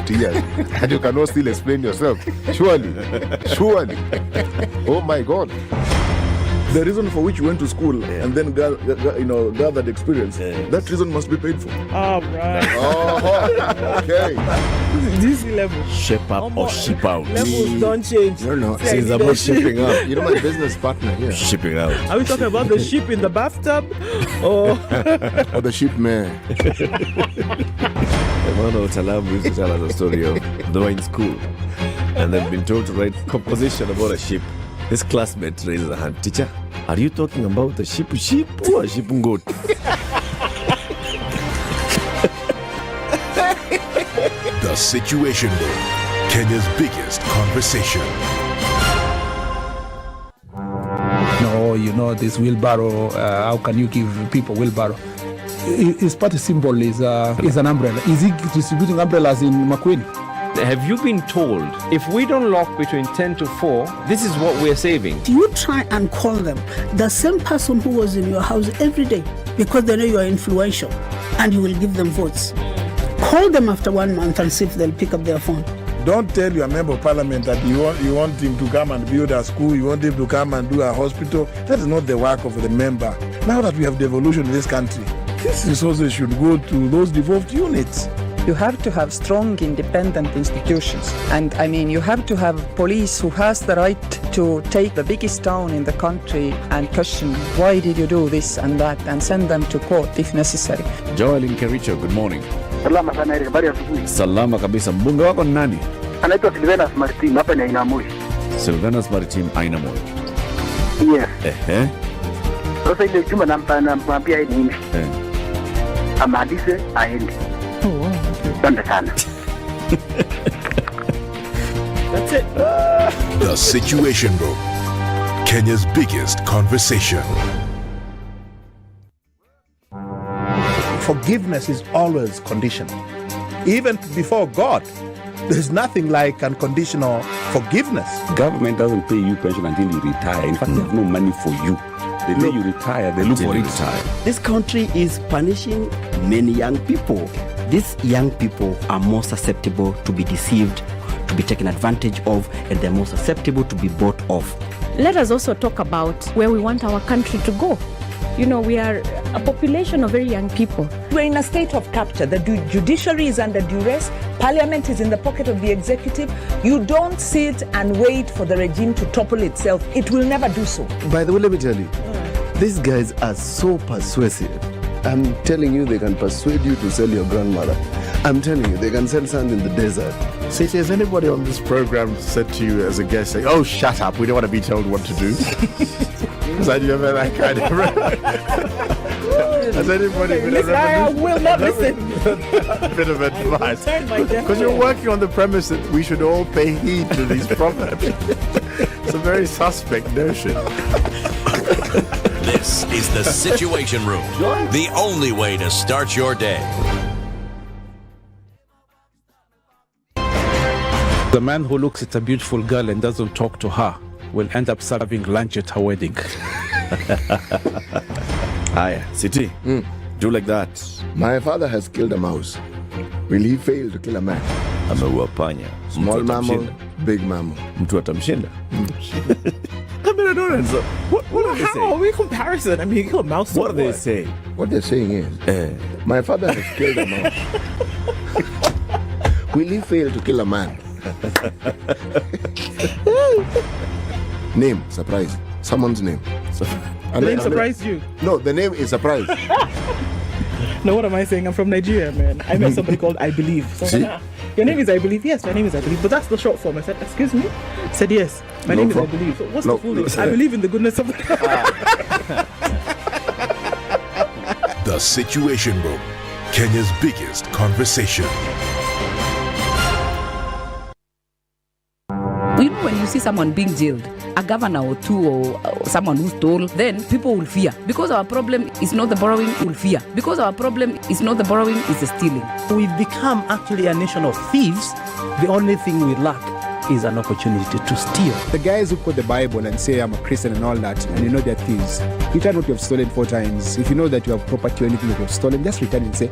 50 years. And you cannot still explain yourself. Surely. Oh my God. The reason for which you went to school and then gathered experience, that reason must be paid for. Oh, right. Oh, okay. This level. Shape up or ship out. Levels don't change. No. It's about shipping out. You know my business partner here. Shipping out. Are we talking about the sheep in the bathtub? Or the sheep man. Emmanuel Talabu used to tell us a story of they were in school and they've been told to write composition about a sheep. His classmate raises a hand. Teacher, are you talking about the sheep or a sheep goat? The Situation Room, Kenya's biggest conversation. No, this wheelbarrow, how can you give people wheelbarrow? His party symbol is an umbrella. Is he distributing umbrellas in Makueni? Have you been told if we don't lock between 10 to 4, this is what we're saving? You try and call them, the same person who was in your house every day, because they know you are influential and you will give them votes. Call them after 1 month and see if they'll pick up their phone. Don't tell your member of parliament that you want him to come and build a school, you want him to come and do a hospital. That is not the work of the member. Now that we have devolution in this country, these resources should go to those devolved units. You have to have strong, independent institutions. And you have to have police who has the right to take the biggest town in the country and question, why did you do this and that, and send them to court if necessary. Joel in Kericho, good morning. Salama sana, habari ya asubuhi. Salama kabisa. Mbunge wako ni nani? Anaitwa Silvanus Maritim, hapa ni Ainamoi. Silvanus Maritim, Ainamoi. Yes. Sasa ile juma nampambia yeye nini? Amalize aende. Oh, wow. Asante sana. That's it. The Situation Room, Kenya's biggest conversation. Forgiveness is always conditional. Even before God, there's nothing like unconditional forgiveness. Government doesn't pay you pension until you retire. In fact, they have no money for you. The day you retire, they look for it. This country is punishing many young people. These young people are more susceptible to be deceived, to be taken advantage of, and they're more susceptible to be bought off. Let us also talk about where we want our country to go. We are a population of very young people. We're in a state of capture. The judiciary is under duress. Parliament is in the pocket of the executive. You don't sit and wait for the regime to topple itself. It will never do so. By the way, let me tell you, these guys are so persuasive. I'm telling you, they can persuade you to sell your grandmother. I'm telling you, they can sell sand in the desert. Say, has anybody on this program said to you as a guest, say, oh, shut up, we don't want to be told what to do? Have you ever that kind of... Has anybody been I will not listen. a bit of advice? Because you're working on the premise that we should all pay heed to these proverbs. It's a very suspect notion. This is the Situation Room, the only way to start your day. The man who looks at a beautiful girl and doesn't talk to her will end up serving lunch at her wedding. Hiya, City. Do like that. My father has killed a mouse. Will he fail to kill a man? Ameua panya. Small mammal, big mammal. Mtu atamshinda. I don't know. What are they saying? How are we comparison? You kill a mouse. What are they saying? What they're saying is, my father has killed a mouse. Will he fail to kill a man? Name, surprise. Someone's name. The name surprised you? No, the name is surprise. No, what am I saying? I'm from Nigeria, man. I met somebody called I Believe. So your name is I Believe? Yes, my name is I Believe. But that's the short form. I said, excuse me? I said, yes, my name is I Believe. So what's the full name? I believe in the goodness of the The Situation Room, Kenya's biggest conversation. When you see someone being jailed, a governor or two or someone who stole, then people will fear. Because our problem is not the borrowing, will fear. Because our problem is not the borrowing, it's the stealing. We've become actually a nation of thieves. The only thing we lack is an opportunity to steal. The guys who quote the Bible and say I'm a Christian and all that, and you know they're thieves. Return what you have stolen 4 times. If you know that you have property or anything that you have stolen, just return and say,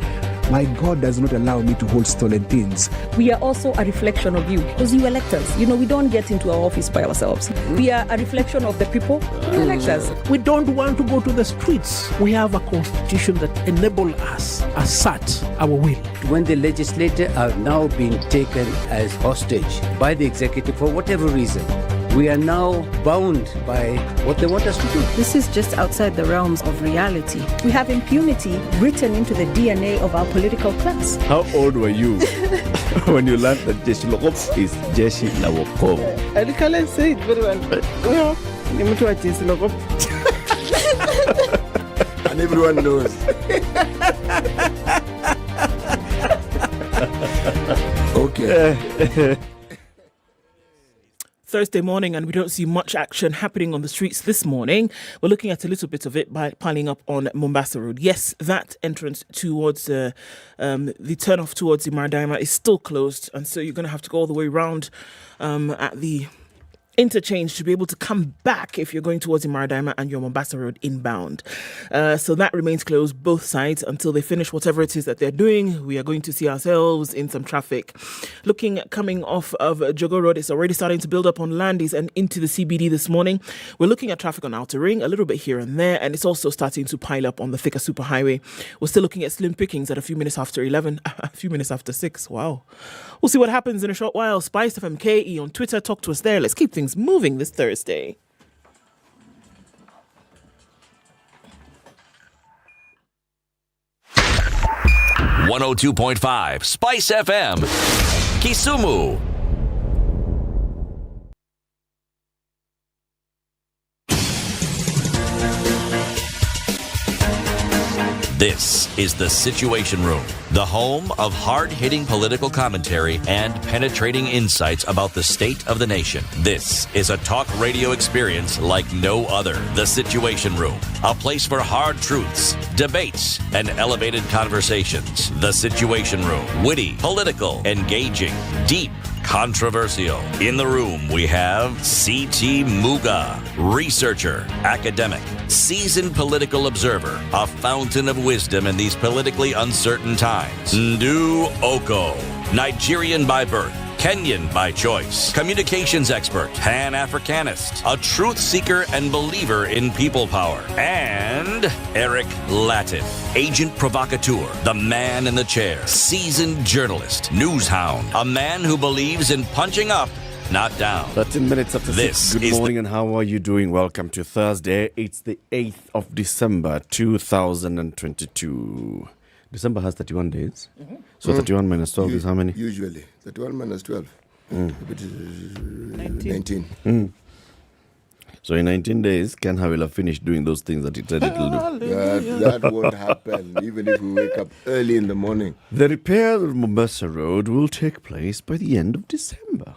My God does not allow me to hold stolen things. We are also a reflection of you because you elect us. You know, we don't get into our office by ourselves. We are a reflection of the people who elect us. We don't want to go to the streets. We have a constitution that enables us to assert our will. When the legislators are now being taken as hostage by the executive for whatever reason, we are now bound by what they want us to do. This is just outside the realms of reality. We have impunity written into the DNA of our political class. How old were you when you learned that Jeshi la Wokovu is Jeshi la Wokovu? I can't say it very well. And everyone knows. Okay. Thursday morning, and we don't see much action happening on the streets this morning. We're looking at a little bit of it by piling up on Mombasa Road. Yes, that entrance towards the turn-off towards the Maradaima is still closed, and so you're going to have to go all the way around at the interchange to be able to come back if you're going towards the Maradaima and your Mombasa Road inbound. So that remains closed, both sides, until they finish whatever it is that they're doing. We are going to see ourselves in some traffic. Looking coming off of Jogo Road, it's already starting to build up on Landis and into the CBD this morning. We're looking at traffic on Outer Ring, a little bit here and there, and it's also starting to pile up on the Thika Superhighway. We're still looking at slim pickings at a few minutes after 11, a few minutes after 6. Wow. We'll see what happens in a short while. SpiceFM KE on Twitter. Talk to us there. Let's keep things moving this Thursday. .5 Spice FM, Kisumu. This is The Situation Room, the home of hard-hitting political commentary and penetrating insights about the state of the nation. This is a talk radio experience like no other. The Situation Room, a place for hard truths, debates, and elevated conversations. The Situation Room, witty, political, engaging, deep, controversial. In the room, we have C.T. Muga, researcher, academic, seasoned political observer, a fountain of wisdom in these politically uncertain times. Ndu Oko, Nigerian by birth, Kenyan by choice, communications expert, Pan-Africanist, a truth seeker and believer in people power, and Eric Latin, agent provocateur, the man in the chair, seasoned journalist, news hound, a man who believes in punching up, not down. 13 minutes after 6. Good morning, and how are you doing? Welcome to Thursday. It's the 8th of December, 2022. December has 31 days. Mm-hmm. So 31 minus 12 is how many? Usually. 31 minus 12. It is 19. So in 19 days, Kenha will have finished doing those things that he said it will do. That won't happen, even if we wake up early in the morning. The repair of Mombasa Road will take place by the end of December.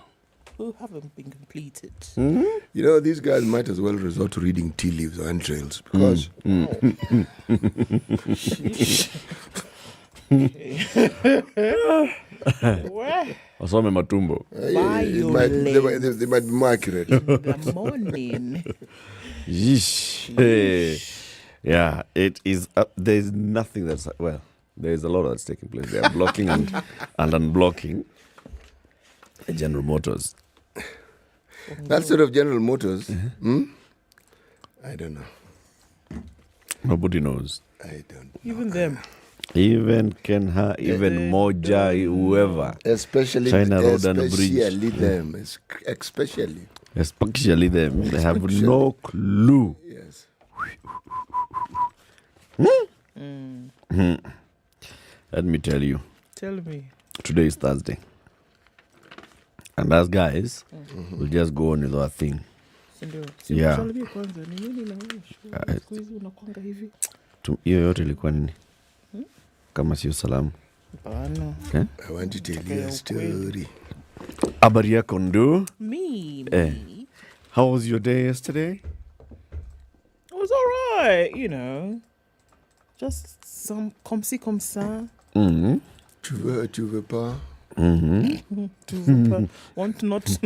Who haven't been completed. Mm-hmm. You know, these guys might as well resort to reading tea leaves or entrails because... Wasome matumbo. They might be more accurate. In the morning. Yeah, it is. There's nothing that's... Well, there's a lot that's taking place. They are blocking and unblocking General Motors. That sort of General Motors, I don't know. Nobody knows. I don't know. Even them. Even Kenha, even Moja, whoever. Especially China Road and Bridge. Especially them. They have no clue. Yes. Let me tell you. Tell me. Today is Thursday. And us guys, we'll just go on with our thing. Yeah. Hiyo yote ilikuwa nini? Kama sio salamu. Okay? I want to tell you a story. Habari yako Ndu? Me. How was your day yesterday? It was all right, you know. Just some comme ci comme ça. Tu veux pas? Want not.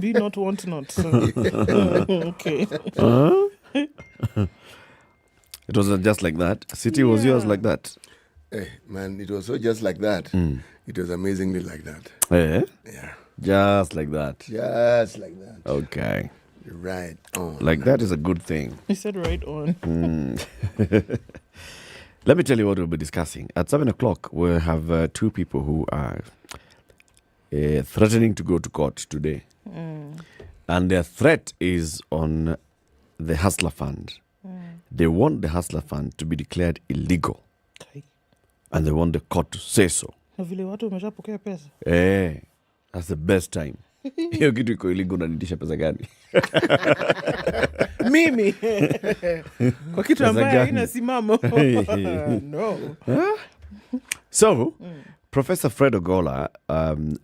Be not, want not. Okay. It was just like that. City was yours like that. Hey, man, it was so just like that. It was amazingly like that. Yeah? Yeah. Just like that. Just like that. Okay. Right on. Like that is a good thing. He said right on. Let me tell you what we'll be discussing. At 7 o'clock, we'll have two people who are threatening to go to court today. And their threat is on the Hustler Fund. They want the Hustler Fund to be declared illegal. Okay. And they want the court to say so. Na vile watu wameshapokea pesa. That's the best time. Hiyo kitu iko illegal, unanitisha pesa gani? Mimi. Kwa kitu ambaye haina simamo. No. So, Professor Fred Ogola,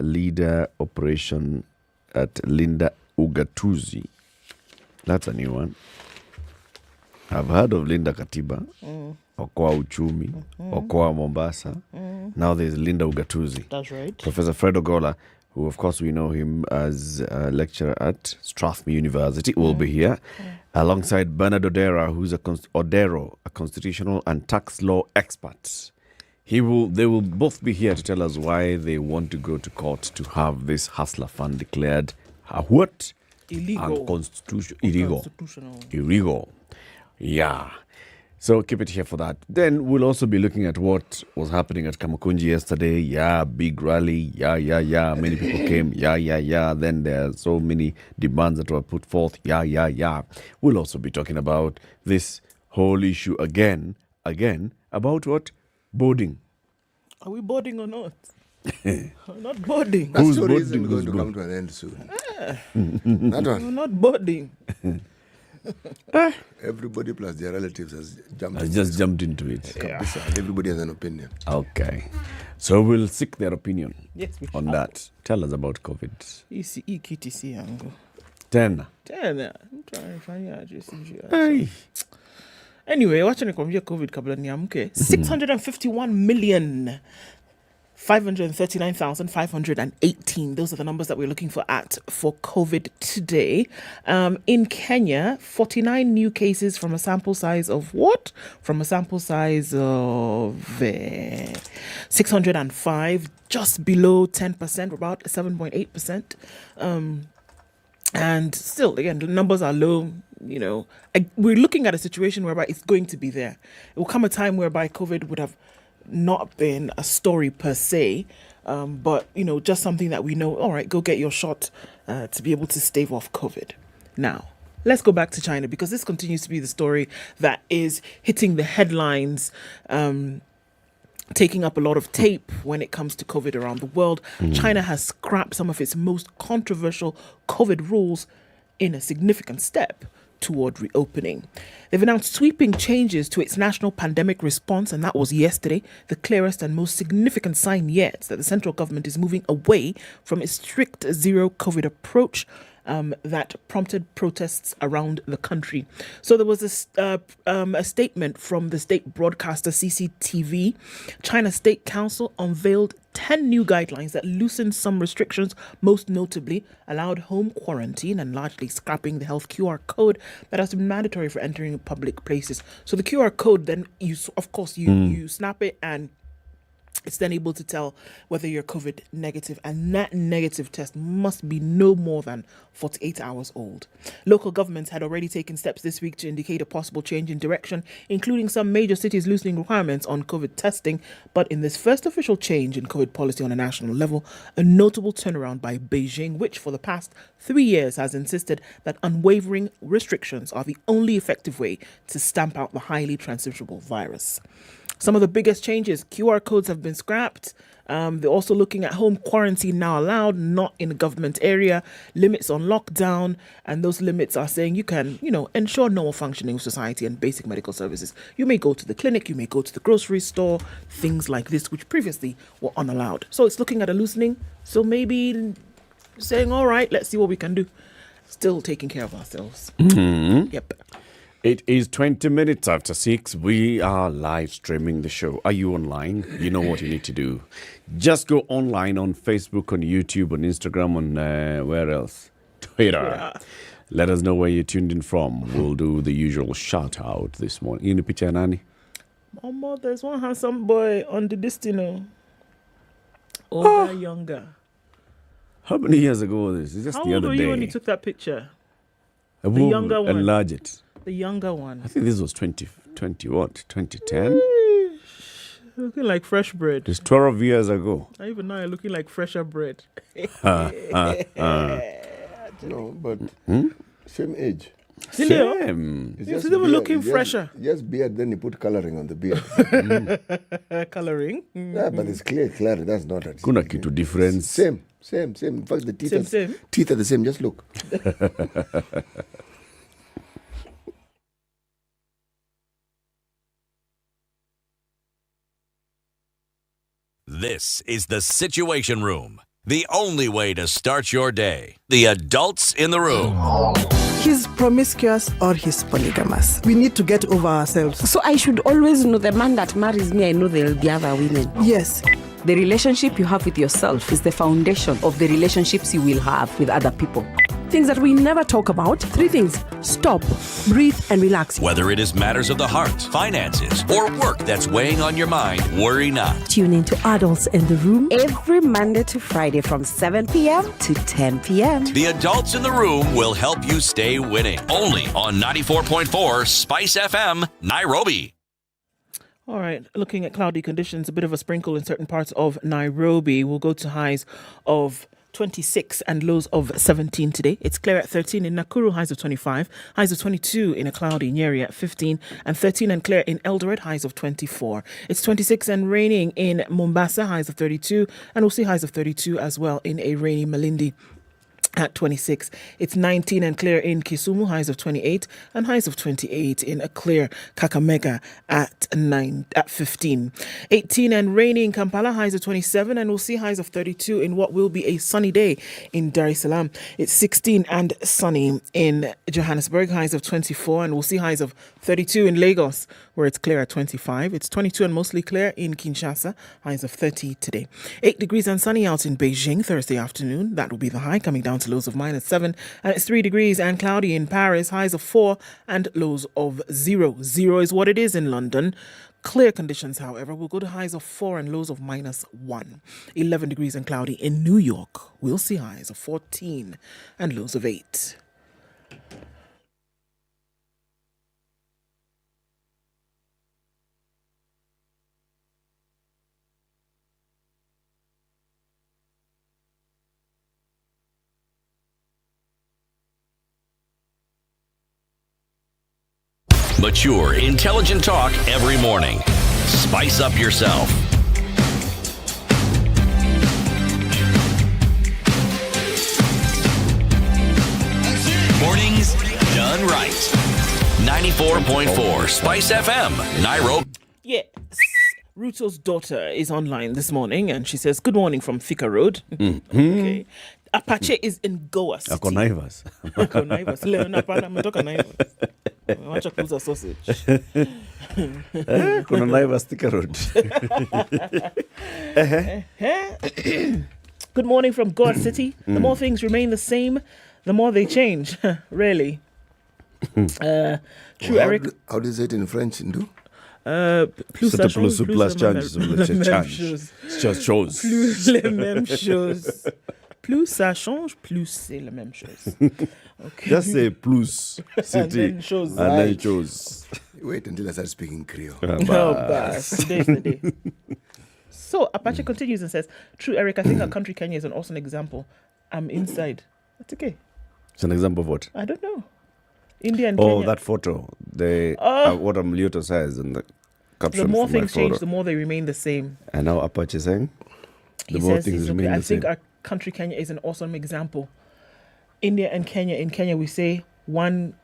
leader operation at Linda Ugatuzi. That's a new one. I've heard of Linda Katiba, Okoa Uchumi, Okoa Mombasa. Now there's Linda Ugatuzi. That's right. Professor Fred Ogola, who of course we know him as a lecturer at Strathmore University, will be here, alongside Bernard Odera, who's a constitutional and tax law expert. They will both be here to tell us why they want to go to court to have this Hustler Fund declared what? Illegal. Illegal. Yeah. So keep it here for that. Then we'll also be looking at what was happening at Kamakunji yesterday. Yeah, big rally. Yeah. Many people came. Yeah. Then there are so many demands that were put forth. Yeah. We'll also be talking about this whole issue again, about what? Boarding. Are we boarding or not? Not boarding. That story isn't going to come to an end soon. That one. We're not boarding. Everybody plus their relatives has jumped. Just jumped into it. Yeah. Everybody has an opinion. Okay. So we'll seek their opinion on shall. that. Tell us about COVID. Hii kiti si yangu. Tena. Mtu anafanya aje sijui. Anyway, wacha nikwambia COVID kabla niamke. 651,539,518. Those are the numbers that we're looking for COVID today. In Kenya, 49 new cases from a sample size of what? From a sample size of 605, just below 10%, about 7.8%. And still, again, the numbers are low. You know, we're looking at a situation whereby it's going to be there. It will come a time whereby COVID would have not been a story per se, but, you know, just something that we know, all right, go get your shot to be able to stave off COVID. Now, let's go back to China, because this continues to be the story that is hitting the headlines, taking up a lot of tape when it comes to COVID around the world. China has scrapped some of its most controversial COVID rules in a significant step toward reopening. They've announced sweeping changes to its national pandemic response, and that was yesterday, the clearest and most significant sign yet that the central government is moving away from its strict zero COVID approach that prompted protests around the country. So there was a statement from the state broadcaster CCTV. China State Council unveiled 10 new guidelines that loosened some restrictions, most notably allowed home quarantine and largely scrapping the health QR code that has been mandatory for entering public places. So the QR code, then you snap it, and it's then able to tell whether you're COVID negative, and that negative test must be no more than 48 hours old. Local governments had already taken steps this week to indicate a possible change in direction, including some major cities loosening requirements on COVID testing. But in this first official change in COVID policy on a national level, a notable turnaround by Beijing, which for the past 3 years has insisted that unwavering restrictions are the only effective way to stamp out the highly transmissible virus. Some of the biggest changes: QR codes have been scrapped. They're also looking at home quarantine now allowed, not in a government area, limits on lockdown, and those limits are saying you can, ensure normal functioning of society and basic medical services. You may go to the clinic, you may go to the grocery store, things like this, which previously were unallowed. So it's looking at a loosening. So maybe saying, all right, let's see what we can do. Still taking care of ourselves. Mm-hmm. Yep. It is 20 minutes after 6. We are live streaming the show. Are you online? You know what you need to do. Just go online on Facebook, on YouTube, on Instagram, on where else? Twitter. Yeah. Let us know where you're tuned in from. We'll do the usual shout out this morning. In the picture, Nani? Mama, there's one handsome boy on the destiny. Older, younger. How many years ago was this? It's just How the old other were day. you when you took that picture? I The will younger one. enlarge it. The younger one. I think this was 20 what? 2010? Looking like fresh bread. It's 12 years ago. Even now, you're looking like fresher bread. No, but same age. Same. It's He's just even beard. looking Just- fresher. Just beard, then you put coloring on the beard. Coloring. Yeah, but it's clear. That's not it. Kuna kitu difference. Same. In fact, the teeth, Same. teeth are the same. Just look. This is the Situation Room. The only way to start your day. The adults in the room. He's promiscuous or he's polygamous. We need to get over ourselves. So I should always know the man that marries me, I know there will be other women. Yes. The relationship you have with yourself is the foundation of the relationships you will have with other people. Things that we never talk about. 3 things. Stop, breathe, and relax. Whether it is matters of the heart, finances, or work that's weighing on your mind, worry not. Tune in to Adults in the Room every Monday to Friday from 7 p.m. to 10 p.m. The adults in the room will help you stay winning. Only on 94.4 Spice FM, Nairobi. All right, looking at cloudy conditions, a bit of a sprinkle in certain parts of Nairobi. We'll go to highs of 26 and lows of 17 today. It's clear at 13 in Nakuru, highs of 25, highs of 22 in a cloudy Nyeri at 15, and 13 and clear in Eldoret, highs of 24. It's 26 and raining in Mombasa, highs of 32, and we'll see highs of 32 as well in a rainy Malindi at 26. It's 19 and clear in Kisumu, highs of 28, and highs of 28 in a clear Kakamega at 15. 18 and rainy in Kampala, highs of 27, and we'll see highs of 32 in what will be a sunny day in Dar es Salaam. It's 16 and sunny in Johannesburg, highs of 24, and we'll see highs of 32 in Lagos, where it's clear at 25. It's 22 and mostly clear in Kinshasa, highs of 30 today. 8 degrees and sunny out in Beijing Thursday afternoon. That will be the high, coming down to lows of -7. And it's 3 degrees and cloudy in Paris, highs of 4 and lows of 0. 0 is what it is in London. Clear conditions, however, will go to highs of 4 and lows of -1. 11 degrees and cloudy in New York. We'll see highs of 14 and lows of 8. Mature, intelligent talk every morning. Spice up yourself. Mornings done right. 94.4 Spice FM, Nairobi. Yes. Ruto's daughter is online this morning and she says, good morning from Thika Road. Okay. Apache is in Goa City. Ako Naivas. Ako Naivas. Leo napanda metoka Naivas. Wacha kuuza sausage. Kuna Naivas Thika Road. Good morning from Goa City. The more things remain the same, the more they change. Really. True, Eric. How do you say it in French, Ndu? Plus ça change, plus plus la change, même chose. It's just chose. Plus les mêmes choses. Plus ça change, plus c'est la même chose. Okay. Just say plus city And then chose. and then chose. Wait until I start speaking Creole. Oh, bas. Today's the day. So Apache continues and says, true, Eric, I think our country Kenya is an awesome example. I'm inside. That's okay. It's an example of what? I don't know. India and Oh, Kenya. that photo. What Amlioto says in the caption. The more for my things change, photo. the more they remain the same. And now Apache saying, the He more says things he's remain okay. I the same. think our country Kenya is an awesome example. India and Kenya. In Kenya, we say one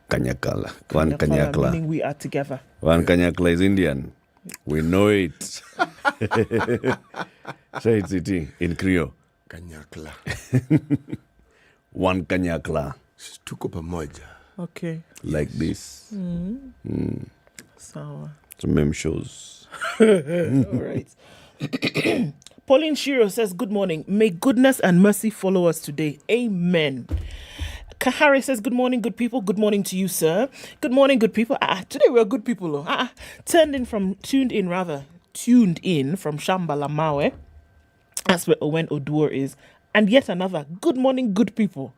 Kanyakala. One Kanyakala, Kanyakla. meaning we are together. One Kanyakla is Indian. We know it. Say it, City, in Creole. Kanyakla. One Kanyakla. Tuko pamoja. Okay. Like this. So. Some meme shows. All right. Pauline Shiro says, good morning. May goodness and mercy follow us today. Amen. Kahari says, good morning, good people. Good morning to you, sir. Good morning, good people. Today we're good people. Tuned in from Shambhala Mawe. That's where Owen Oduor is. And yet another, good morning, good people.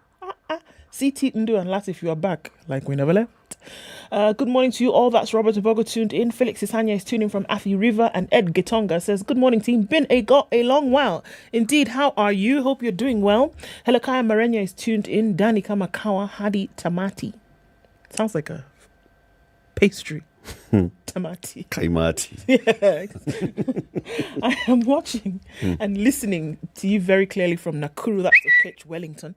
CT Ndu and Lat, if you are back, like we never left. Good morning to you all. That's Robert Obogo tuned in. Felix Isanya is tuning from Athi River. And Ed Getonga says, good morning, team. Been a long while. Indeed, how are you? Hope you're doing well. Helakaya Marenya is tuned in. Dani Kamakawa Hadi Tamati. Sounds like a pastry. Tamati. Kaimati. Yeah. I am watching and listening to you very clearly from Nakuru. That's Okech, Wellington.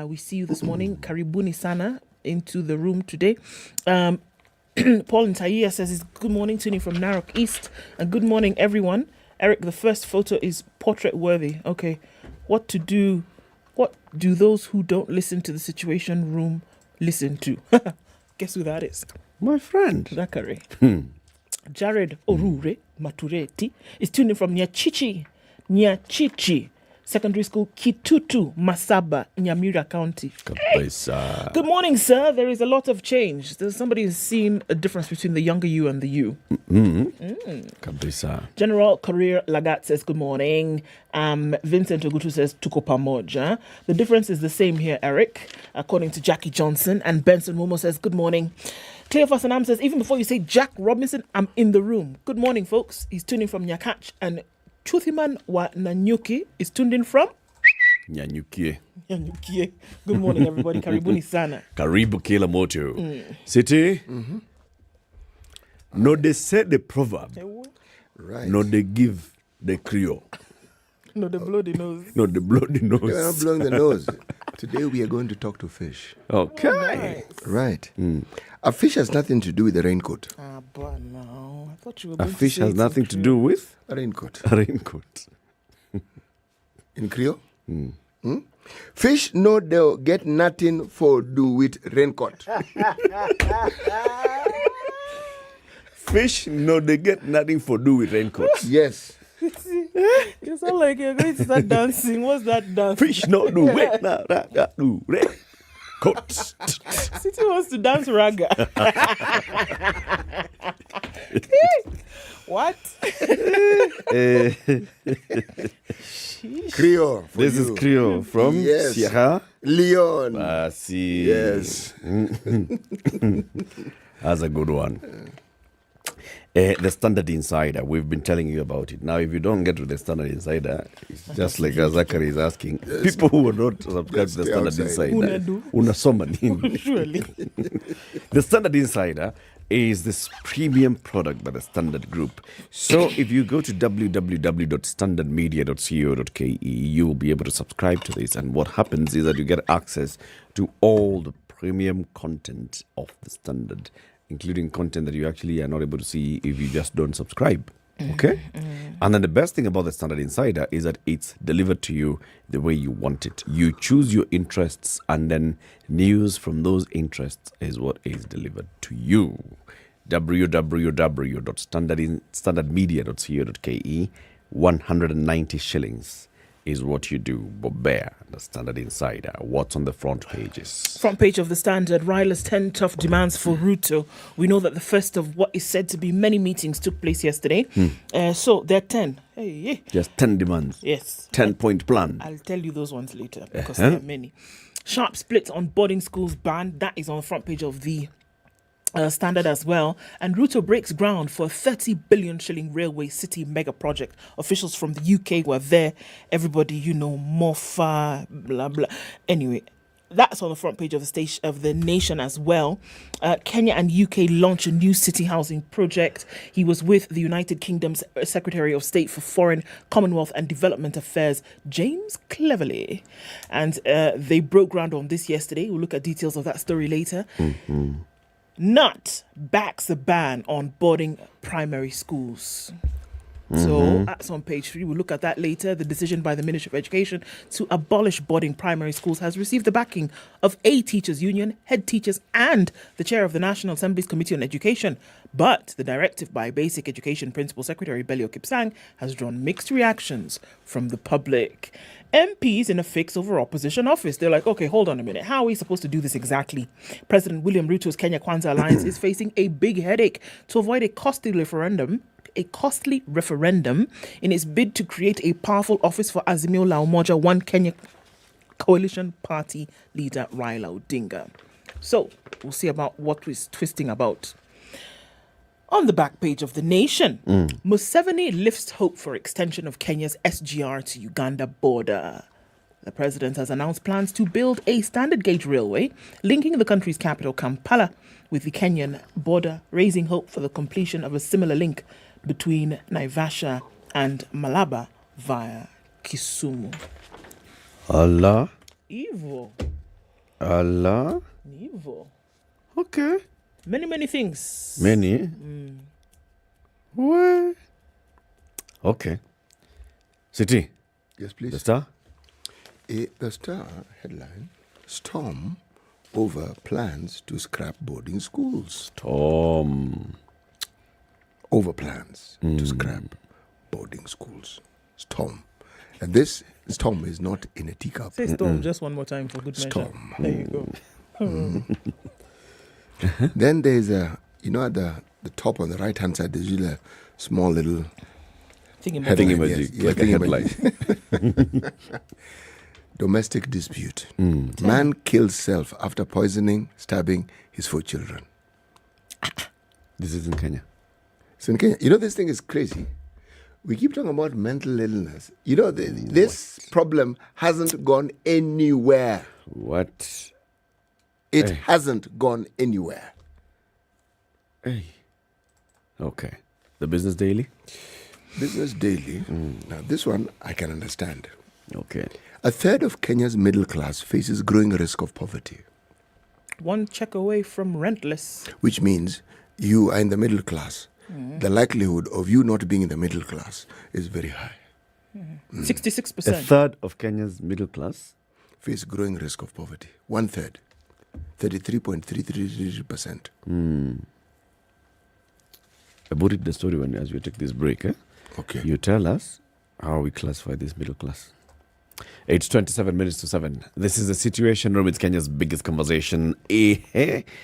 We see you this morning. Karibuni sana into the room today. Paul Ntaia says, it's good morning, tuning from Narok East. And good morning, everyone. Eric, the first photo is portrait worthy. Okay. What do those who don't listen to the Situation Room listen to? Guess who that is? My friend. Zachary. Jared Orure Matureti is tuning from Nyachichi Secondary School, Kitutu, Masaba, Nyamira County. Good morning, sir. There is a lot of change. Somebody has seen a difference between the younger you and the you. General Career Lagat says, good morning. Vincent Ogutu says, tuko pamoja. The difference is the same here, Eric, according to Jackie Johnson. And Benson Momo says, good morning. Cleophas Anam says, even before you say Jack Robinson, I'm in the room. Good morning, folks. He's tuning from Nyakach. And Chuthiman wa Nanyuki is tuned in from Nyanyukie. Good morning, everybody. Karibuni sana. Karibu kila moto. City. No, they said the proverb. Right. No, they give the Creole. No, the bloody nose. No, the bloody nose. We're not blowing the nose. Today we are going to talk to fish. Okay. Nice. Right. A fish has nothing to do with the raincoat. But no. I thought you were A going to fish say has nothing to do with A raincoat. a raincoat. In Creole? Fish no they get nothing for do with raincoat. Fish, no, they get nothing for do with raincoats. Yes. You sound like you're going to start dancing. What's that dance? Fish, no, do wait, no, that do raincoats. City wants to dance raga. What? Creole. for This you. is Creole from Yes. Sierra Leone. see. Yes. That's a good one. The Standard Insider, we've been telling you about it. Now, if you don't get to the Standard Insider, it's just like Zachary is asking. People who are not subscribed to the Standard Insider. Unasoma nini? Surely. The Standard Insider is this premium product by the Standard Group. So if you go to www.standardmedia.co.ke, you will be able to subscribe to this. And what happens is that you get access to all the premium content of the Standard, including content that you actually are not able to see if you just don't subscribe. Okay? And then the best thing about the Standard Insider is that it's delivered to you the way you want it. You choose your interests, and then news from those interests is what is delivered to you. www.standardmedia.co.ke, 190 shillings is what you do. But bear the Standard Insider. What's on the front pages? Front page of the Standard. Ryla's 10 tough demands for Ruto. We know that the first of what is said to be many meetings took place yesterday. So there are 10. Hey. Just 10 demands. Yes. 10-point plan. I'll tell you those ones later because there are many. Sharp split on boarding schools ban. That is on the front page of the Standard as well. And Ruto breaks ground for a 30 billion shilling railway city mega project. Officials from the UK were there. Everybody, Mofa, blah, blah. Anyway, that's on the front page of the Nation as well. Kenya and UK launch a new city housing project. He was with the United Kingdom's Secretary of State for Foreign, Commonwealth and Development Affairs, James Cleverly. And they broke ground on this yesterday. We'll look at details of that story later. Nut backs a ban on boarding primary schools. So that's on page 3. We'll look at that later. The decision by the Ministry of Education to abolish boarding primary schools has received the backing of a teachers union, head teachers, and the chair of the National Assembly's Committee on Education. But the directive by Basic Education Principal Secretary Belio Kipsang has drawn mixed reactions from the public. MPs in a fix over opposition office. They're like, okay, hold on a minute. How are we supposed to do this exactly? President William Ruto's Kenya Kwanza Alliance is facing a big headache to avoid a costly referendum in its bid to create a powerful office for Azimio la Umoja One Kenya coalition party leader Raila Odinga. So we'll see about what was twisting about. On the back page of The Nation, Museveni lifts hope for extension of Kenya's SGR to Uganda border. The president has announced plans to build a standard gauge railway linking the country's capital, Kampala, with the Kenyan border, raising hope for the completion of a similar link between Naivasha and Malaba via Kisumu. Allah. Evil. Allah. Evil. Okay. Many things. Many? What? Okay. City. Yes, please. The Star? The Star headline, Storm over plans to scrap boarding schools. Storm. Over plans to scrap boarding schools. Storm. And this storm is not in a teacup. Say storm just one more time for good measure. Storm. There you go. Then there's at the top on the right hand side, there's usually a small little Thingy-majig, like a headline. Domestic dispute. Man kills self after poisoning, stabbing his 4 children. This is in Kenya. It's in Kenya. You know, this thing is crazy. We keep talking about mental illness. You know, this problem hasn't gone anywhere. What? It hasn't gone anywhere. Hey. Okay. The Business Daily? Business Daily. Now, this one I can understand. Okay. A third of Kenya's middle class faces growing risk of poverty. One check away from rentless. Which means you are in the middle class. The likelihood of you not being in the middle class is very high. 66%. A third of Kenya's middle class face growing risk of poverty. 1/3. 33.333%. I buried the story as we take this break. Okay. You tell us how we classify this middle class. It's 27 minutes to 7. This is the Situation Room. It's Kenya's biggest conversation.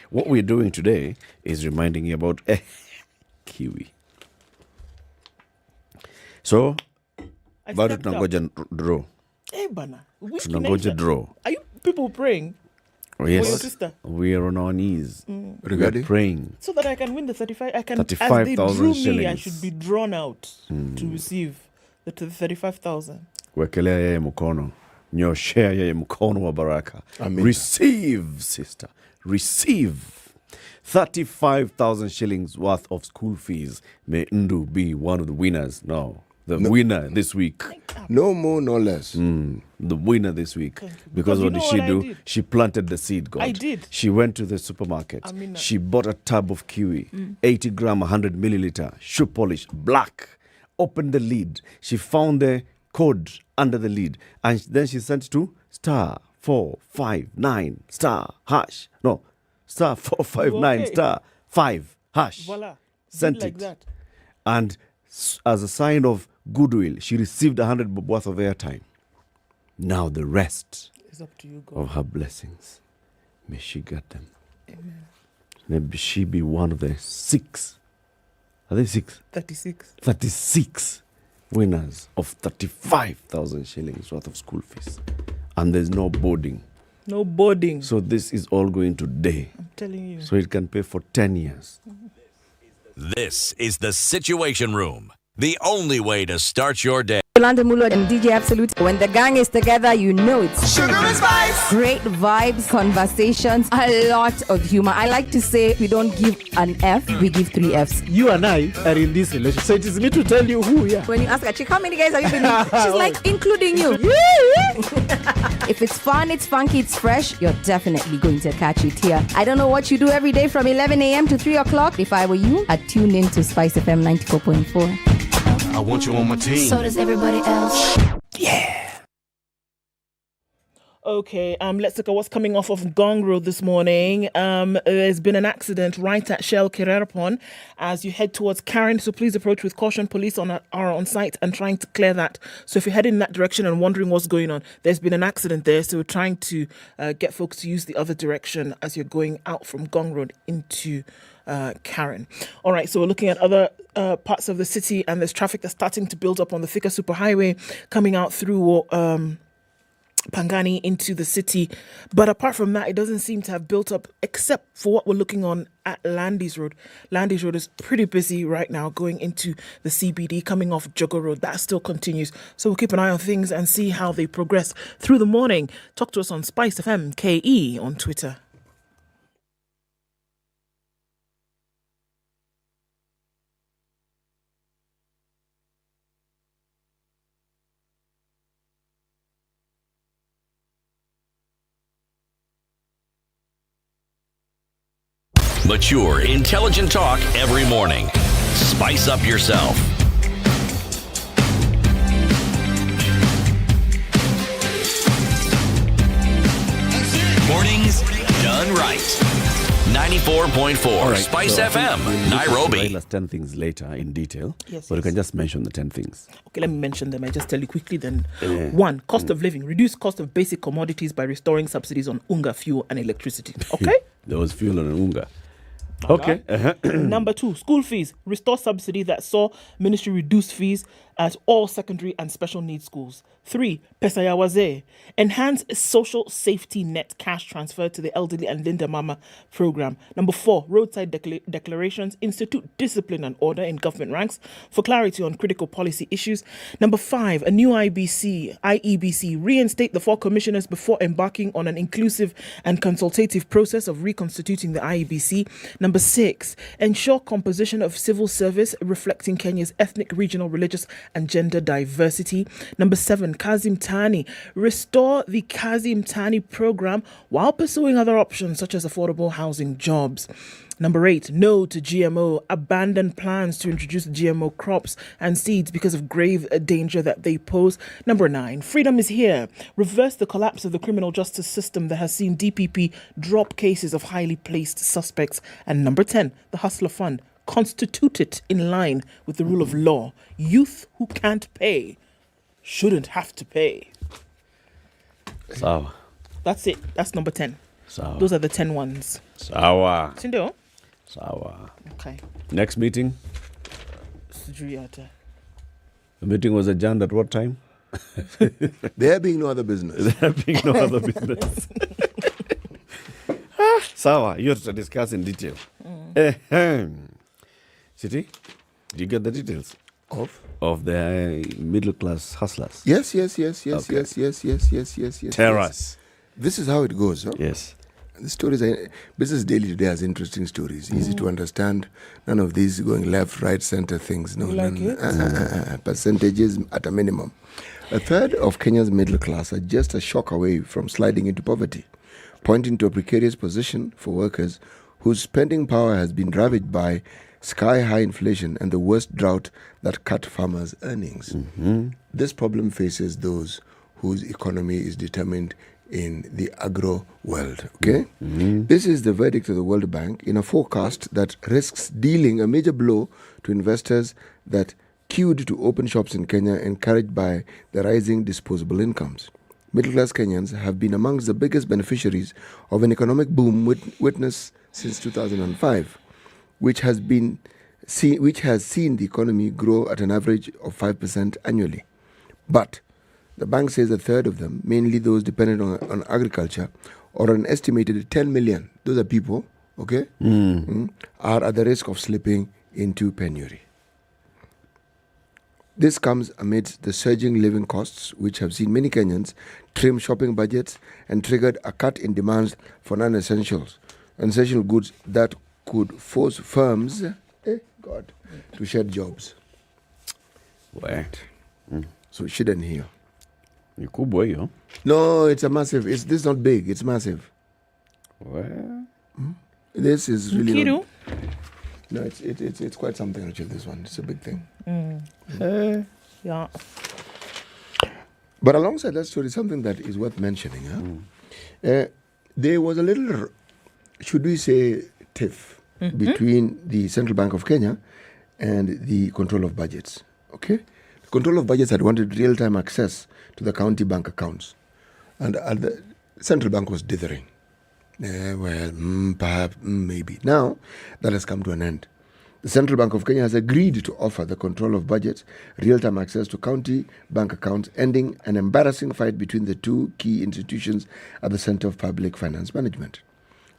What we're doing today is reminding you about kiwi. So, bado tunangoja draw. Bana. Tunangoja draw. Are you people praying? Oh, For your yes. sister? We are on our knees. Regarding? We're praying. So that I can win the 35. I can. 35,000 as they drew me, I shillings. should be drawn out to receive the 35,000. Wekelea yeye mkono. Nyoshea yeye mkono wa baraka. Amina. Receive, sister. Receive. 35,000 shillings worth of school fees. May Ndu be one of the winners. No. The winner this week. No more, no less. The winner this week. Because what did she do? She planted the seed, God. I did. She went to the supermarket. She bought a tub of kiwi, 80 gram, 100 milliliter, shoe polish, black. Opened the lid. She found the code under the lid. And then she sent to *459 *hash. No, *459 *5 #. Voila. Sent Did like it. that. And as a sign of goodwill, she received 100 bob worth of airtime. Now the rest It's up to you, God. of her blessings, may she get them. Amen. May she be one of the 6. Are they 6? 36. 36 winners of 35,000 shillings worth of school fees. And there's no boarding. No boarding. So this is all going today. I'm telling you. So it can pay for 10 years. This is the Situation Room, the only way to start your day. Yolanda Mulo and DJ Absolute. When the gang is together, you know it's Sugar and Spice. Great vibes, conversations, a lot of humor. I like to say we don't give an F, we give 3 Fs. You and I are in this relationship, so it is me to tell you who we are. When you ask a chick, how many guys have you been with? She's like, including you. If it's fun, it's funky, it's fresh, you're definitely going to catch it here. I don't know what you do every day from 11 a.m. to 3 o'clock. If I were you, I'd tune in to SpiceFM 94.4. I want you on my team. So does everybody else. Yeah. Okay, let's look at what's coming off of Gong Road this morning. There's been an accident right at Shell Kirerapon as you head towards Karen, so please approach with caution. Police are on site and trying to clear that. So if you're heading in that direction and wondering what's going on, there's been an accident there, so we're trying to get folks to use the other direction as you're going out from Gong Road into Karen. All right, so we're looking at other parts of the city, and there's traffic that's starting to build up on the Thika Superhighway coming out through Pangani into the city. But apart from that, it doesn't seem to have built up except for what we're looking on at Landys Road. Landys Road is pretty busy right now going into the CBD, coming off Jogo Road. That still continues. So we'll keep an eye on things and see how they progress through the morning. Talk to us on SpiceFM KE on Twitter. Mature, intelligent talk every morning. Spice up yourself. Mornings done right. 94.4 Spice FM, Nairobi. Us 10 things later in detail. Yes, but you can just mention the 10 things. Okay, let me mention them. I just tell you quickly then. 1, cost of living. Reduce cost of basic commodities by restoring subsidies on unga, fuel and electricity. Okay? There was fuel on unga. Okay. Number 2, school fees. Restore subsidy that saw ministry reduce fees at all secondary and special needs schools. 3, Pesa ya Wazee. Enhance social safety net cash transfer to the elderly and Linda Mama program. Number 4, roadside declarations. Institute discipline and order in government ranks for clarity on critical policy issues. Number 5, a new IEBC. Reinstate the 4 commissioners before embarking on an inclusive and consultative process of reconstituting the IEBC. Number 6, ensure composition of civil service reflecting Kenya's ethnic, regional, religious and gender diversity. Number 7, Kazi Mtaani. Restore the Kazi Mtaani program while pursuing other options such as affordable housing, jobs. Number 8, no to GMO. Abandon plans to introduce GMO crops and seeds because of grave danger that they pose. Number 9, freedom is here. Reverse the collapse of the criminal justice system that has seen DPP drop cases of highly placed suspects. And number 10, the Hustler Fund. Constitute it in line with the rule of law. Youth who can't pay shouldn't have to pay. Sawa. That's it. That's number 10. Sawa. Those are the 10 ones. Sawa. Sindo? Sawa. Okay. Next meeting? The meeting was adjourned at what time? There being no other business. There being no other business. Sawa, you have to discuss in detail. City, did you get the details of the middle class hustlers? Yes. Tell us. This is how it goes. Huh? Yes. The stories, Business Daily today has interesting stories, easy to understand. None of these going left, right, center things. No, percentages at a minimum. A third of Kenya's middle class are just a shock away from sliding into poverty, pointing to a precarious position for workers whose spending power has been ravaged by sky-high inflation and the worst drought that cut farmers' earnings. This problem faces those whose economy is determined in the agro world. Okay? This is the verdict of the World Bank in a forecast that risks dealing a major blow to investors that queued to open shops in Kenya, encouraged by the rising disposable incomes. Middle-class Kenyans have been amongst the biggest beneficiaries of an economic boom witnessed since 2005, which has seen the economy grow at an average of 5% annually. But the bank says a third of them, mainly those dependent on agriculture, or an estimated 10 million, those are people, okay, are at the risk of slipping into penury. This comes amidst the surging living costs, which have seen many Kenyans trim shopping budgets and triggered a cut in demands for non-essential goods that could force firms, to shed jobs. What? So it shouldn't hear. No, it's a massive. This is not big. It's massive. Well, this is really not, no. It's quite something. Actually, this one. It's a big thing. Yeah. But alongside that story, something that is worth mentioning. There was a little, should we say, tiff between the Central Bank of Kenya and the Control of Budgets. Okay? The Control of Budgets had wanted real-time access to the county bank accounts. And the Central Bank was dithering. Perhaps, maybe. Now, that has come to an end. The Central Bank of Kenya has agreed to offer the Control of Budgets real-time access to county bank accounts, ending an embarrassing fight between the two key institutions at the Center of Public Finance Management.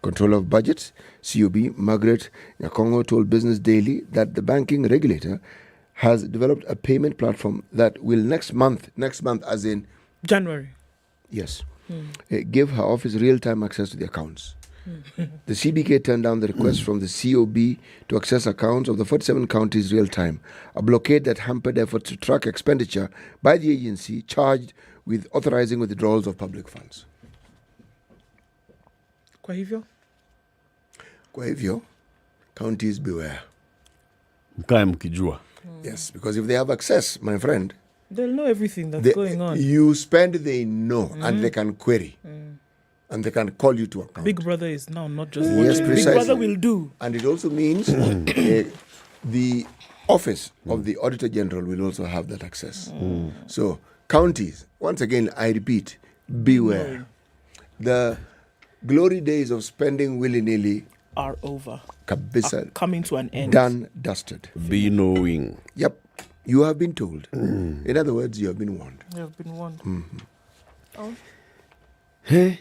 Control of Budgets, COB, Margaret Nyakongo told Business Daily that the banking regulator has developed a payment platform that will next month as in January. Yes. Give her office real-time access to the accounts. The CBK turned down the request from the COB to access accounts of the 47 counties real-time, a blockade that hampered efforts to track expenditure by the agency charged with authorizing withdrawals of public funds. Kwa hivyo, counties beware. Mkae mkijua. Yes, because if they have access, my friend, they'll know everything that's going on. You spend, they know, and they can query. And they can call you to account. Big Brother is now not just yes, precisely. Big Brother will do. And it also means the office of the Auditor General will also have that access. So, counties, once again, I repeat, beware. The glory days of spending willy-nilly are over. Kabisa. Are coming to an end. Done, dusted. Be knowing. Yep. You have been told. In other words, you have been warned. You have been warned. Oh. Hey.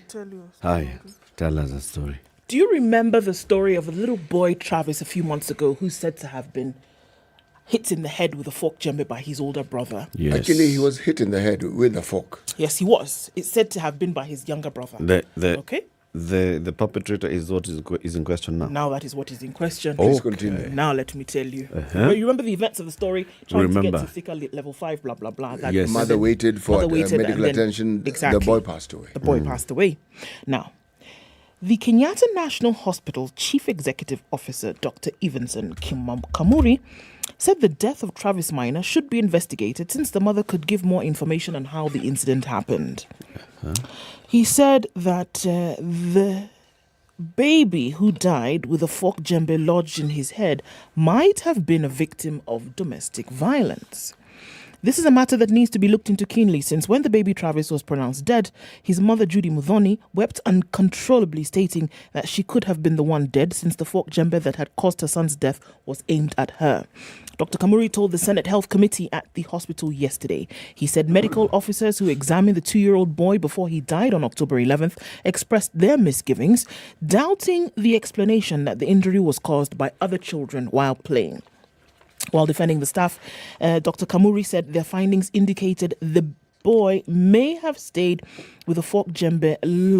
Tell us a story. Do you remember the story of a little boy, Travis, a few months ago, who's said to have been hit in the head with a fork djembe by his older brother? Yes. Actually, he was hit in the head with a fork. Yes, he was. It's said to have been by his younger brother. Okay. The perpetrator is what is in question now. Now that is what is in question. Please continue. Now let me tell you. You remember the events of the story? Trying to get to thicker level 5, blah, blah, blah. That yes. Mother waited for medical attention. Exactly. The boy passed away. The boy passed away. Now, the Kenyatta National Hospital Chief Executive Officer, Dr. Evanson Kamuri, said the death of Travis Minor should be investigated since the mother could give more information on how the incident happened. He said that the baby who died with a fork djembe lodged in his head might have been a victim of domestic violence. This is a matter that needs to be looked into keenly since when the baby Travis was pronounced dead, his mother Judy Muthoni wept uncontrollably, stating that she could have been the one dead since the fork djembe that had caused her son's death was aimed at her. Dr. Kamuri told the Senate Health Committee at the hospital yesterday. He said medical officers who examined the 2-year-old boy before he died on October 11th expressed their misgivings, doubting the explanation that the injury was caused by other children while playing. While defending the staff, Dr. Kamuri said their findings indicated the boy may have stayed with a fork djembe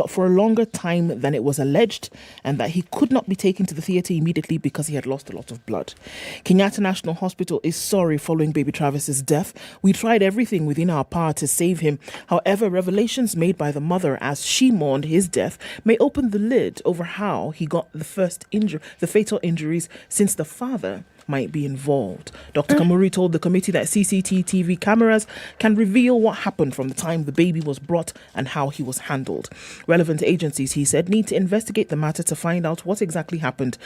for a longer time than it was alleged, and that he could not be taken to the theatre immediately because he had lost a lot of blood. Kenyatta National Hospital is sorry following baby Travis's death. We tried everything within our power to save him. However, revelations made by the mother as she mourned his death may open the lid over how he got the fatal injuries, since the father might be involved. Dr. Kamuri told the committee that CCTV cameras can reveal what happened from the time the baby was brought and how he was handled. Relevant agencies, he said, need to investigate the matter to find out what exactly happened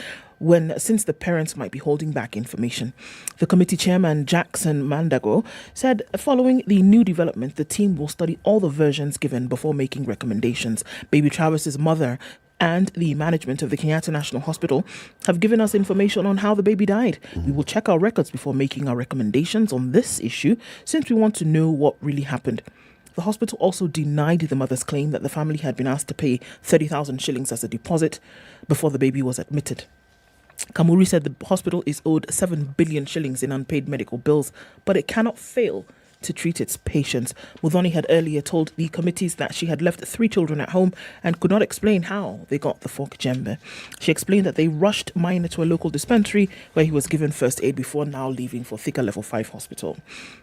since the parents might be holding back information. The committee chairman, Jackson Mandago, said following the new development, the team will study all the versions given before making recommendations. Baby Travis's mother and the management of the Kenyatta National Hospital have given us information on how the baby died. We will check our records before making our recommendations on this issue, since we want to know what really happened. The hospital also denied the mother's claim that the family had been asked to pay 30,000 shillings as a deposit before the baby was admitted. Kamuri said the hospital is owed 7 billion shillings in unpaid medical bills, but it cannot fail to treat its patients. Muthoni had earlier told the committees that she had left 3 children at home and could not explain how they got the fork djembe. She explained that they rushed Minor to a local dispensary where he was given first aid before now leaving for Thika Level 5 hospital.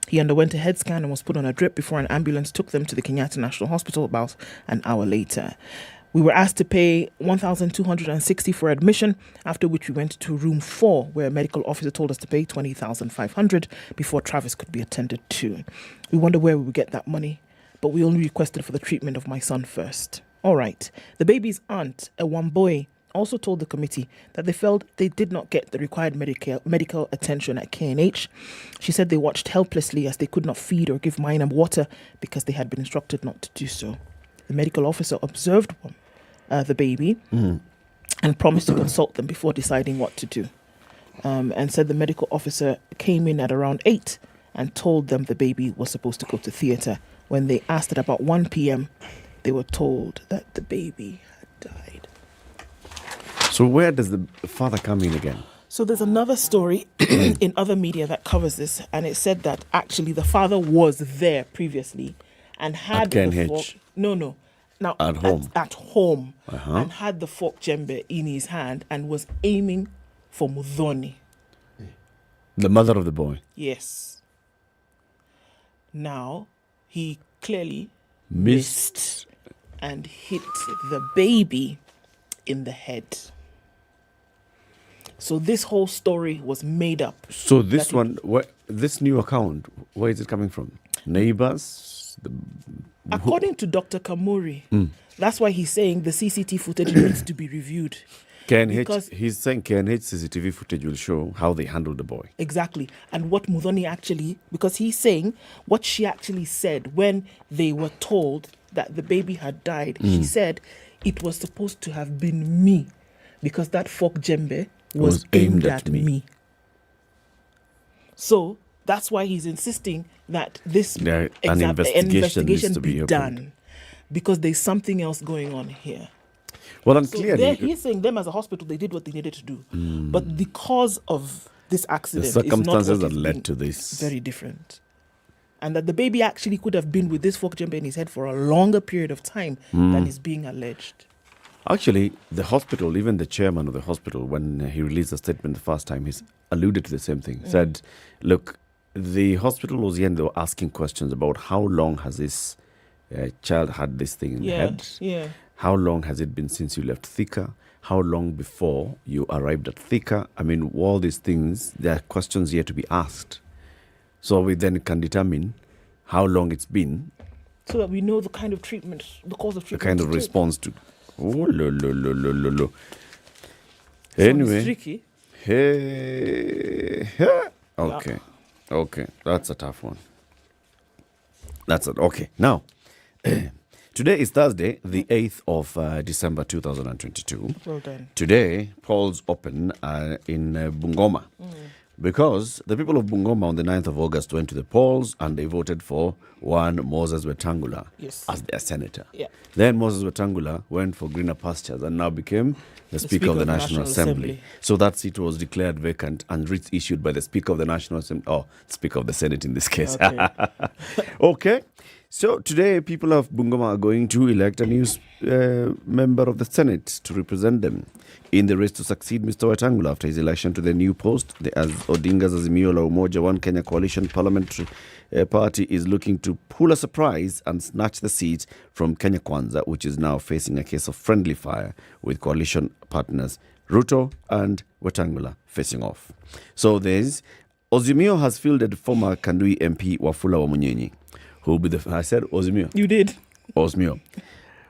He underwent a head scan and was put on a drip before an ambulance took them to the Kenyatta National Hospital about an hour later. We were asked to pay 1,260 for admission, after which we went to room 4, where a medical officer told us to pay 20,500 before Travis could be attended to. We wonder where we would get that money. but we only requested for the treatment of my son first. All right. The baby's aunt, a Wamboy, also told the committee that they felt they did not get the required medical attention at KNH. She said they watched helplessly as they could not feed or give Maina water because they had been instructed not to do so. The medical officer observed the baby and promised to consult them before deciding what to do. And said the medical officer came in at around 8 and told them the baby was supposed to go to theatre. When they asked at about 1 p.m., they were told that the baby had died. So where does the father come in again? So there's another story in other media that covers this, and it said that actually the father was there previously and had At the KNH? fork. No. Now At home? At home, Uh-huh. and had the fork djembe in his hand and was aiming for Mudhoni. The mother of the boy. Yes. Now he clearly Missed. and hit the baby in the head. So this whole story was made up. So this this new account, where is it coming from? Neighbors? According to Dr. Kamuri, Mm. that's why he's saying the CCTV footage needs to be reviewed. Because- He's saying KNH CCTV footage will show how they handled the boy. Exactly. And what Mudhoni actually, because he's saying what she actually said when they were told that the baby had died. She said it was supposed to have been me because that fork djembe was aimed at me. So that's why he's insisting that this An investigation needs to be opened. done because there's something else going on here. Well, and So clearly, he's saying them as a hospital, they did what they needed to do. But the cause of this accident the circumstances is not that what led is to this. very different. And that the baby actually could have been with this fork jumper in his head for a longer period of time than is being alleged. Actually, the hospital, even the chairman of the hospital, when he released a statement the first time, he's alluded to the same thing. Said, look, the hospital was here and they were asking questions about how long has this child had this thing in the head? Yeah. How long has it been since you left Thika? How long before you arrived at Thika? I mean, all these things, there are questions yet to be asked. So we then can determine how long it's been. So that we know the kind of treatment, the cause of The treatment. kind of to take. response to. Oh, lo. This one Anyway. is tricky. Hey. Okay. Okay. That's a tough one. That's it. Okay. Now, today is Thursday, the 8th of December 2022. Well done. Today, polls open in Bungoma because the people of Bungoma on the 9th of August went to the polls and they voted for one Moses Wetangula as their senator. Yeah. Then Moses Wetangula went for greener pastures and now became the Speaker of the National Assembly. So that seat was declared vacant and writs issued by the Speaker of the National Assembly, Speaker of the Senate in this case. Okay. So today, people of Bungoma are going to elect a new member of the Senate to represent them in the race to succeed Mr. Wetangula after his election to the new post. As Odinga's Azimio la Umoja One Kenya Coalition Parliamentary Party is looking to pull a surprise and snatch the seat from Kenya Kwanza, which is now facing a case of friendly fire with coalition partners Ruto and Wetangula facing off. So there's Ozimio has fielded former Kandui MP Wafula Wamunyenyi, who will be I said Ozimio. You did. Ozimio.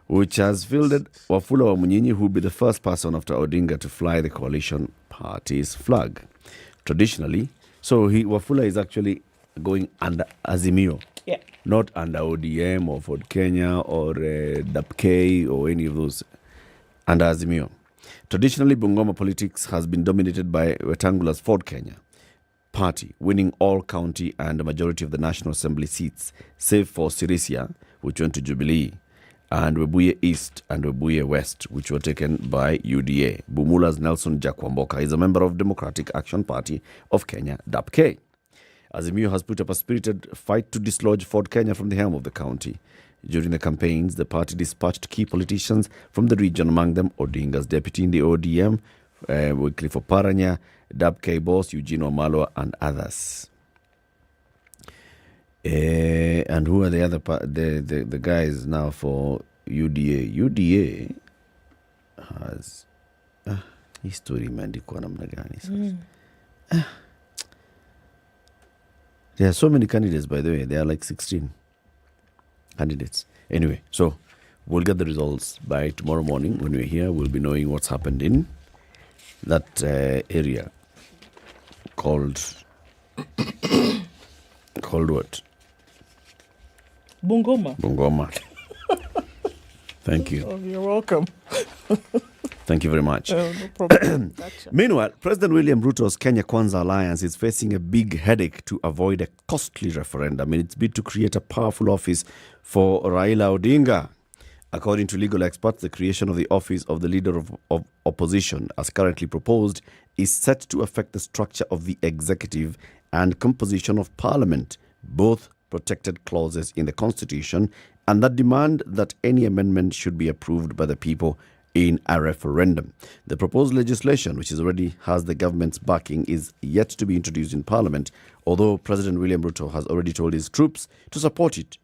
Which has fielded Wafula Wamunyenyi, who will be the first person after Odinga to fly the coalition party's flag. Traditionally, so Wafula is actually going under Azimio. Yeah. Not under ODM or Ford Kenya or DAPK or any of those. Under Azimio. Traditionally, Bungoma politics has been dominated by Wetangula's Ford Kenya party, winning all county and a majority of the National Assembly seats, save for Sirisia, which went to Jubilee, and Webuye East and Webuye West, which were taken by UDA. Bumula's Nelson Jakwamboka is a member of Democratic Action Party of Kenya, DAPK. Azimio has put up a spirited fight to dislodge Ford Kenya from the helm of the county. During the campaigns, the party dispatched key politicians from the region, among them Odinga's deputy in the ODM, Wycliffe Oparanya, DAPK boss Eugene Wamalwa, and others. And who are the other the guys now for UDA? UDA has history imeandikwa namna gani sasa? There are so many candidates, by the way. There are like 16. candidates. Anyway, so we'll get the results by tomorrow morning. When we're here, we'll be knowing what's happened in that area called what? Bungoma. Thank you. Oh, you're welcome. Thank you very much. No problem. Gotcha. Meanwhile, President William Ruto's Kenya Kwanza Alliance is facing a big headache to avoid a costly referendum in its bid to create a powerful office for Raila Odinga. According to legal experts, the creation of the office of the leader of opposition, as currently proposed, is set to affect the structure of the executive and composition of parliament, both protected clauses in the constitution, and that demand that any amendment should be approved by the people in a referendum. The proposed legislation, which already has the government's backing, is yet to be introduced in Parliament, although President William Ruto has already told his troops to support it,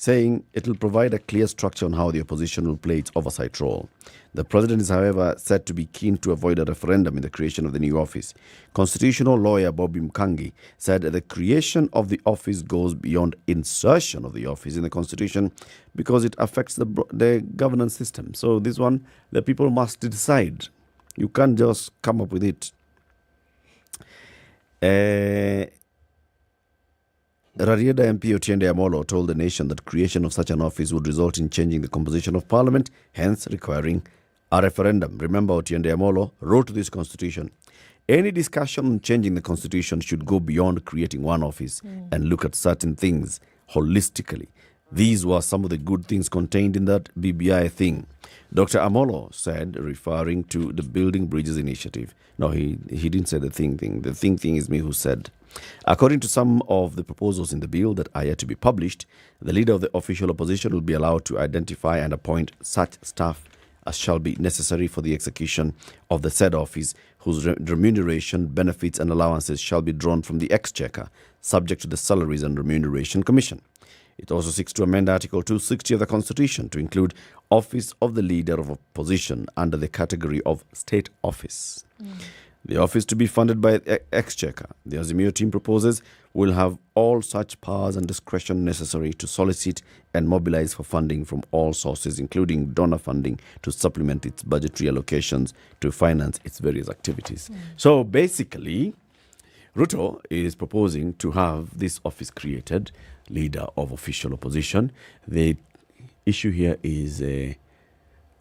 saying it will provide a clear structure on how the opposition will play its oversight role. The president is, however, said to be keen to avoid a referendum in the creation of the new office. Constitutional lawyer Bobby Mkangi said the creation of the office goes beyond insertion of the office in the constitution because it affects the governance system. So this one, the people must decide. You can't just come up with it. Rarieda MP Otiende Amolo told the nation that creation of such an office would result in changing the composition of parliament, hence requiring a referendum. Remember, Otiende Amolo wrote this constitution. Any discussion on changing the constitution should go beyond creating one office and look at certain things holistically. These were some of the good things contained in that BBI thing. Dr. Amolo said, referring to the Building Bridges initiative. No, he didn't say the thing. The thing is me who said. According to some of the proposals in the bill that are yet to be published, the leader of the official opposition will be allowed to identify and appoint such staff as shall be necessary for the execution of the said office, whose remuneration, benefits and allowances shall be drawn from the exchequer, subject to the Salaries and Remuneration Commission. It also seeks to amend Article 260 of the Constitution to include office of the leader of opposition under the category of state office. The office to be funded by Exchequer, the Azimio team proposes, will have all such powers and discretion necessary to solicit and mobilize for funding from all sources, including donor funding, to supplement its budgetary allocations to finance its various activities. So basically, Ruto is proposing to have this office created, leader of official opposition. The issue here is...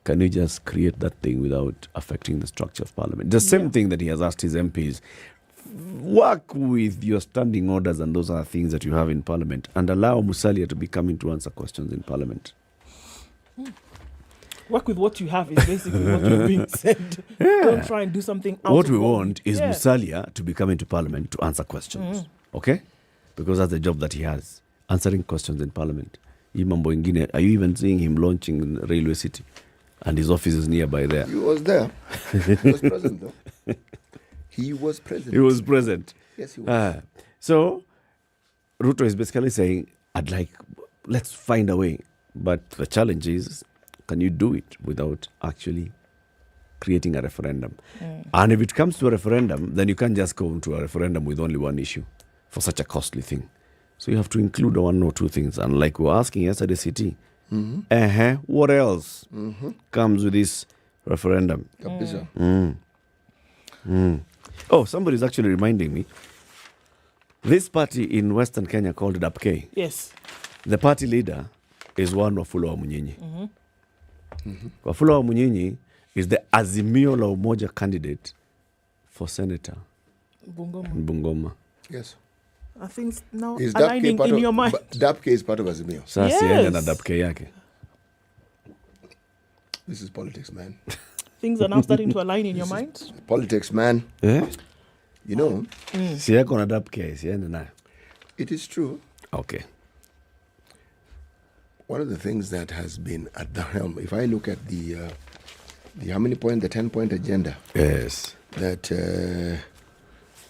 can you just create that thing without affecting the structure of parliament? The same thing that he has asked his MPs. Work with your standing orders and those other things that you have in parliament and allow Musalia to be coming to answer questions in parliament. Work with what you have is basically what you're being said. Don't try and do something out. What we want is Musalia to be coming to parliament to answer questions. Okay? Because that's the job that he has. Answering questions in parliament. Are you even seeing him launching in Railway City? And his office is nearby there. He was there. He was present, though. He was present. He was present. Yes, he was. So, Ruto is basically saying, let's find a way. But the challenge is, can you do it without actually creating a referendum? And if it comes to a referendum, then you can't just go into a referendum with only one issue for such a costly thing. So you have to include one or two things. And like we were asking yesterday, CT, what else comes with this referendum? Oh, somebody's actually reminding me. This party in Western Kenya called DAPK. Yes. The party leader is one Wafula Wamunyinyi. Wafula Wamunyinyi is the Azimio la Umoja candidate for senator in Bungoma. Yes. I think now Is aligning in your mind. DAPK is part of Azimio. Sasa na DAPK yake. This is politics, man. Things are now starting to align in your mind. Politics, man. Yeah. You know. Siyako na DAPK, siende na. It is true. Okay. One of the things that has been at the helm, if I look at the how many point, the 10-point agenda. Yes. That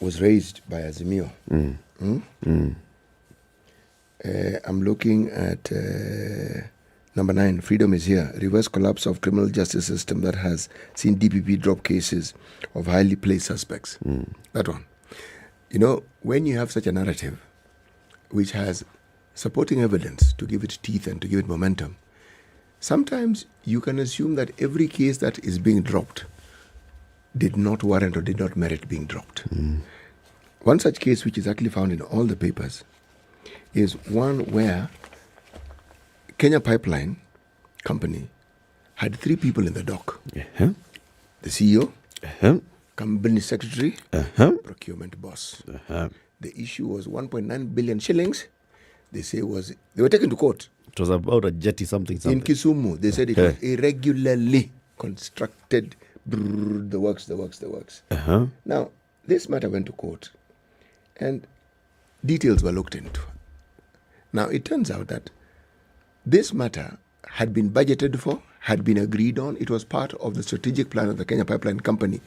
was raised by Azimio. I'm looking at number 9, freedom is here. Reverse collapse of criminal justice system that has seen DPP drop cases of highly placed suspects. That one. You know, when you have such a narrative which has supporting evidence to give it teeth and to give it momentum, sometimes you can assume that every case that is being dropped did not warrant or did not merit being dropped. One such case, which is actually found in all the papers, is one where Kenya Pipeline Company had 3 people in the dock. Uh-huh. The CEO, Uh-huh. company secretary, Uh-huh. procurement boss. Uh-huh. The issue was 1.9 billion shillings. They were taken to court. It was about a jetty something. In Kisumu, they said it was irregularly constructed. Brrr, the works. Uh-huh. Now, this matter went to court and details were looked into. Now, it turns out that this matter had been budgeted for, had been agreed on. It was part of the strategic plan of the Kenya Pipeline Company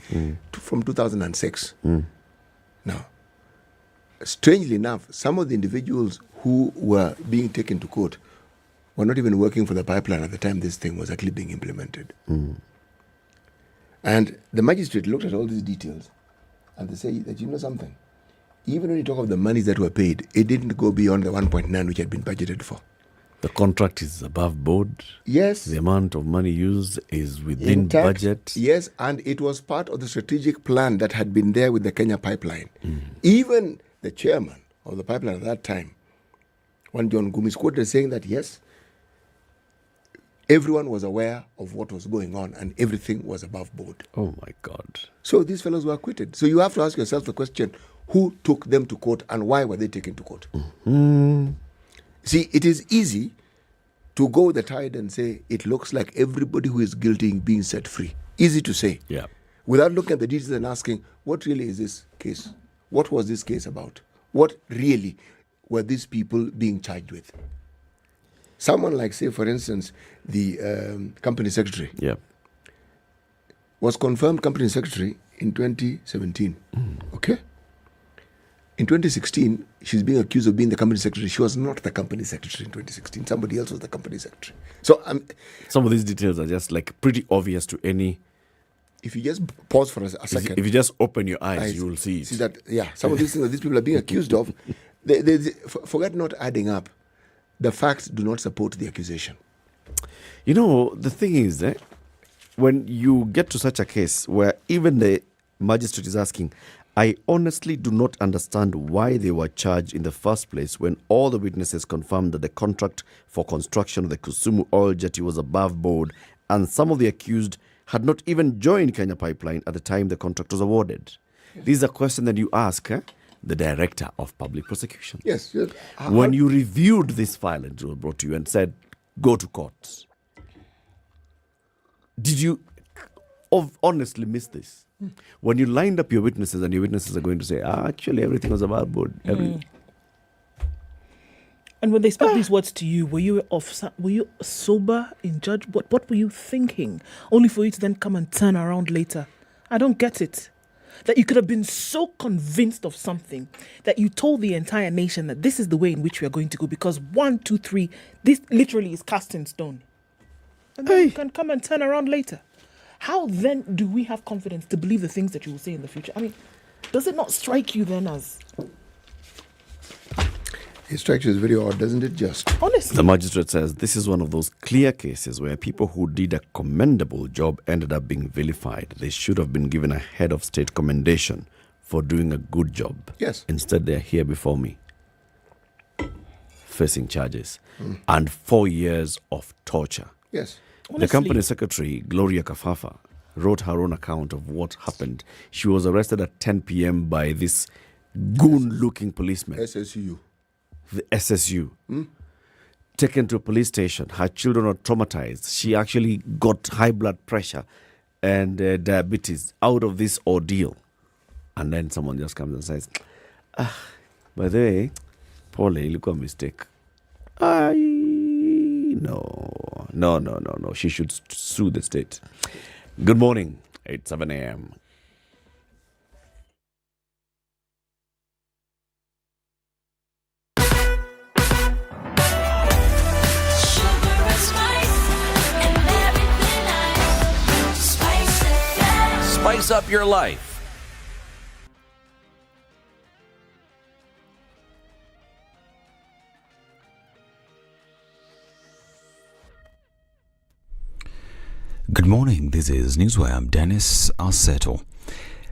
from 2006. Now, strangely enough, some of the individuals who were being taken to court were not even working for the pipeline at the time this thing was actually being implemented. And the magistrate looked at all these details and they say that, you know something, even when you talk of the monies that were paid, it didn't go beyond the 1.9 which had been budgeted for. The contract is above board. Yes. The amount of money used is within Intact, budget. Yes, and it was part of the strategic plan that had been there with the Kenya Pipeline. Even the chairman of the pipeline at that time, one John Gumi, is quoted saying that, yes, everyone was aware of what was going on and everything was above board. Oh my God. So these fellows were acquitted. So you have to ask yourself the question, who took them to court and why were they taken to court? See, it is easy to go with the tide and say it looks like everybody who is guilty is being set free. Easy to say. Yeah. Without looking at the details and asking, what really is this case? What was this case about? What really were these people being charged with? Someone like, say, for instance, the company secretary was confirmed company secretary in 2017. Okay? In 2016, she's being accused of being the company secretary. She was not the company secretary in 2016. Somebody else was the company secretary. So some of these details are just like pretty obvious to any. If you just pause for a second. If you just open your eyes, you will see it. See that, some of these things that these people are being accused of, they forget not adding up. The facts do not support the accusation. You know, the thing is, when you get to such a case where even the magistrate is asking, I honestly do not understand why they were charged in the first place when all the witnesses confirmed that the contract for construction of the Kisumu oil jetty was above board and some of the accused had not even joined Kenya Pipeline at the time the contract was awarded. This is a question that you ask the Director of Public Prosecution. Yes. When you reviewed this file and it was brought to you and said, go to court, did you honestly miss this? When you lined up your witnesses and your witnesses are going to say, actually everything was above board. And when they spoke these words to you, were you sober in judge? What were you thinking? Only for you to then come and turn around later. I don't get it. That you could have been so convinced of something that you told the entire nation that this is the way in which we are going to go because 1, 2, 3, this literally is cast in stone. And then you can come and turn around later. How then do we have confidence to believe the things that you will say in the future? I mean, does it not strike you then as... It strikes you as very odd, doesn't it, just? Honestly. The magistrate says this is one of those clear cases where people who did a commendable job ended up being vilified. They should have been given a head of state commendation for doing a good job. Yes. Instead, they're here before me, facing charges and 4 years of torture. Yes. The company secretary, Gloria Kafafa, wrote her own account of what happened. She was arrested at 10 p.m. by this goon-looking policeman. SSU. The SSU. Taken to a police station. Her children are traumatized. She actually got high blood pressure and diabetes out of this ordeal. And then someone just comes and says, by the way, Paul, look a mistake. No. She should sue the state. Good morning. It's 7 a.m. Spice up your life. Good morning, this is Newswire. I'm Dennis Aseto.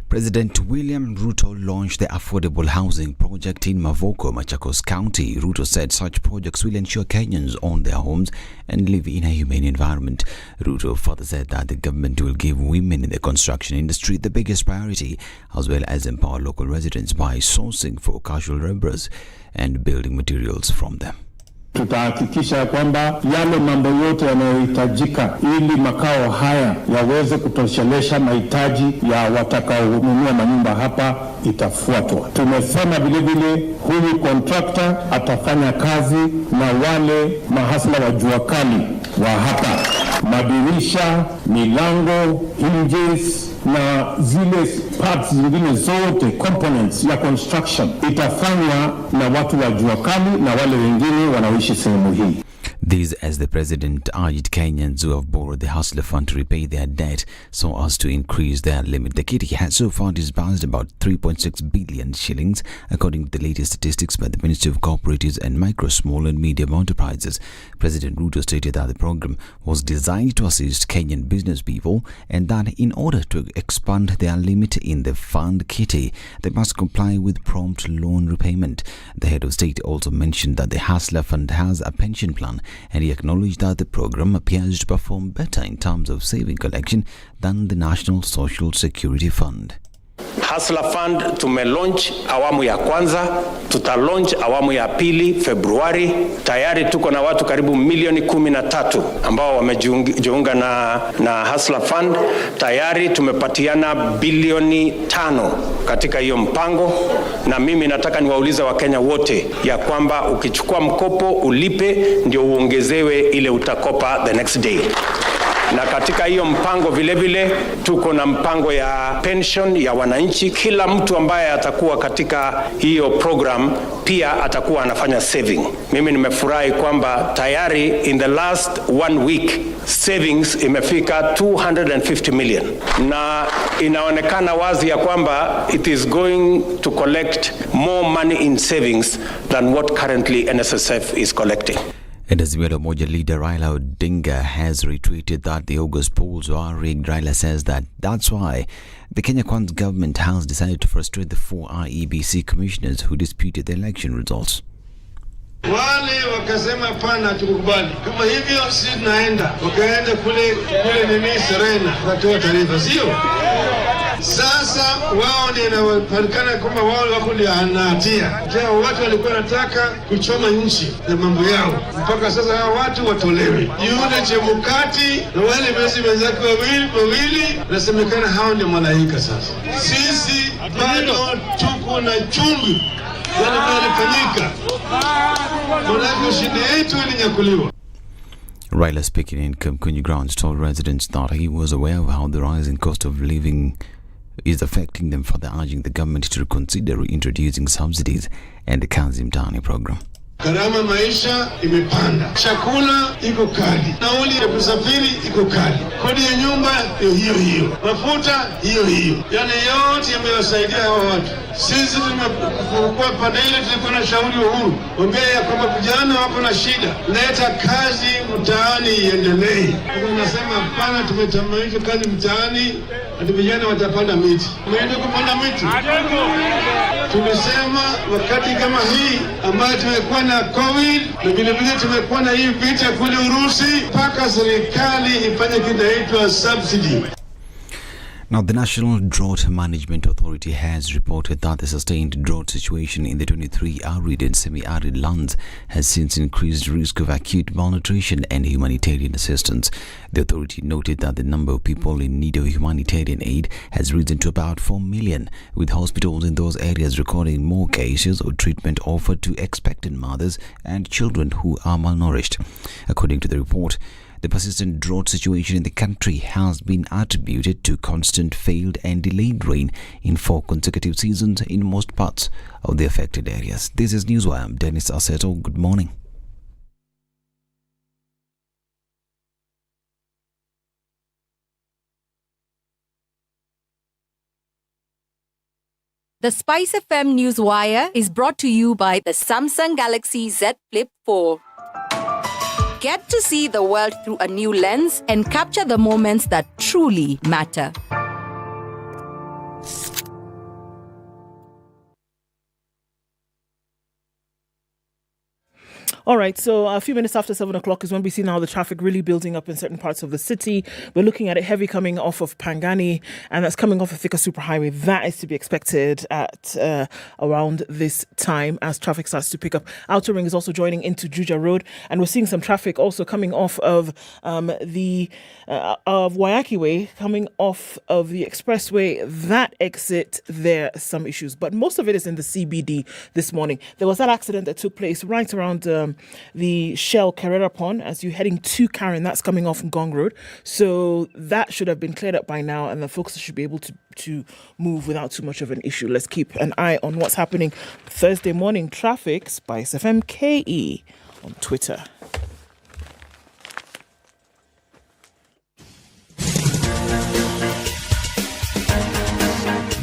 President William Ruto launched the affordable housing project in Mavoko, Machakos County. Ruto said such projects will ensure Kenyans own their homes and live in a humane environment. Ruto further said that the government will give women in the construction industry the biggest priority, as well as empower local residents by sourcing for casual laborers and building materials from them. Tutahakikisha kwamba yale mambo yote yanayohitajika ili makao haya yaweze kutoshelesha mahitaji ya watakaonunua manyumba hapa itafuatwa. Tumesema vile vile huyu contractor atafanya kazi na wale mahasla wa jua kali wa hapa. Madirisha, milango, hinges na zile parts zingine zote, components ya construction itafanywa na watu wa jua kali na wale wengine wanaoishi sehemu hii. This as the president urged Kenyans who have borrowed the Hustler Fund to repay their debt so as to increase their limit. The kitty has so far disbursed about 3.6 billion shillings, according to the latest statistics by the Ministry of Cooperatives and Micro, Small and Medium Enterprises. President Ruto stated that the program was designed to assist Kenyan business people and that in order to expand their limit in the fund kitty, they must comply with prompt loan repayment. The head of state also mentioned that the Hustler Fund has a pension plan, and he acknowledged that the program appears to perform better in terms of saving collection than the National Social Security Fund. Hustler Fund tumelaunch awamu ya kwanza, tutalaunch awamu ya pili Februari. Tayari tuko na watu karibu milioni 13 ambao wamejiunga na Hustler Fund. Tayari tumepatiana bilioni 5 katika hiyo mpango, na mimi nataka niwaulize Wakenya wote ya kwamba ukichukua mkopo ulipe ndio uongezewe ile utakopa the next day. Na katika hiyo mpango vile vile tuko na mpango ya pension ya wananchi. Kila mtu ambaye atakuwa katika hiyo program pia atakuwa anafanya saving. Mimi nimefurahi kwamba tayari in the last 1 week savings imefika 250 million, na inaonekana wazi ya kwamba it is going to collect more money in savings than what currently NSSF is collecting. And as Azimio Moja leader Raila Odinga has retweeted that the August polls are rigged. Raila says that that's why the Kenya Kwanza government has decided to frustrate the 4 IEBC commissioners who disputed the election results. Wale wakasema pana tukubali. Kama hivyo sisi tunaenda. Wakaenda kule nini Serena wakatoa taarifa, sio? Sasa wao ndio wanapatikana kwamba wao wako ndio hatia. Jao watu walikuwa wanataka kuchoma nchi na mambo yao. Mpaka sasa hao watu watolewe. Yule Chebukati na wale basi wenzake wawili nasemekana hao ndio malaika sasa. Sisi bado tuko na chungu. Yale yalifanyika. Mwanangu shida yetu ilinyakuliwa. Raila, speaking in Kamkunji grounds, told residents that he was aware of how the rising cost of living is affecting them, further urging the government to reconsider introducing subsidies and the Kazi Mtaani program. Gharama maisha imepanda, chakula iko kali, nauli ya kusafiri iko kali, kodi ya nyumba hiyo, mafuta hiyo. Yani yote yamewasaidia hawa watu. Sisi tumekuwa pande ile, tulikuwa na shauri Uhuru ombea ya kwamba vijana wako na shida, leta kazi mtaani iendelee. Tunasema hapana, tumetamanisha kazi mtaani, hadi vijana watapanda miti. Umeenda kupanda miti? Tumesema wakati kama hii ambayo tumekuwa na COVID na vile vile tumekuwa na hii vita kule Urusi, mpaka serikali ifanye kinaitwa subsidy. Now, the National Drought Management Authority has reported that the sustained drought situation in the 23 arid and semi-arid lands has since increased risk of acute malnutrition and humanitarian assistance. The authority noted that the number of people in need of humanitarian aid has risen to about 4 million, with hospitals in those areas recording more cases of treatment offered to expectant mothers and children who are malnourished. According to the report, the persistent drought situation in the country has been attributed to constant failed and delayed rain in 4 consecutive seasons in most parts of the affected areas. This is Newswire. I'm Dennis Aseto. Good morning. The SpiceFM Newswire is brought to you by the Samsung Galaxy Z Flip 4. Get to see the world through a new lens and capture the moments that truly matter. All right, so a few minutes after 7 o'clock is when we see now the traffic really building up in certain parts of the city. We're looking at it heavy coming off of Pangani, and that's coming off of Thika Superhighway. That is to be expected at around this time as traffic starts to pick up. Outer Ring is also joining into Juja Road, and we're seeing some traffic also coming off of the Wayaki Way, coming off of the expressway. That exit, there are some issues, but most of it is in the CBD this morning. There was that accident that took place right around the Shell Carrera Pond as you're heading to Karen. That's coming off Ngong Road. So that should have been cleared up by now, and the folks should be able to move without too much of an issue. Let's keep an eye on what's happening. Thursday morning traffic, SpiceFM KE on Twitter.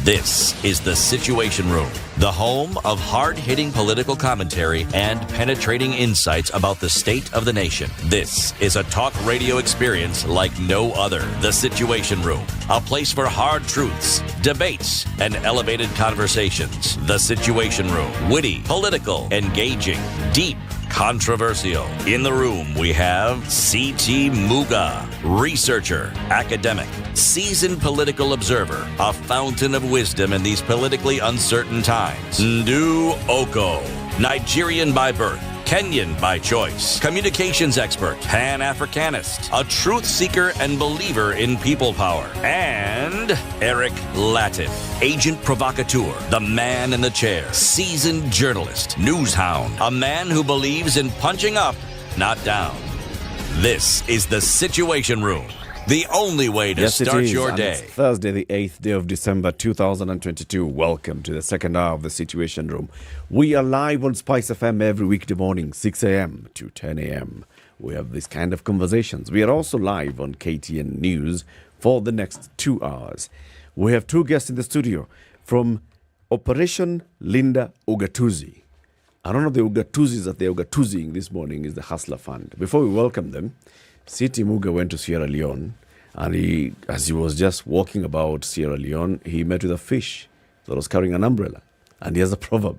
This is The Situation Room, the home of hard-hitting political commentary and penetrating insights about the state of the nation. This is a talk radio experience like no other. The Situation Room, a place for hard truths, debates, and elevated conversations. The Situation Room, witty, political, engaging, deep, controversial. In the room, we have C.T. Muga, researcher, academic, seasoned political observer, a fountain of wisdom in these politically uncertain times. Ndu Oko, Nigerian by birth, Kenyan by choice, communications expert, Pan-Africanist, a truth seeker and believer in people power, and Eric Latin, agent provocateur, the man in the chair, seasoned journalist, news hound, a man who believes in punching up, not down. This is The Situation Room, the only way to start your day. It's Thursday, the 8th day of December 2022. Welcome to the second hour of The Situation Room. We are live on SpiceFM every weekday morning, 6 a.m. to 10 a.m. We have this kind of conversations. We are also live on KTN News for the next 2 hours. We have two guests in the studio from Operation Linda Ugatuzi. I don't know the Ugatuzis that they're Ugatuzing this morning is the Hustler Fund. Before we welcome them, C.T. Muga went to Sierra Leone, and as he was just walking about Sierra Leone, he met with a fish that was carrying an umbrella. And he has a proverb.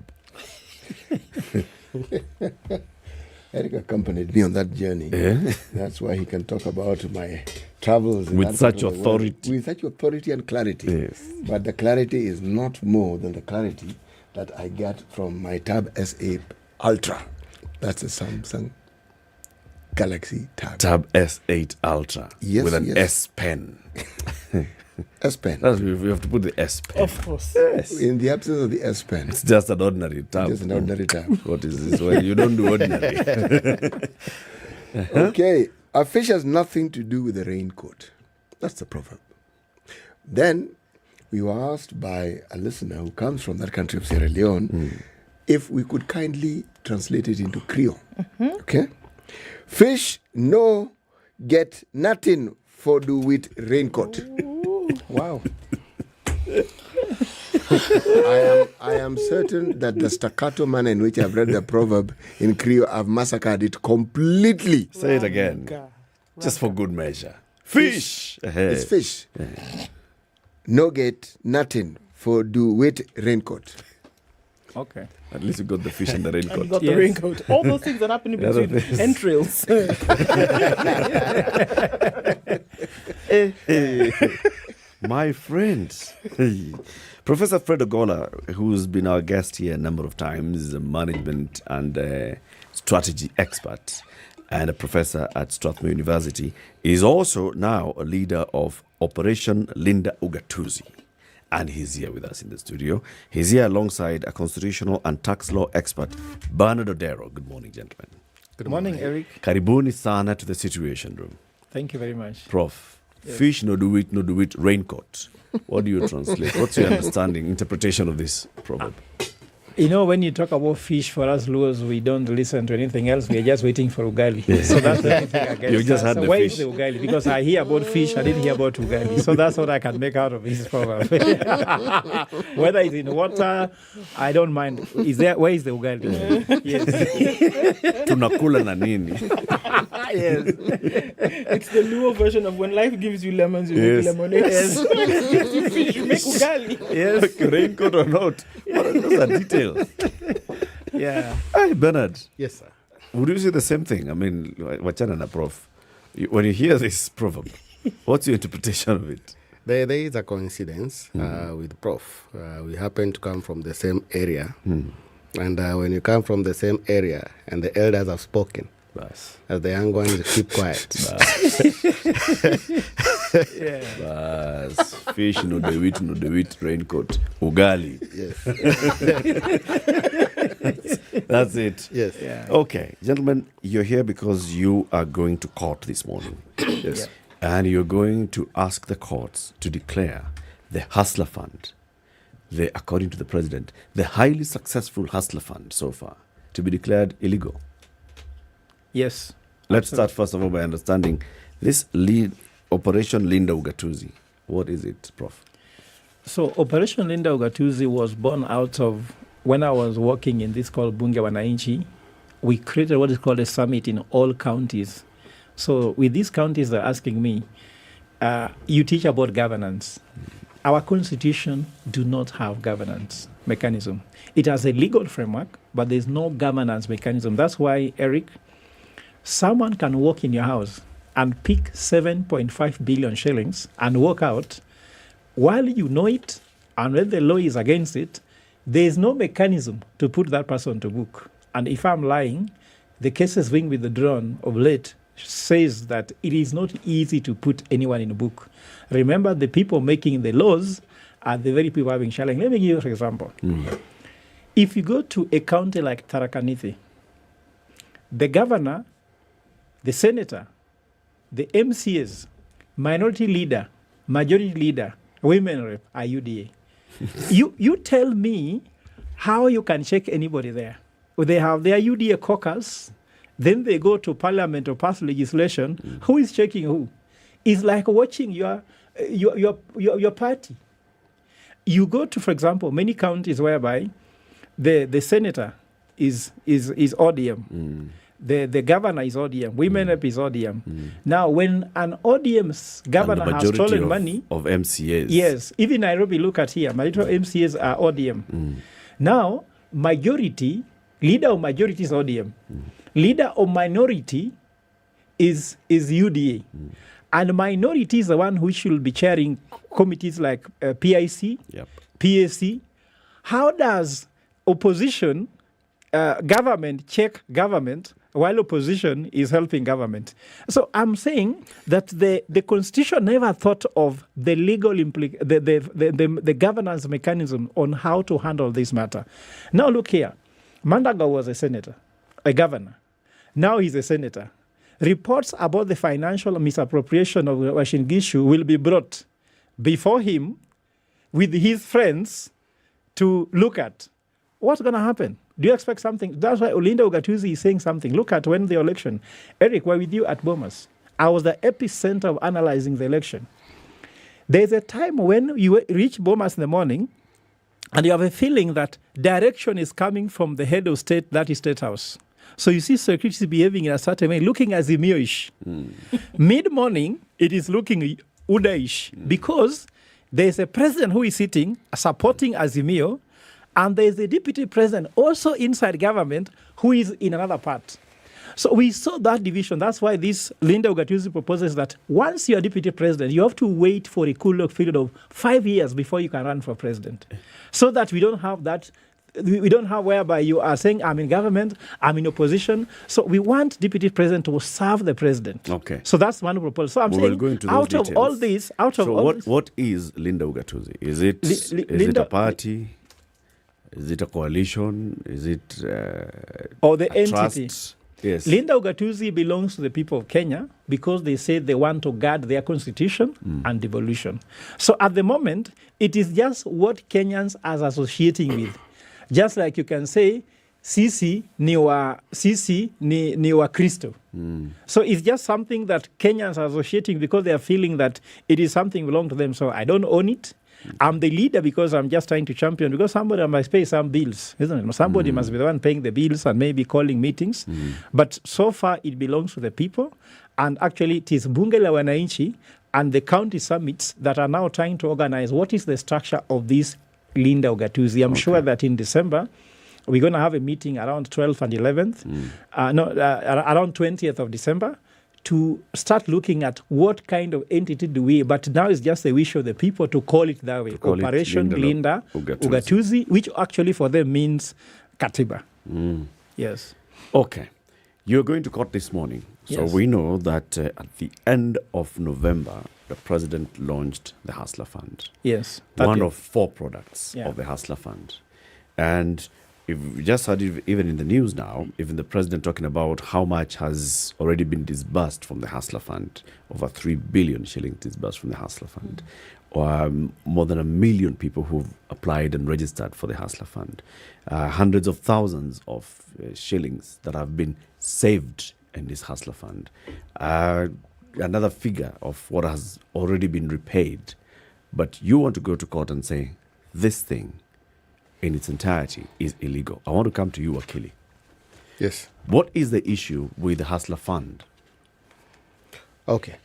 Eric accompanied me on that journey. Yeah. That's why he can talk about my travels. With such authority. With such authority and clarity. Yes. But the clarity is not more than the clarity that I got from my Tab S8 Ultra. That's a Samsung Galaxy Tab. Tab S8 Ultra. Yes, with an yes. S Pen. S Pen. We have to put the S Pen. Of course. Yes. In the absence of the S Pen. It's just an ordinary tab. Just an ordinary tab. What is this? Well, you don't do ordinary. Okay. A fish has nothing to do with the raincoat. That's the proverb. Then we were asked by a listener who comes from that country of Sierra Leone if we could kindly translate it into Creole. Okay? Fish no get nothing for do with raincoat. Wow. I am certain that the staccato manner in which I've read the proverb in Creole, I've massacred it completely. Say it again. Just for good measure. Fish. It's fish. No get nothing for do with raincoat. Okay. At least you got the fish and the raincoat. And you got the raincoat. All those things that happen in between entrails. My friends. Professor Fred Ogola, who's been our guest here a number of times, is a management and strategy expert and a professor at Strathmore University, is also now a leader of Operation Linda Ugatuzi. And he's here with us in the studio. He's here alongside a constitutional and tax law expert, Bernard Odero. Good morning, gentlemen. Good morning, Eric. Karibuni sana to the Situation Room. Thank you very much. Prof, fish no do it, raincoat. What do you translate? What's your understanding, interpretation of this proverb? You know, when you talk about fish, for us Luos, we don't listen to anything else. We are just waiting for ugali. So that's the only thing I get. You just had so the why fish. is the ugali? Because I hear about fish, I didn't hear about ugali. So that's what I can make out of this proverb. Whether it's in water, I don't mind. Where is the ugali? Yes. Tunakula na nini? Yes. It's the Luo version of when life gives you lemons, you make lemonade. Yes. You fish, you make ugali. Yes. Raincoat or not. Those are details. Yeah. Hi, Bernard. Yes, sir. Would you say the same thing? I mean, wachana na prof. When you hear this proverb, what's your interpretation of it? There is a coincidence with Prof. We happen to come from the same area. And when you come from the same area and the elders have spoken, as the young ones keep quiet. Fish, no the wheat, raincoat, ugali. Yes. That's it. Yes. Yeah. Okay, gentlemen, you're here because you are going to court this morning. Yes. And you're going to ask the courts to declare the Hustler Fund, according to the president, the highly successful Hustler Fund so far, to be declared illegal. Yes. Let's start first of all by understanding this Operation Linda Ugatuzi. What is it, Prof? So Operation Linda Ugatuzi was born out of when I was working in this called Bunge Wananchi. We created what is called a summit in all counties. So with these counties, they're asking me, you teach about governance. Our constitution do not have governance mechanism. It has a legal framework, but there's no governance mechanism. That's why, Eric, someone can walk in your house and pick 7.5 billion shillings and walk out while you know it, and when the law is against it, there is no mechanism to put that person to book. And if I'm lying, the cases being withdrawn of late says that it is not easy to put anyone in a book. Remember, the people making the laws are the very people having challenge. Let me give you an example. If you go to a county like Tharaka Nithi, the governor, the senator, the MCAs, minority leader, majority leader, women rep are UDA. You tell me how you can check anybody there. They have their UDA caucus. Then they go to parliament or pass legislation. Who is checking who? It's like watching your party. You go to, for example, many counties whereby the senator is ODM. The governor is ODM. Women rep is ODM. Now, when an ODM's governor has stolen money of MCAs. Yes, even Nairobi, look at here. Majority MCAs are ODM. Now, majority, leader of majority is ODM. Leader of minority is UDA. And minority is the one who should be chairing committees like PIC, PAC. How does opposition government check government while opposition is helping government? So I'm saying that the constitution never thought of the legal the governance mechanism on how to handle this matter. Now look here. Mandago was a senator, a governor. Now he's a senator. Reports about the financial misappropriation of Washin Gishu will be brought before him with his friends to look at. What's going to happen? Do you expect something? That's why Linda Ugatuzi is saying something. Look at when the election. Eric, we're with you at Bomas. I was the epicenter of analyzing the election. There's a time when you reach Bomas in the morning and you have a feeling that direction is coming from the head of state, that is State House. So you see security behaving in a certain way, looking Azimio-ish. Mid-morning, it is looking UDA-ish because there's a president who is sitting supporting Azimio, and there's a deputy president also inside government who is in another part. So we saw that division. That's why this Linda Ugatuzi proposes that once you're deputy president, you have to wait for a cool-off period of 5 years before you can run for president. So that we don't have that. We don't have whereby you are saying, I'm in government, I'm in opposition. So we want deputy president to serve the president. Okay. So that's one proposal. So I'm saying, out of all this, what is Linda Ugatuzi? Is it a party? Is it a coalition? Is it or the a entity? Trust? Yes. Linda Ugatuzi belongs to the people of Kenya because they say they want to guard their constitution and devolution. So at the moment, it is just what Kenyans are associating with. Just like you can say sisi ni wa Kristo. So it's just something that Kenyans are associating because they are feeling that it is something belong to them. So I don't own it. I'm the leader because I'm just trying to champion, because somebody must pay some bills, isn't it? Somebody must be the one paying the bills and maybe calling meetings. But so far it belongs to the people. And actually it is Bunge la Wananchi and the county summits that are now trying to organize what is the structure of this Linda Ugatuzi. I'm sure that in December, we're going to have a meeting around 12th and 11th, around 20th of December, to start looking at what kind of entity do we, but now it's just the wish of the people to call it that way, Operation Linda Ugatuzi, which actually for them means Katiba. Yes. Okay. You're going to court this morning. So Yes. we know that at the end of November, the president launched the Hustler Fund. Yes. One 30th. of 4 products Yeah. of the Hustler Fund. And if we just heard even in the news now, even the president talking about how much has already been disbursed from the Hustler Fund, over 3 billion shillings disbursed from the Hustler Fund, or more than 1 million people who've applied and registered for the Hustler Fund, hundreds of thousands of shillings that have been saved in this Hustler Fund, another figure of what has already been repaid. But you want to go to court and say, this thing in its entirety is illegal. I want to come to you, Akili. Yes. What is the issue with the Hustler Fund? Okay.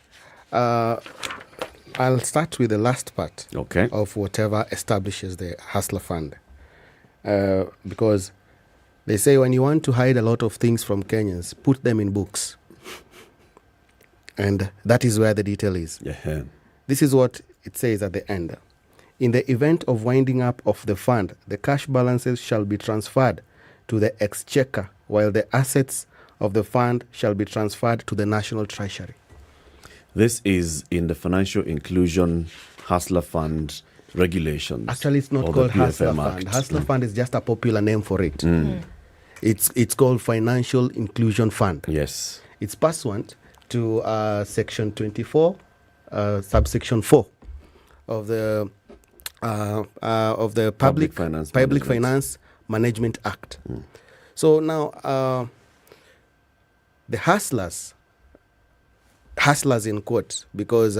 I'll start with the last part of whatever establishes the Hustler Fund. Because they say when you want to hide a lot of things from Kenyans, put them in books. And that is where the detail is. Yeah. This is what it says at the end. In the event of winding up of the fund, the cash balances shall be transferred to the exchequer, while the assets of the fund shall be transferred to the National Treasury. This is in the Financial Inclusion Hustler Fund regulations. Actually, it's not or called the PFM Hustler Fund. Act. Hustler Fund is just a popular name for it. It's called Financial Inclusion Fund. Yes. It's pursuant to Section 24, subsection 4 of the Public Finance Management Act. So now the hustlers in quotes, because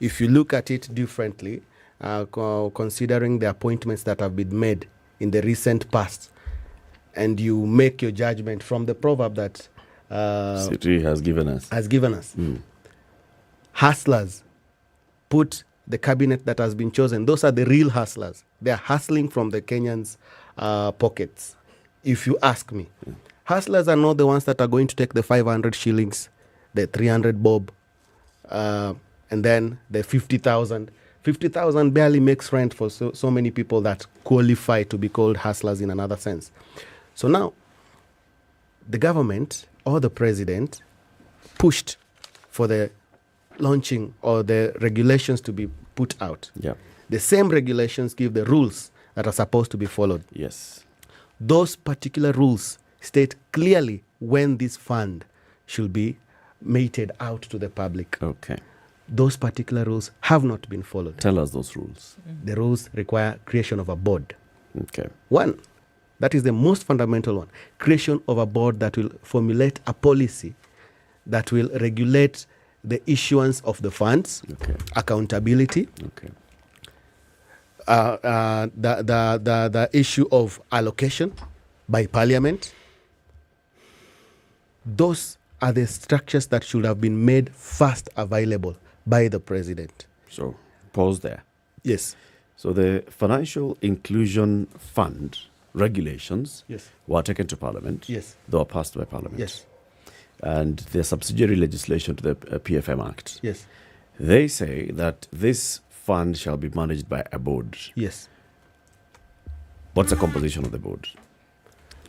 if you look at it differently, considering the appointments that have been made in the recent past, and you make your judgment from the proverb that City has given us. Hustlers put the cabinet that has been chosen. Those are the real hustlers. They are hustling from the Kenyans' pockets, if you ask me. Hustlers are not the ones that are going to take the 500 shillings, the 300 bob, and then the 50,000. 50,000 barely makes rent for so many people that qualify to be called hustlers in another sense. So now, the government or the president pushed for the launching or the regulations to be put out. Yeah. The same regulations give the rules that are supposed to be followed. Yes. Those particular rules state clearly when this fund should be meted out to the public. Okay. Those particular rules have not been followed. Tell us those rules. The rules require creation of a board. Okay. One, that is the most fundamental one. Creation of a board that will formulate a policy that will regulate the issuance of the funds, accountability, the issue of allocation by parliament. Those are the structures that should have been made first available by the president. So, pause there. Yes. So the Financial Inclusion Fund regulations were taken to Parliament. Yes. They were passed by Parliament. Yes. And the subsidiary legislation to the PFM Act. Yes. They say that this fund shall be managed by a board. Yes. What's the composition of the board?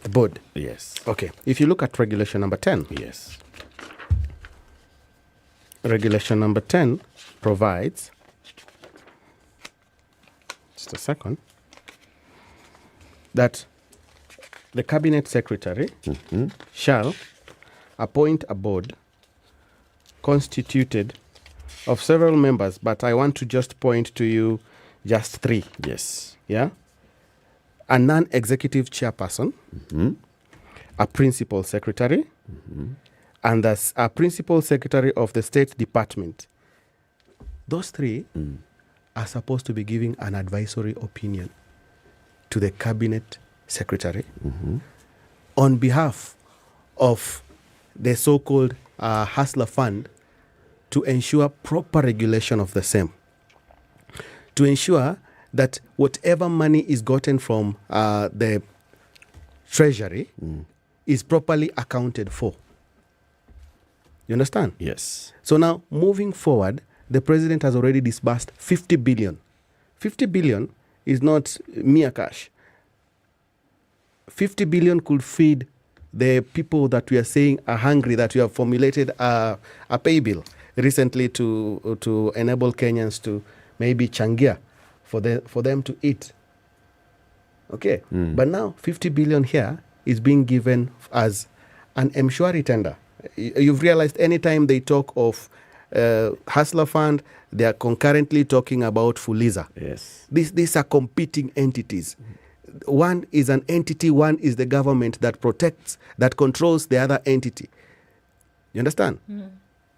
The board? Yes. Okay. If you look at regulation number 10. Yes. Regulation number 10 provides, just a second, that the cabinet secretary shall appoint a board constituted of several members, but I want to just point to you just 3. Yes. Yeah? A non-executive chairperson, a principal secretary, and there's a principal secretary of the State Department. Those three are supposed to be giving an advisory opinion to the cabinet secretary on behalf of the so-called Hustler Fund to ensure proper regulation of the same, to ensure that whatever money is gotten from the treasury is properly accounted for. You understand? Yes. So now, moving forward, the president has already disbursed 50 billion. 50 billion is not mere cash. 50 billion could feed the people that we are saying are hungry, that we have formulated a pay bill recently to enable Kenyans to maybe changia for them to eat. Okay. But now 50 billion here is being given as an M-Shwari tender. You've realized anytime they talk of Hustler Fund, they are concurrently talking about Fuliza. Yes. These are competing entities. One is an entity, one is the government that protects, that controls the other entity. You understand?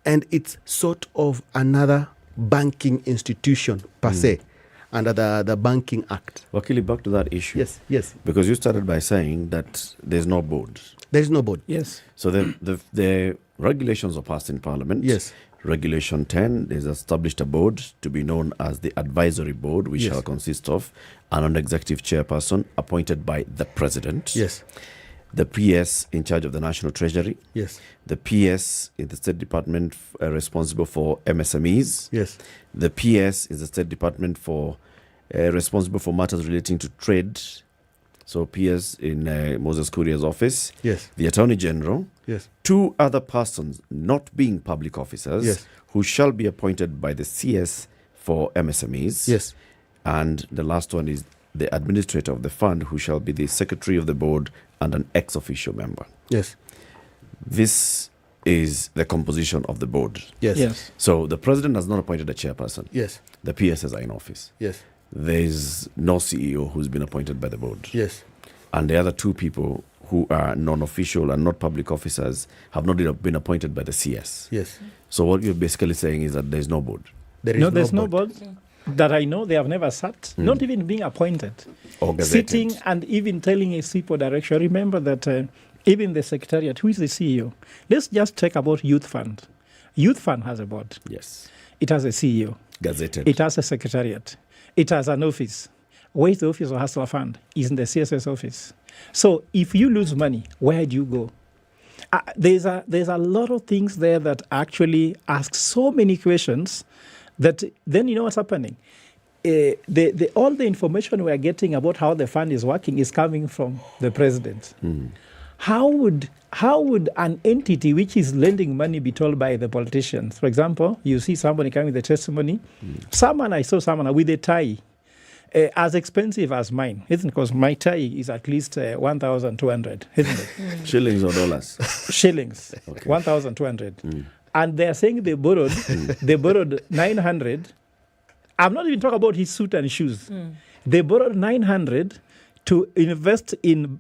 And it's sort of another banking institution per se under the Banking Act. Wakili, back to that issue. Yes. Because you started by saying that there's no board. There is no board. Yes. So the regulations are passed in Parliament. Yes. Regulation 10 is established a board to be known as the Advisory Board, which shall consist of an non-executive chairperson appointed by the President. Yes. The PS in charge of the National Treasury. Yes. The PS in the State Department responsible for MSMEs. Yes. The PS is the State Department for responsible for matters relating to trade. So PS in Moses Kuria's office. Yes. The Attorney General. Yes. 2 other persons not being public officers. Yes. Who shall be appointed by the CS for MSMEs. Yes. And the last one is the administrator of the fund, who shall be the secretary of the board and an ex-officio member. Yes. This is the composition of the board. Yes. So the president has not appointed a chairperson. Yes. The PSs are in office. Yes. There's no CEO who's been appointed by the board. Yes. And the other 2 people who are non-official and not public officers have not been appointed by the CS. Yes. So what you're basically saying is that there's no board. There's no board. That I know, they have never sat, not even being appointed. Or gazetted. Sitting and even telling a people direction. Remember that even the secretariat, who is the CEO? Let's just talk about Youth Fund. Youth Fund has a board. Yes. It has a CEO. Gazetted. It has a secretariat. It has an office. Where is the office of Hustler Fund? It's in the CSS office. So if you lose money, where do you go? There's a lot of things there that actually ask so many questions that then you know what's happening. All the information we are getting about how the fund is working is coming from the president. How would an entity which is lending money be told by the politicians? For example, you see somebody coming with a testimony. I saw someone with a tie as expensive as mine, isn't it? Because my tie is at least 1,200, isn't it? Shillings or dollars? Shillings, Okay. 1,200. And they're saying they borrowed 900. I'm not even talking about his suit and shoes. They borrowed 900 to invest in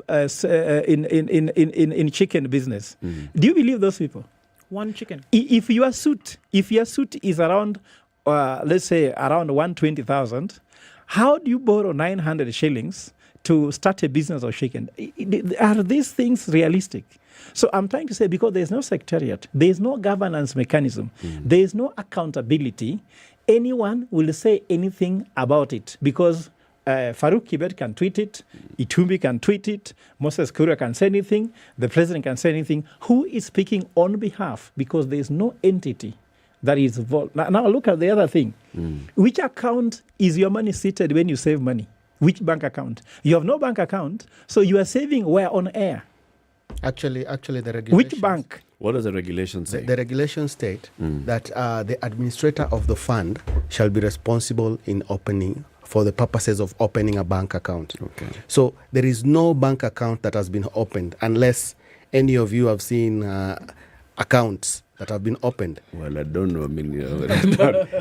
chicken business. Do you believe those people? One chicken. If your suit is around, let's say around 120,000, how do you borrow 900 shillings to start a business of chicken? Are these things realistic? So I'm trying to say, because there's no secretariat, there's no governance mechanism, there's no accountability, anyone will say anything about it, because Farouk Kibet can tweet it, Itumbi can tweet it, Moses Kuria can say anything, the president can say anything. Who is speaking on behalf? Because there's no entity that is involved. Now look at the other thing. Which account is your money seated when you save money? Which bank account? You have no bank account, so you are saving where on air? Actually, the regulations. Which bank? What does the regulation say? The regulations state that the administrator of the fund shall be responsible in opening, for the purposes of opening a bank account. Okay. So there is no bank account that has been opened unless any of you have seen accounts that have been opened. Well, I don't know. I mean,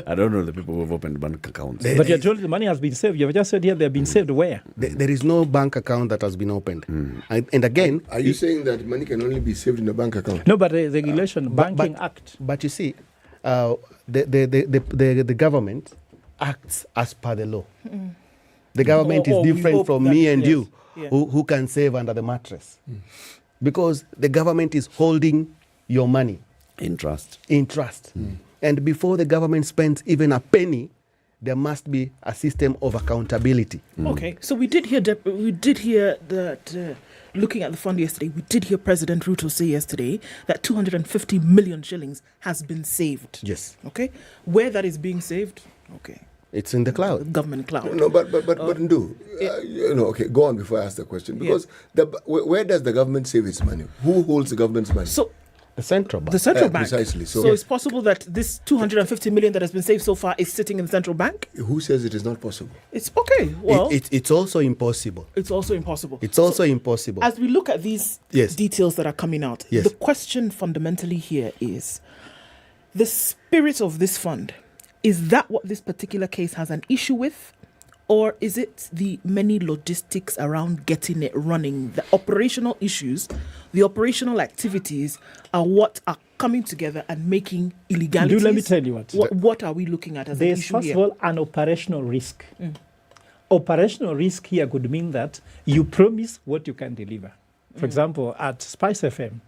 I don't know the people who have opened bank accounts. But you're told the money has been saved. You've just said here they've been saved where? There is no bank account that has been opened. And again... Are you saying that money can only be saved in a bank account? No, but the regulation, Banking Act. But you see, the government acts as per the law. The government is different from me and you, who can save under the mattress. Because the government is holding your money. In trust. And before the government spends even a penny, there must be a system of accountability. Okay, so we did hear that looking at the fund yesterday, we did hear President Ruto say yesterday that 250 million shillings has been saved. Yes. Okay, where that is being saved, okay. It's in the cloud. Government cloud. No, but Ndu, okay, go on before I ask the question. Because where does the government save its money? Who holds the government's money? So the central bank. The central bank. Precisely. So it's possible that this 250 million that has been saved so far is sitting in the central bank? Who says it is not possible? It's okay. Well, it's also impossible. It's also impossible. It's also impossible. As we look at these details that are coming out, the question fundamentally here is the spirit of this fund. Is that what this particular case has an issue with? Or is it the many logistics around getting it running? The operational issues, the operational activities are what are coming together and making illegalities. Let me tell you what are we looking at as an issue first here? of all, an operational risk. Operational risk here could mean that you promise what you can deliver. For example, at SpiceFM,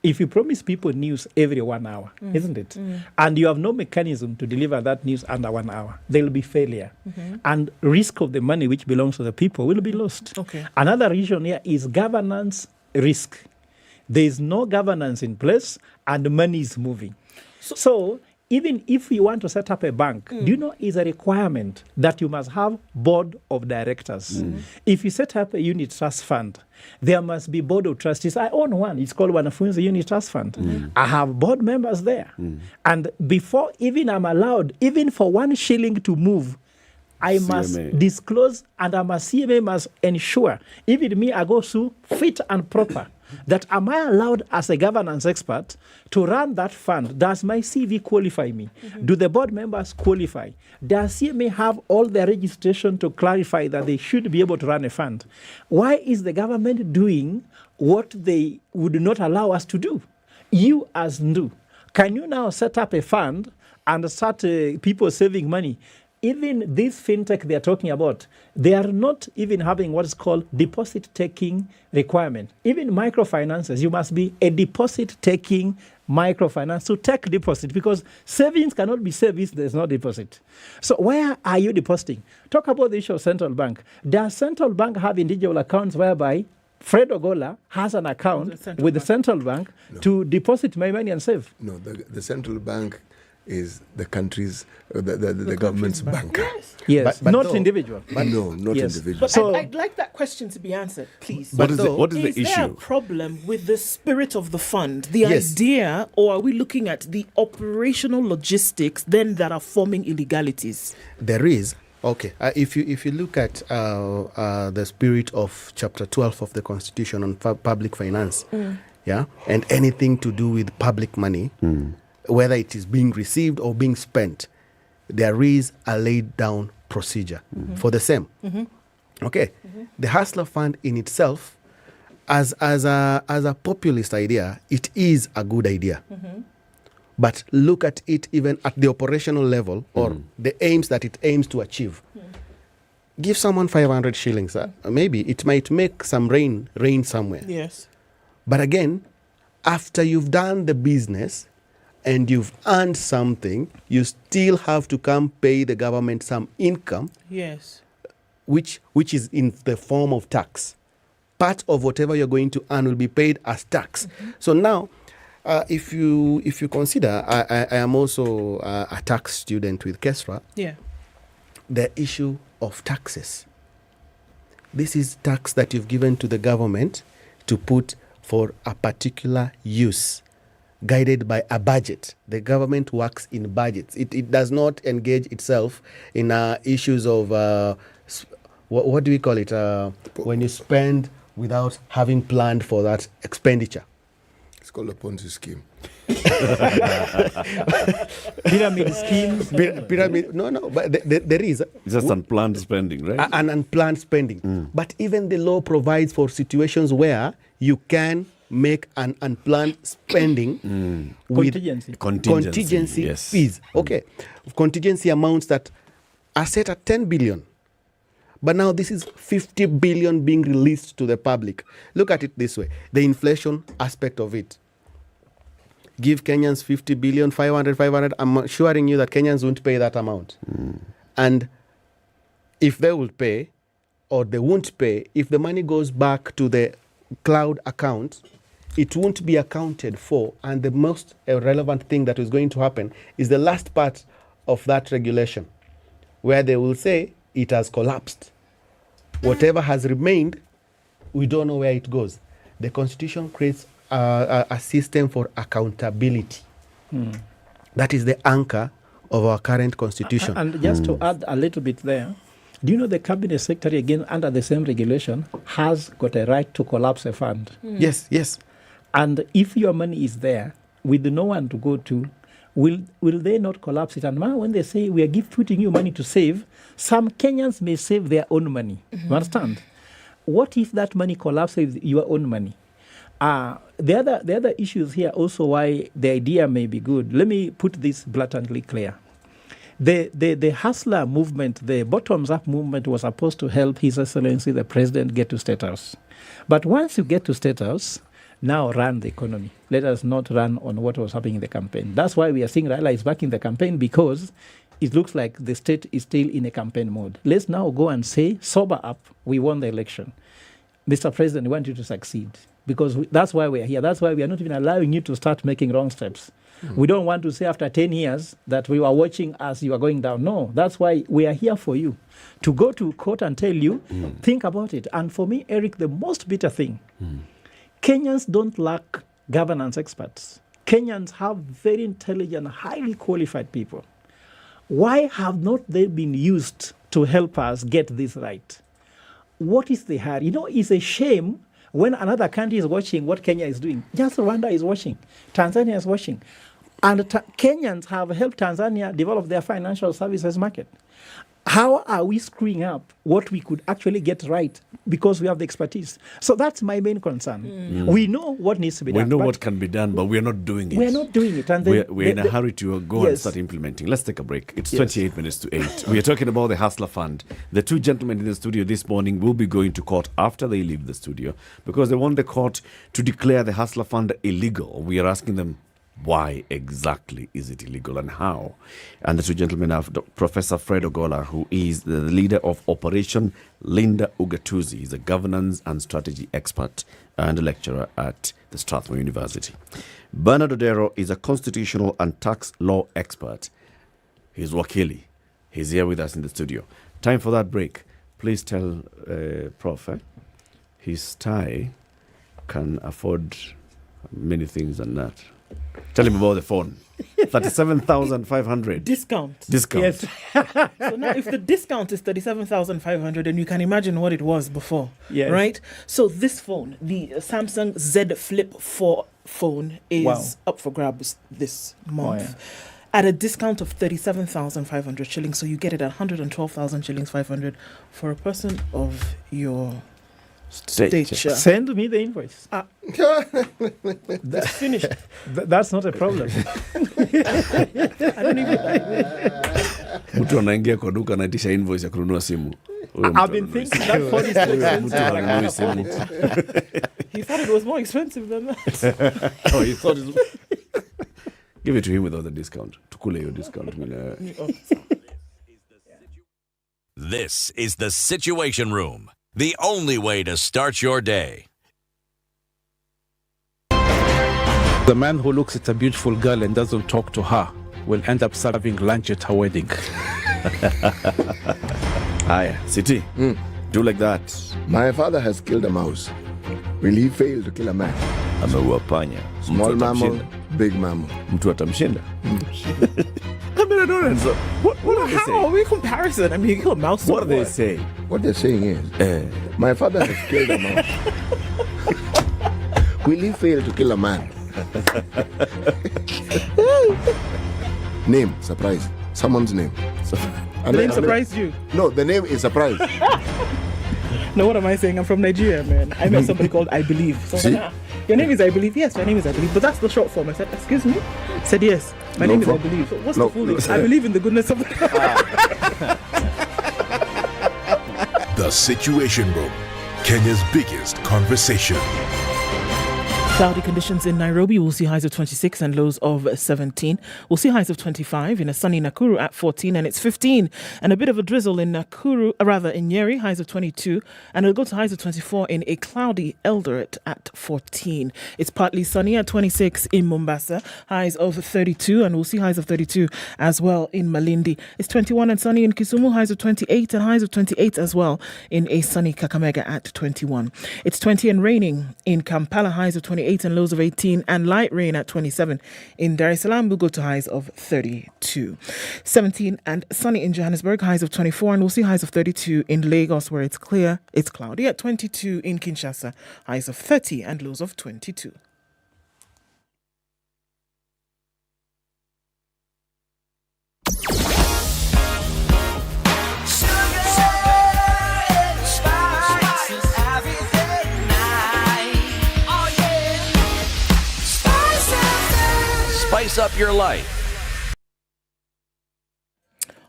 if you promise people news every 1 hour, isn't it? And you have no mechanism to deliver that news under 1 hour, there will be failure. And risk of the money which belongs to the people will be lost. Okay. Another reason here is governance risk. There is no governance in place and money is moving. So even if you want to set up a bank, do you know it's a requirement that you must have board of directors. If you set up a unit trust fund, there must be board of trustees. I own one. It's called Wanafunzi Unit Trust Fund. I have board members there. And before even I'm allowed, even for 1 shilling to move, I must disclose and CMA must ensure, even me, I go through fit and proper. That am I allowed as a governance expert to run that fund? Does my CV qualify me? Do the board members qualify? Does CMA have all the registration to clarify that they should be able to run a fund? Why is the government doing what they would not allow us to do? You as Ndu, can you now set up a fund and start people saving money? Even this fintech they are talking about, they are not even having what is called deposit-taking requirement. Even microfinances, you must be a deposit-taking microfinance to take deposit because savings cannot be saved if there's no deposit. So where are you depositing? Talk about the issue of central bank. Does central bank have individual accounts whereby Fred Ogola has an account with the central bank to deposit my money and save? No, the central bank is the country's, the government's bank. Yes, but not no, individual. But no, not individual. But I'd like that question to be answered, please. What is the issue? Is there a problem with the spirit of the fund, the idea, or are we looking at the operational logistics then that are forming illegalities? There is. Okay, if you look at the spirit of Chapter 12 of the Constitution on public finance, and anything to do with public money, whether it is being received or being spent, there is a laid down procedure for the same. Okay, the Hustler Fund in itself, as a populist idea, it is a good idea. But look at it even at the operational level or the aims that it aims to achieve. Give someone 500 shillings. Maybe it might make some rain somewhere. Yes. But again, after you've done the business and you've earned something, you still have to come pay the government some income. Yes. Which is in the form of tax. Part of whatever you're going to earn will be paid as tax. So now, if you consider, I am also a tax student with Kesra. Yeah. The issue of taxes. This is tax that you've given to the government to put for a particular use, guided by a budget. The government works in budgets. It does not engage itself in issues of, what do we call it, when you spend without having planned for that expenditure. It's called a Ponzi scheme. Pyramid schemes. Pyramid. No. But there is. It's just unplanned spending, right? An unplanned spending. But even the law provides for situations where you can make an unplanned spending with contingency fees. Okay. Contingency amounts that are set at 10 billion. But now this is 50 billion being released to the public. Look at it this way. The inflation aspect of it. Give Kenyans 50 billion, 500. I'm assuring you that Kenyans won't pay that amount. And if they will pay, or they won't pay, if the money goes back to the cloud account, it won't be accounted for. And the most relevant thing that is going to happen is the last part of that regulation, where they will say it has collapsed. Whatever has remained, we don't know where it goes. The Constitution creates a system for accountability. That is the anchor of our current Constitution. And just to add a little bit there, do you know the Cabinet Secretary, again, under the same regulation, has got a right to collapse a fund? Yes. And if your money is there with no one to go to, will they not collapse it? And now when they say we are putting you money to save, some Kenyans may save their own money. You understand? What if that money collapses your own money? The other issues here also why the idea may be good. Let me put this blatantly clear. The hustler movement, the bottoms-up movement was supposed to help His Excellency the President get to State House. But once you get to State House, now run the economy. Let us not run on what was happening in the campaign. That's why we are seeing Raila is back in the campaign, because it looks like the state is still in a campaign mode. Let's now go and say, sober up, we won the election. Mr. President, we want you to succeed, because that's why we are here. That's why we are not even allowing you to start making wrong steps. We don't want to say after 10 years that we were watching as you are going down. No, that's why we are here for you, to go to court and tell you, think about it. And for me, Eric, the most bitter thing, Kenyans don't lack governance experts. Kenyans have very intelligent, highly qualified people. Why have not they been used to help us get this right? What is the hurry? It's a shame when another country is watching what Kenya is doing. Just Rwanda is watching. Tanzania is watching. And Kenyans have helped Tanzania develop their financial services market. How are we screwing up what we could actually get right because we have the expertise? So that's my main concern. We know what needs to be done. We know what can be done, but we're not doing it. We're not doing it. And we're in a hurry to go and start implementing. Let's take a break. It's 28 minutes to 8. We are talking about the Hustler Fund. The two gentlemen in the studio this morning will be going to court after they leave the studio because they want the court to declare the Hustler Fund illegal. We are asking them, why exactly is it illegal and how? And the two gentlemen are Professor Fred Ogola, who is the leader of Operation Linda Ugatuzi. He's a governance and strategy expert and a lecturer at the Strathmore University. Bernard Odero is a constitutional and tax law expert. He's Wakili. He's here with us in the studio. Time for that break. Please tell Prof. His tie can afford many things than that. Tell him about the phone. 37,500. Discount. Yes. So now if the discount is 37,500, then you can imagine what it was before. Yes. Right? So this phone, the Samsung Z Flip 4 phone, is up for grabs this month. At a discount of 37,500 shillings. So you get it at 112,000 shillings 500 for a person of your stature. Send me the invoice. That's finished. That's not a problem. I don't even. Mtu anaingia kwa duka anaitisha invoice ya kununua simu. I've been thinking that phone is expensive. He thought it was more expensive than that. Oh, he thought it was... Give it to him without the discount. Tukule your discount. This is the Situation Room. The only way to start your day. The man who looks at a beautiful girl and doesn't talk to her will end up serving lunch at her wedding. Hiya, City. Do like that. My father has killed a mouse. Will he fail to kill a man? Ameua panya. Small mammal, big mammal. Mtu atamshinda. I mean, I don't answer. What are they saying? How are we comparison? I mean, you kill a mouse. What are they saying? What they're saying is, my father has killed a mouse. Will he fail to kill a man? Name, surprise. Someone's name. The name surprised you? No, the name is surprise. No, what am I saying? I'm from Nigeria, man. I met somebody called I Believe. So I was like, your name is I Believe? Yes, my name is I Believe. But that's the short form. I said, excuse me? Said, yes, my name is I Believe. So what's the full name? I believe in the goodness of The Situation Room, Kenya's biggest conversation. Cloudy conditions in Nairobi. We'll see highs of 26 and lows of 17. We'll see highs of 25 in a sunny Nakuru at 14 and it's 15. And a bit of a drizzle in Nakuru, rather in Nyeri, highs of 22. And it'll go to highs of 24 in a cloudy Eldoret at 14. It's partly sunny at 26 in Mombasa, highs of 32. And we'll see highs of 32 as well in Malindi. It's 21 and sunny in Kisumu, highs of 28 and highs of 28 as well in a sunny Kakamega at 21. It's 20 and raining in Kampala, highs of 28 and lows of 18, and light rain at 27. In Dar es Salaam, we'll go to highs of 32. 17 and sunny in Johannesburg, highs of 24, and we'll see highs of 32 in Lagos, where it's clear. It's cloudy at 22 in Kinshasa, highs of 30 and lows of 22. Spice up your life.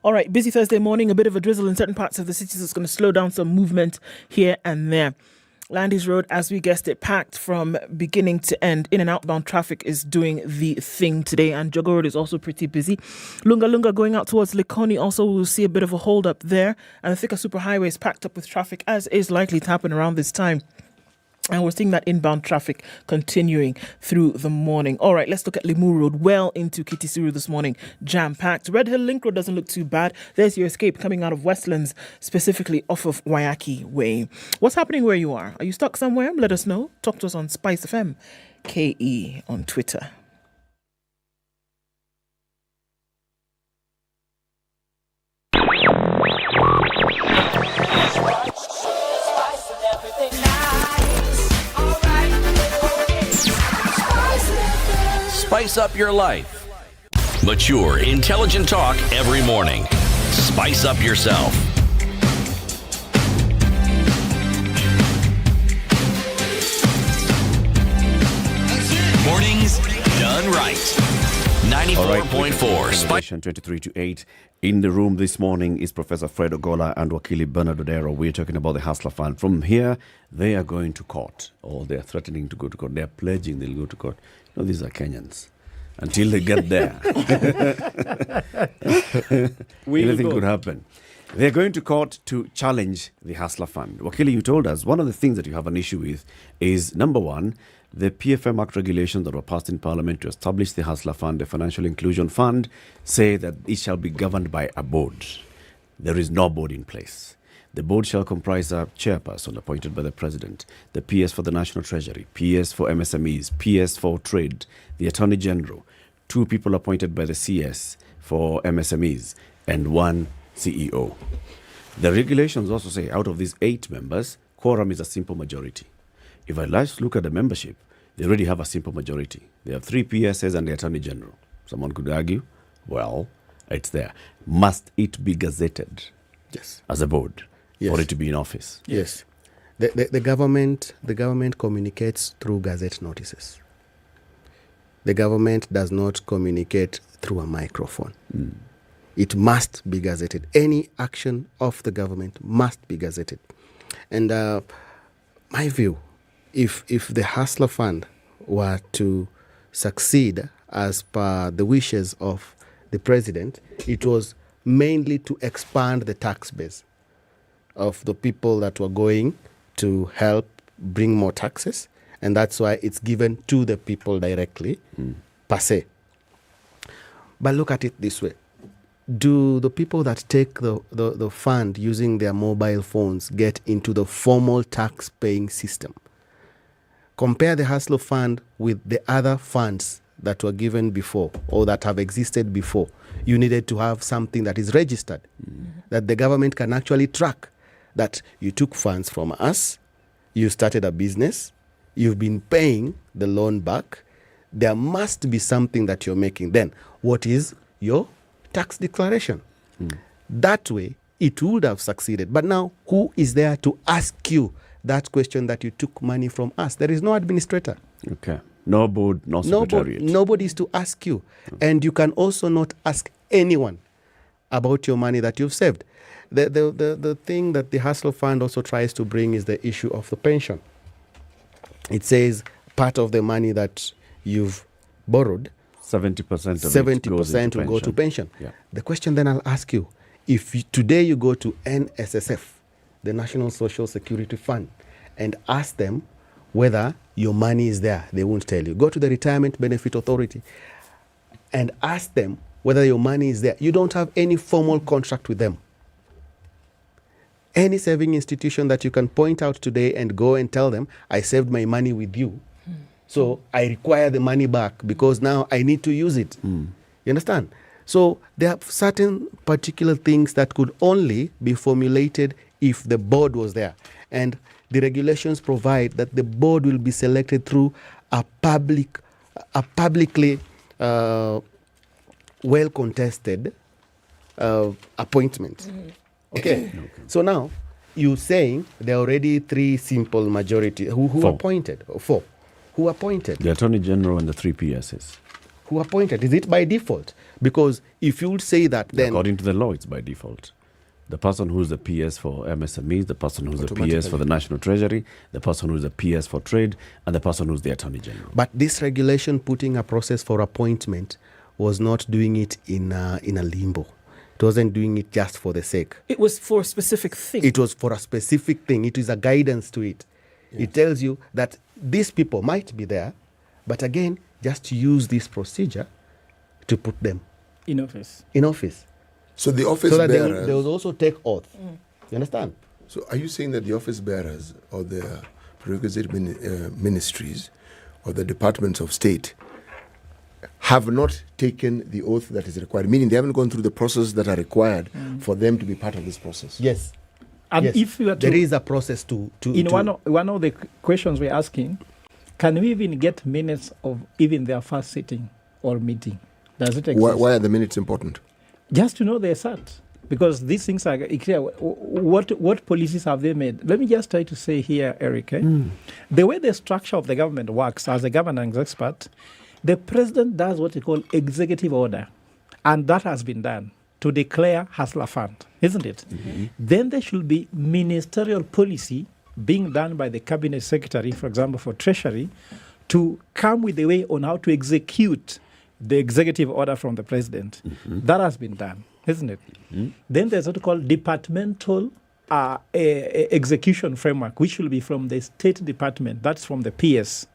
All right, busy Thursday morning, a bit of a drizzle in certain parts of the city, so it's going to slow down some movement here and there. Landys Road, as we guessed it, packed from beginning to end. In and outbound traffic is doing the thing today, and Jogo Road is also pretty busy. Lunga Lunga going out towards Likoni, also we'll see a bit of a hold up there, and the Thika Superhighway is packed up with traffic, as is likely to happen around this time. And we're seeing that inbound traffic continuing through the morning. All right, let's look at Limuru Road, well into Kitisuru this morning, jam-packed. Red Hill Link Road doesn't look too bad. There's your escape coming out of Westlands, specifically off of Wayaki Way. What's happening where you are? Are you stuck somewhere? Let us know. Talk to us on SpiceFM, KE on Twitter. Spice up your life. Mature, intelligent talk every morning. Spice up yourself. Mornings done right. 94.4 Spice 23 to 8. In the room this morning is Professor Fred Ogola and Wakili Bernard Odero. We're talking about the Hustler Fund. From here, they are going to court, or they're threatening to go to court. They're pledging they'll go to court. No, these are Kenyans. Until they get there, anything could happen. They're going to court to challenge the Hustler Fund. Wakili, you told us one of the things that you have an issue with is, number one, the PFM Act regulations that were passed in Parliament to establish the Hustler Fund, the Financial Inclusion Fund, say that it shall be governed by a board. There is no board in place. The board shall comprise a chairperson appointed by the President, the PS for the National Treasury, PS for MSMEs, PS for Trade, the Attorney General, 2 people appointed by the CS for MSMEs, and 1 CEO. The regulations also say out of these 8 members, quorum is a simple majority. If I look at the membership, they already have a simple majority. They have 3 PSs and the Attorney General. Someone could argue, well, it's there. Must it be gazetted? Yes. As a board? Yes. For it to be in office? Yes. The government communicates through gazette notices. The government does not communicate through a microphone. It must be gazetted. Any action of the government must be gazetted. And my view, if the Hustler Fund were to succeed as per the wishes of the President, it was mainly to expand the tax base of the people that were going to help bring more taxes, and that's why it's given to the people directly, per se. But look at it this way. Do the people that take the fund using their mobile phones get into the formal tax-paying system? Compare the Hustler Fund with the other funds that were given before or that have existed before. You needed to have something that is registered, that the government can actually track, that you took funds from us, you started a business, you've been paying the loan back, there must be something that you're making. Then, what is your tax declaration? That way, it would have succeeded. But now, who is there to ask you that question that you took money from us? There is no administrator. Okay. No board, no secretariat. Nobody is to ask you. And you can also not ask anyone about your money that you've saved. The thing that the Hustle Fund also tries to bring is the issue of the pension. It says part of the money that you've borrowed, 70% will go to pension. Yeah. The question then I'll ask you, if today you go to NSSF, the National Social Security Fund, and ask them whether your money is there, they won't tell you. Go to the Retirement Benefit Authority and ask them whether your money is there. You don't have any formal contract with them. Any saving institution that you can point out today and go and tell them, I saved my money with you, so I require the money back because now I need to use it. You understand? So there are certain particular things that could only be formulated if the board was there. And the regulations provide that the board will be selected through a publicly well-contested appointment. Okay. So now, you're saying there are already 3 simple majority. Who appointed? 4. Who appointed? The Attorney General and the 3 PSs. Who appointed? Is it by default? Because if you would say that, then... According to the law, it's by default. The person who's the PS for MSMEs, the person who's the PS for the National Treasury, the person who's the PS for Trade, and the person who's the Attorney General. But this regulation putting a process for appointment was not doing it in a limbo. It wasn't doing it just for the sake. It was for a specific thing. It was for a specific thing. It is a guidance to it. Yes. It tells you that these people might be there, but again, just use this procedure to put them in office. In office. So the office so that bearers... they will also take oath. You understand? So are you saying that the office bearers or the prerequisite ministries or the departments of state have not taken the oath that is required, meaning they haven't gone through the process that are required for them to be part of this process? Yes. And yes. if you are there is a process to one of the questions we're asking, can we even get minutes of even their first sitting or meeting? Does it exist? Why are the minutes important? Just to know their sat. Because these things are clear. What policies have they made? Let me just try to say here, Eric. The way the structure of the government works, as a governance expert, the president does what we call executive order. And that has been done to declare Hustler Fund, isn't it? Then there should be ministerial policy being done by the cabinet secretary, for example, for treasury, to come with a way on how to execute the executive order from the president. That has been done, isn't it? Then there's what we call departmental execution framework, which will be from the State Department. That's from the PS.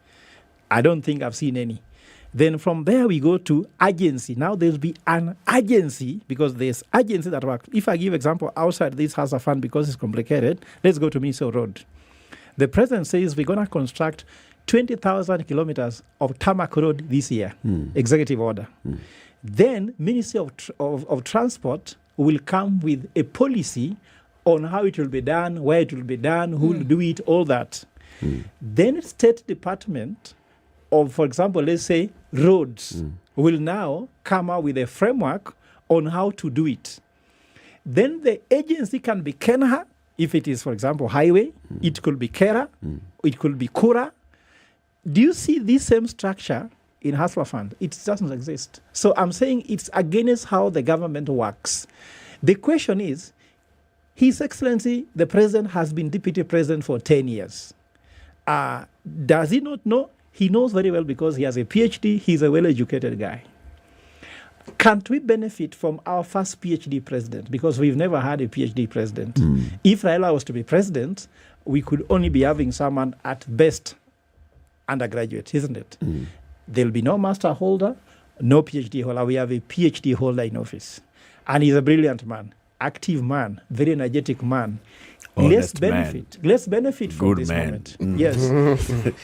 I don't think I've seen any. Then from there we go to agency. Now there'll be an agency, because there's agency that work. If I give example outside this Hustler Fund because it's complicated, let's go to Miso Road. The president says we're going to construct 20,000 kilometers of tarmac road this year, executive order. Then Ministry of Transport will come with a policy on how it will be done, where it will be done, who will do it, all that. Then State Department of, for example, let's say roads, will now come out with a framework on how to do it. Then the agency can be Kenha, if it is, for example, highway. It could be Kera, it could be Kura. Do you see this same structure in Hustler Fund? It doesn't exist. So I'm saying it's against how the government works. The question is, His Excellency, the President, has been Deputy President for 10 years. Does he not know? He knows very well because he has a PhD. He's a well-educated guy. Can't we benefit from our first PhD president? Because we've never had a PhD president. If Raila was to be president, we could only be having someone at best undergraduate, isn't it? There'll be no master holder, no PhD holder. We have a PhD holder in office. And he's a brilliant man, active man, very energetic man. Less benefit from this moment. Yes.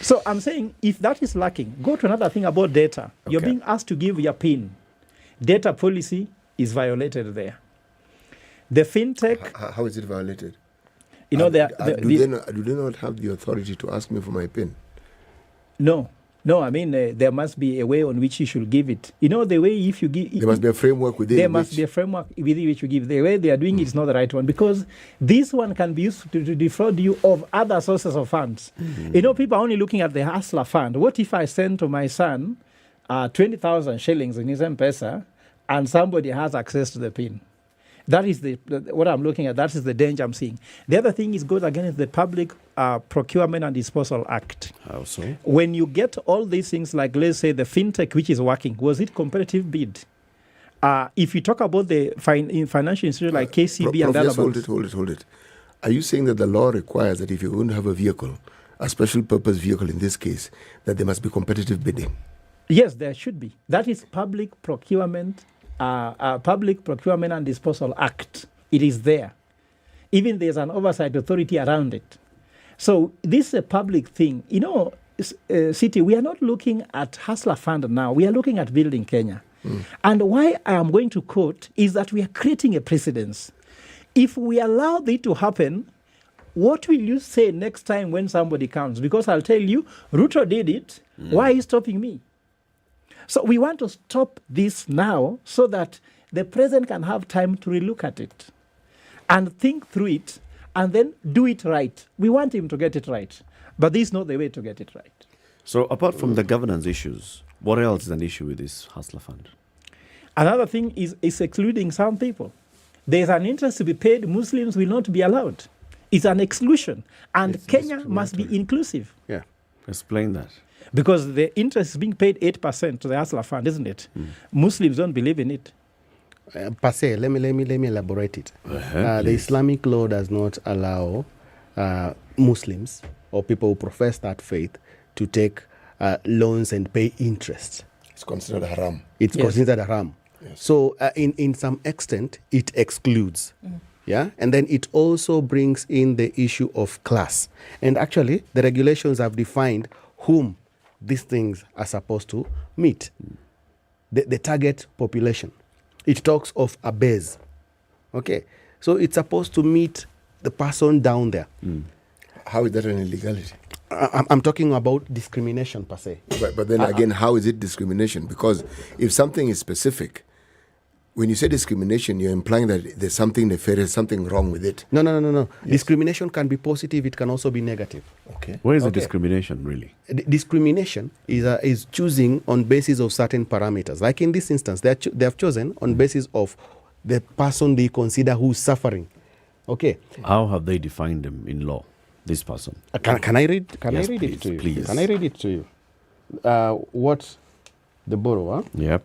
So I'm saying if that is lacking, go to another thing about data. Okay. You're being asked to give your PIN. Data policy is violated there. The fintech... How is it violated? You know, do they not have the authority to ask me for my PIN? No. No, I mean, there must be a way on which you should give it. You know, the way if you give... There must be a framework within There must be a framework within which you give. The way they are doing it is not the right one, because this one can be used to defraud you of other sources of funds. You know, people are only looking at the hustler fund. What if I send to my son 20,000 shillings in his M-Pesa and somebody has access to the PIN? That is what I'm looking at. That is the danger I'm seeing. The other thing is goes against the Public Procurement and Disposal Act. How so? When you get all these things, like let's say the fintech which is working, was it competitive bid? If you talk about the financial institution like KCB and other banks. Hold it. Are you saying that the law requires that if you're going to have a vehicle, a special purpose vehicle in this case, that there must be competitive bidding? Yes, there should be. That is Public Procurement and Disposal Act. It is there. Even there's an oversight authority around it. So this is a public thing. You know, City, we are not looking at Hustler Fund now. We are looking at building Kenya. And why I am going to quote is that we are creating a precedence. If we allow it to happen, what will you say next time when somebody comes? Because I'll tell you, Ruto did it. Why are you stopping me? So we want to stop this now so that the president can have time to relook at it and think through it and then do it right. We want him to get it right, but this is not the way to get it right. So apart from the governance issues, what else is an issue with this Hustler Fund? Another thing is excluding some people. There's an interest to be paid. Muslims will not be allowed. It's an exclusion. And Kenya must be inclusive. Yeah. Explain that. Because the interest is being paid 8% to the Hustler Fund, isn't it? Muslims don't believe in it. Per se, let me elaborate it. The Islamic law does not allow Muslims or people who profess that faith to take loans and pay interest. It's considered haram. It's considered haram. Yes. So in some extent, it excludes. Yeah, and then it also brings in the issue of class. And actually, the regulations have defined whom these things are supposed to meet. The target population. It talks of a base. Okay, so it's supposed to meet the person down there. How is that an illegality? I'm talking about discrimination per se. But then again, how is it discrimination? Because if something is specific, when you say discrimination, you're implying that there's something nefarious, something wrong with it. No. Yes. Discrimination can be positive, it can also be negative. Okay. Where is the discrimination really? Discrimination is choosing on basis of certain parameters. Like in this instance, they have chosen on basis of the person they consider who's suffering. Okay. How have they defined them in law, this person? Can I read? Yes, I read please, it to you? please. Can I read it to you? What the borrower? Yep.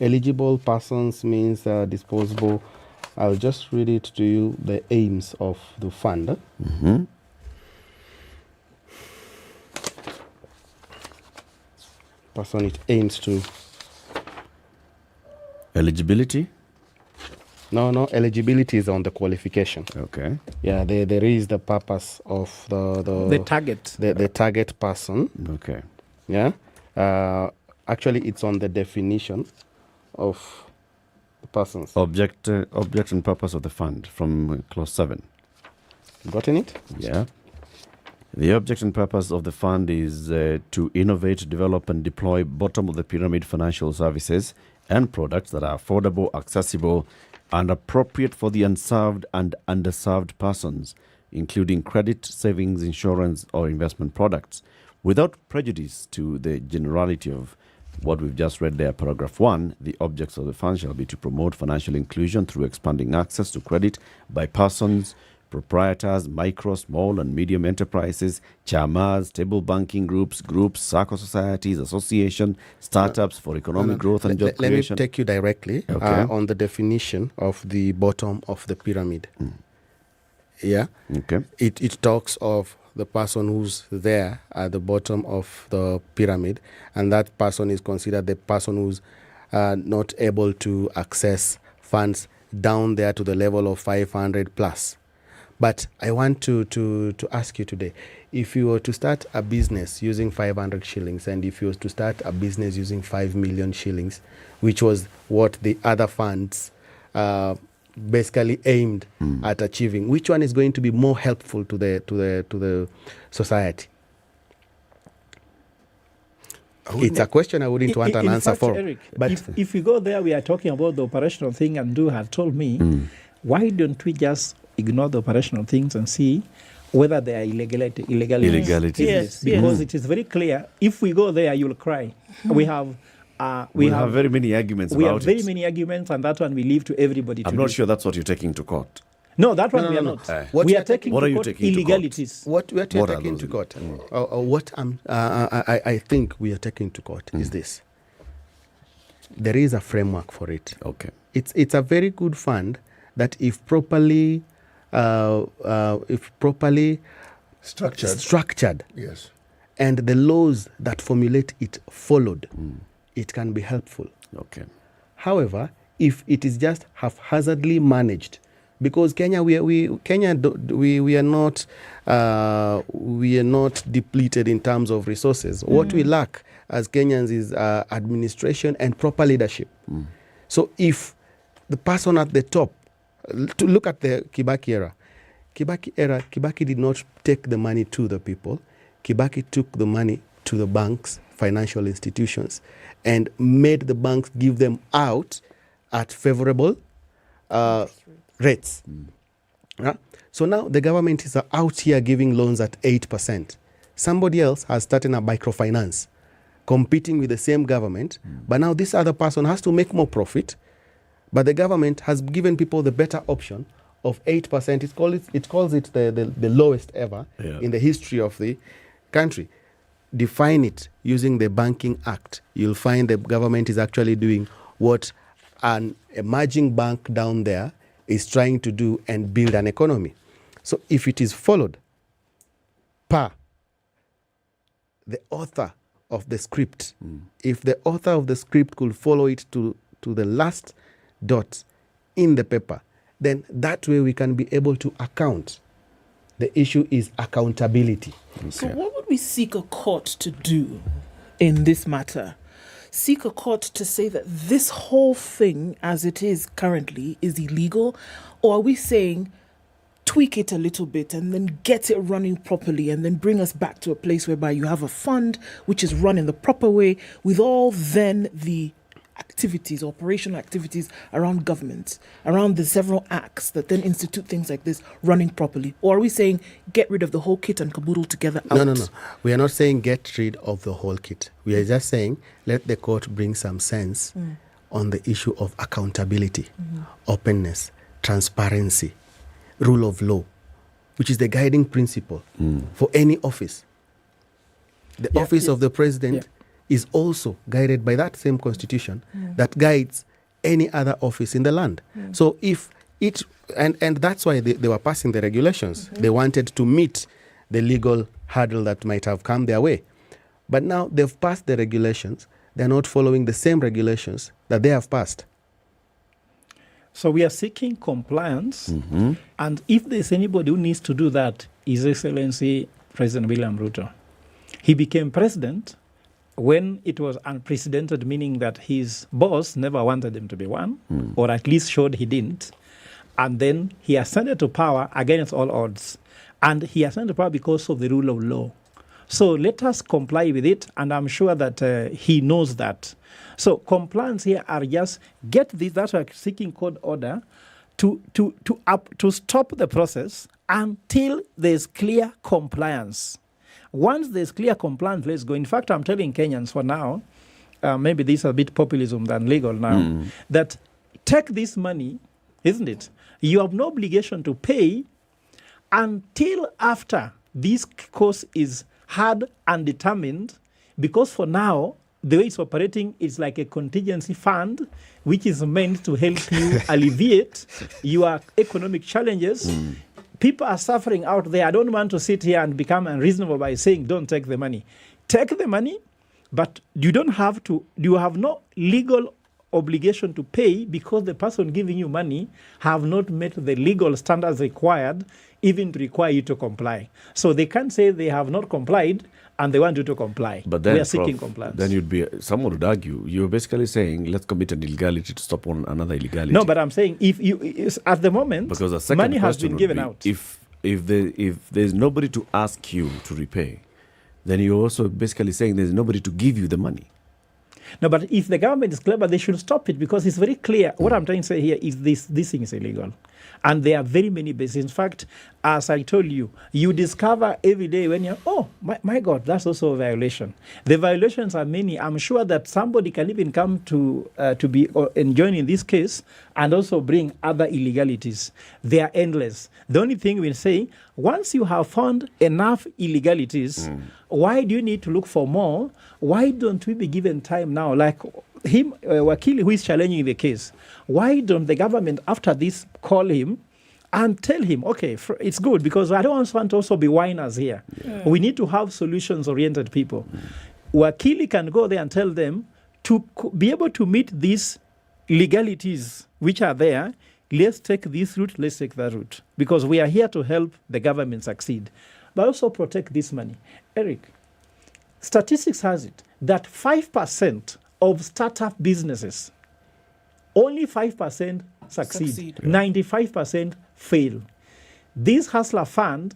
Eligible persons means disposable. I'll just read it to you, the aims of the fund. Person it aims to. Eligibility? No, eligibility is on the qualification. Okay. Yeah, there is the purpose of the target. The target person. Okay. Yeah. Actually, it's on the definition of the persons. Object and purpose of the fund from clause 7. Gotten it? Yeah. The object and purpose of the fund is to innovate, develop, and deploy bottom of the pyramid financial services and products that are affordable, accessible, and appropriate for the unserved and underserved persons, including credit, savings, insurance, or investment products, without prejudice to the generality of what we've just read there, paragraph 1. The objects of the fund shall be to promote financial inclusion through expanding access to credit by persons, proprietors, micro, small, and medium enterprises, chamas, table banking groups, SACCO societies, association, startups for economic growth and job creation. Let me take you directly on the definition of the bottom of the pyramid. Yeah. Okay. It talks of the person who's there at the bottom of the pyramid, and that person is considered the person who's not able to access funds down there to the level of 500 plus. But I want to ask you today, if you were to start a business using 500 shillings and if you were to start a business using 5 million shillings, which was what the other funds basically aimed at achieving, which one is going to be more helpful to the society? It's a question I wouldn't want an answer for. Eric, but if we go there, we are talking about the operational thing, and Du had told me, why don't we just ignore the operational things and see whether there are illegalities? Yes, because it is very clear. If we go there, you'll cry. We have very many arguments we about have very many arguments, and that one we leave to everybody. I'm not sure that's what you're taking to court. No, that one we are not. We are taking what to are you court taking illegalities. What we are taking to court, what I think we are taking to court is this. There is a framework for it. Okay. It's a very good fund that if properly structured, yes, and the laws that formulate it followed, it can be helpful. Okay. However, if it is just haphazardly managed, because Kenya, we are not depleted in terms of resources. What we lack as Kenyans is administration and proper leadership. So if the person at the top, to look at the Kibaki era, Kibaki did not take the money to the people. Kibaki took the money to the banks, financial institutions, and made the banks give them out at favorable rates. So now the government is out here giving loans at 8%. Somebody else has started a microfinance competing with the same government, but now this other person has to make more profit, but the government has given people the better option of 8%. It calls it the lowest ever in the history of the country. Define it using the Banking Act. You'll find the government is actually doing what an emerging bank down there is trying to do and build an economy. So if it is followed per the author of the script, if the author of the script could follow it to the last dot in the paper, then that way we can be able to account. The issue is accountability. Okay. So what would we seek a court to do in this matter? Seek a court to say that this whole thing as it is currently is illegal? Or are we saying tweak it a little bit and then get it running properly and then bring us back to a place whereby you have a fund which is run in the proper way with all then the activities, operational activities around government, around the several acts that then institute things like this running properly? Or are we saying get rid of the whole kit and caboodle together out? No. We are not saying get rid of the whole kit. We are just saying let the court bring some sense on the issue of accountability, openness, transparency, rule of law, which is the guiding principle for any office. The office of the president is also guided by that same constitution that guides any other office in the land. So if it, and that's why they were passing the regulations. They wanted to meet the legal hurdle that might have come their way. But now they've passed the regulations. They're not following the same regulations that they have passed. So we are seeking compliance. And if there's anybody who needs to do that, His Excellency President William Ruto. He became president when it was unprecedented, meaning that his boss never wanted him to be one, or at least showed he didn't. And then he ascended to power against all odds. And he ascended to power because of the rule of law. So let us comply with it, and I'm sure that he knows that. So compliance here are just get this, that's why seeking court order to stop the process until there's clear compliance. Once there's clear compliance, let's go. In fact, I'm telling Kenyans for now, maybe this is a bit populism than legal now, that take this money, isn't it? You have no obligation to pay until after this course is hard and determined, because for now, the way it's operating is like a contingency fund, which is meant to help you alleviate your economic challenges. People are suffering out there. I don't want to sit here and become unreasonable by saying don't take the money. Take the money, but you don't have to, you have no legal obligation to pay because the person giving you money have not met the legal standards required even to require you to comply. So they can't say they have not complied and they want you to comply. But then, we are seeking compliance. Then someone would argue, you're basically saying, let's commit an illegality to stop on another illegality. No, but I'm saying, if you, at the moment, because the second money has been given out. If there's nobody to ask you to repay, then you're also basically saying there's nobody to give you the money. No, but if the government is clever, they should stop it because it's very clear. What I'm trying to say here is this thing is illegal. And there are very many bases. In fact, as I told you, you discover every day when you're, my God, that's also a violation. The violations are many. I'm sure that somebody can even come to be join in this case and also bring other illegalities. They are endless. The only thing we say, once you have found enough illegalities, why do you need to look for more? Why don't we be given time now? Like him, Wakili, who is challenging the case, why don't the government after this call him and tell him, okay, it's good, because I don't want to also be whiners here. Yeah. We need to have solutions-oriented people. Wakili can go there and tell them to be able to meet these legalities which are there. Let's take this route, let's take that route, because we are here to help the government succeed, but also protect this money. Eric, statistics has it that 5% of startup businesses, only 5% succeed. 95% fail. This hustler fund,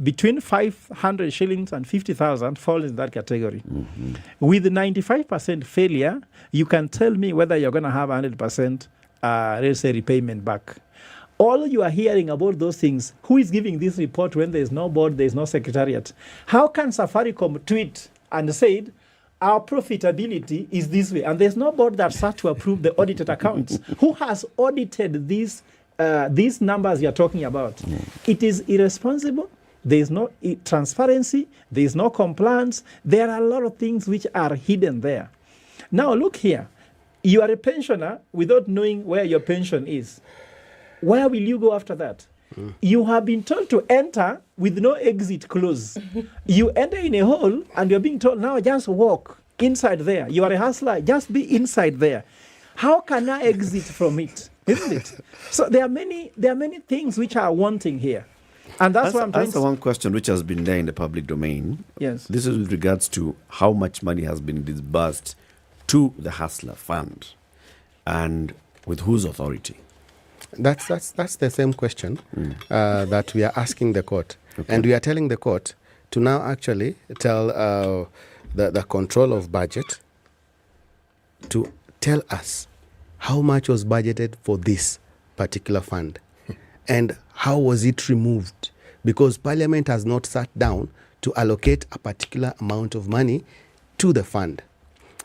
between 500 shillings and 50,000, falls in that category. With 95% failure, you can tell me whether you're going to have 100%, let's say, repayment back. All you are hearing about those things, who is giving this report when there is no board, there is no secretariat? How can Safaricom tweet and said, our profitability is this way, and there's no board that sat to approve the audited accounts? Who has audited these numbers you're talking about? It is irresponsible. There is no transparency. There is no compliance. There are a lot of things which are hidden there. Now look here. You are a pensioner without knowing where your pension is. Where will you go after that? You have been told to enter with no exit clause. You enter in a hole and you're being told, now just walk inside there. You are a hustler, just be inside there. How can I exit from it? Isn't it? So there are many things which are wanting here. And that's what I'm trying to say. That's the one question which has been there in the public domain. Yes. This is with regards to how much money has been disbursed to the Hustler Fund and with whose authority. That's the same question that we are asking the court. Okay. And we are telling the court to now actually tell the control of budget to tell us how much was budgeted for this particular fund and how was it removed, because Parliament has not sat down to allocate a particular amount of money to the fund.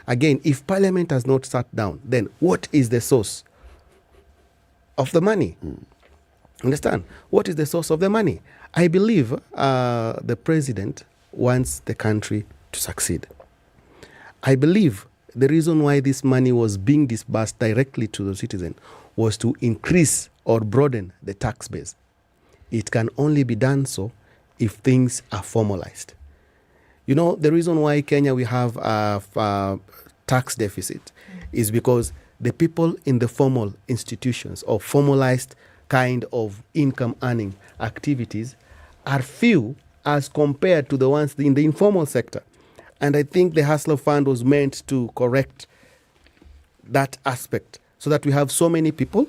Again, if Parliament has not sat down, then what is the source of the money? Understand? What is the source of the money? I believe the president wants the country to succeed. I believe the reason why this money was being disbursed directly to the citizen was to increase or broaden the tax base. It can only be done so if things are formalized. You know, the reason why Kenya we have a tax deficit is because the people in the formal institutions or formalized kind of income earning activities are few as compared to the ones in the informal sector. And I think the Hustler Fund was meant to correct that aspect so that we have so many people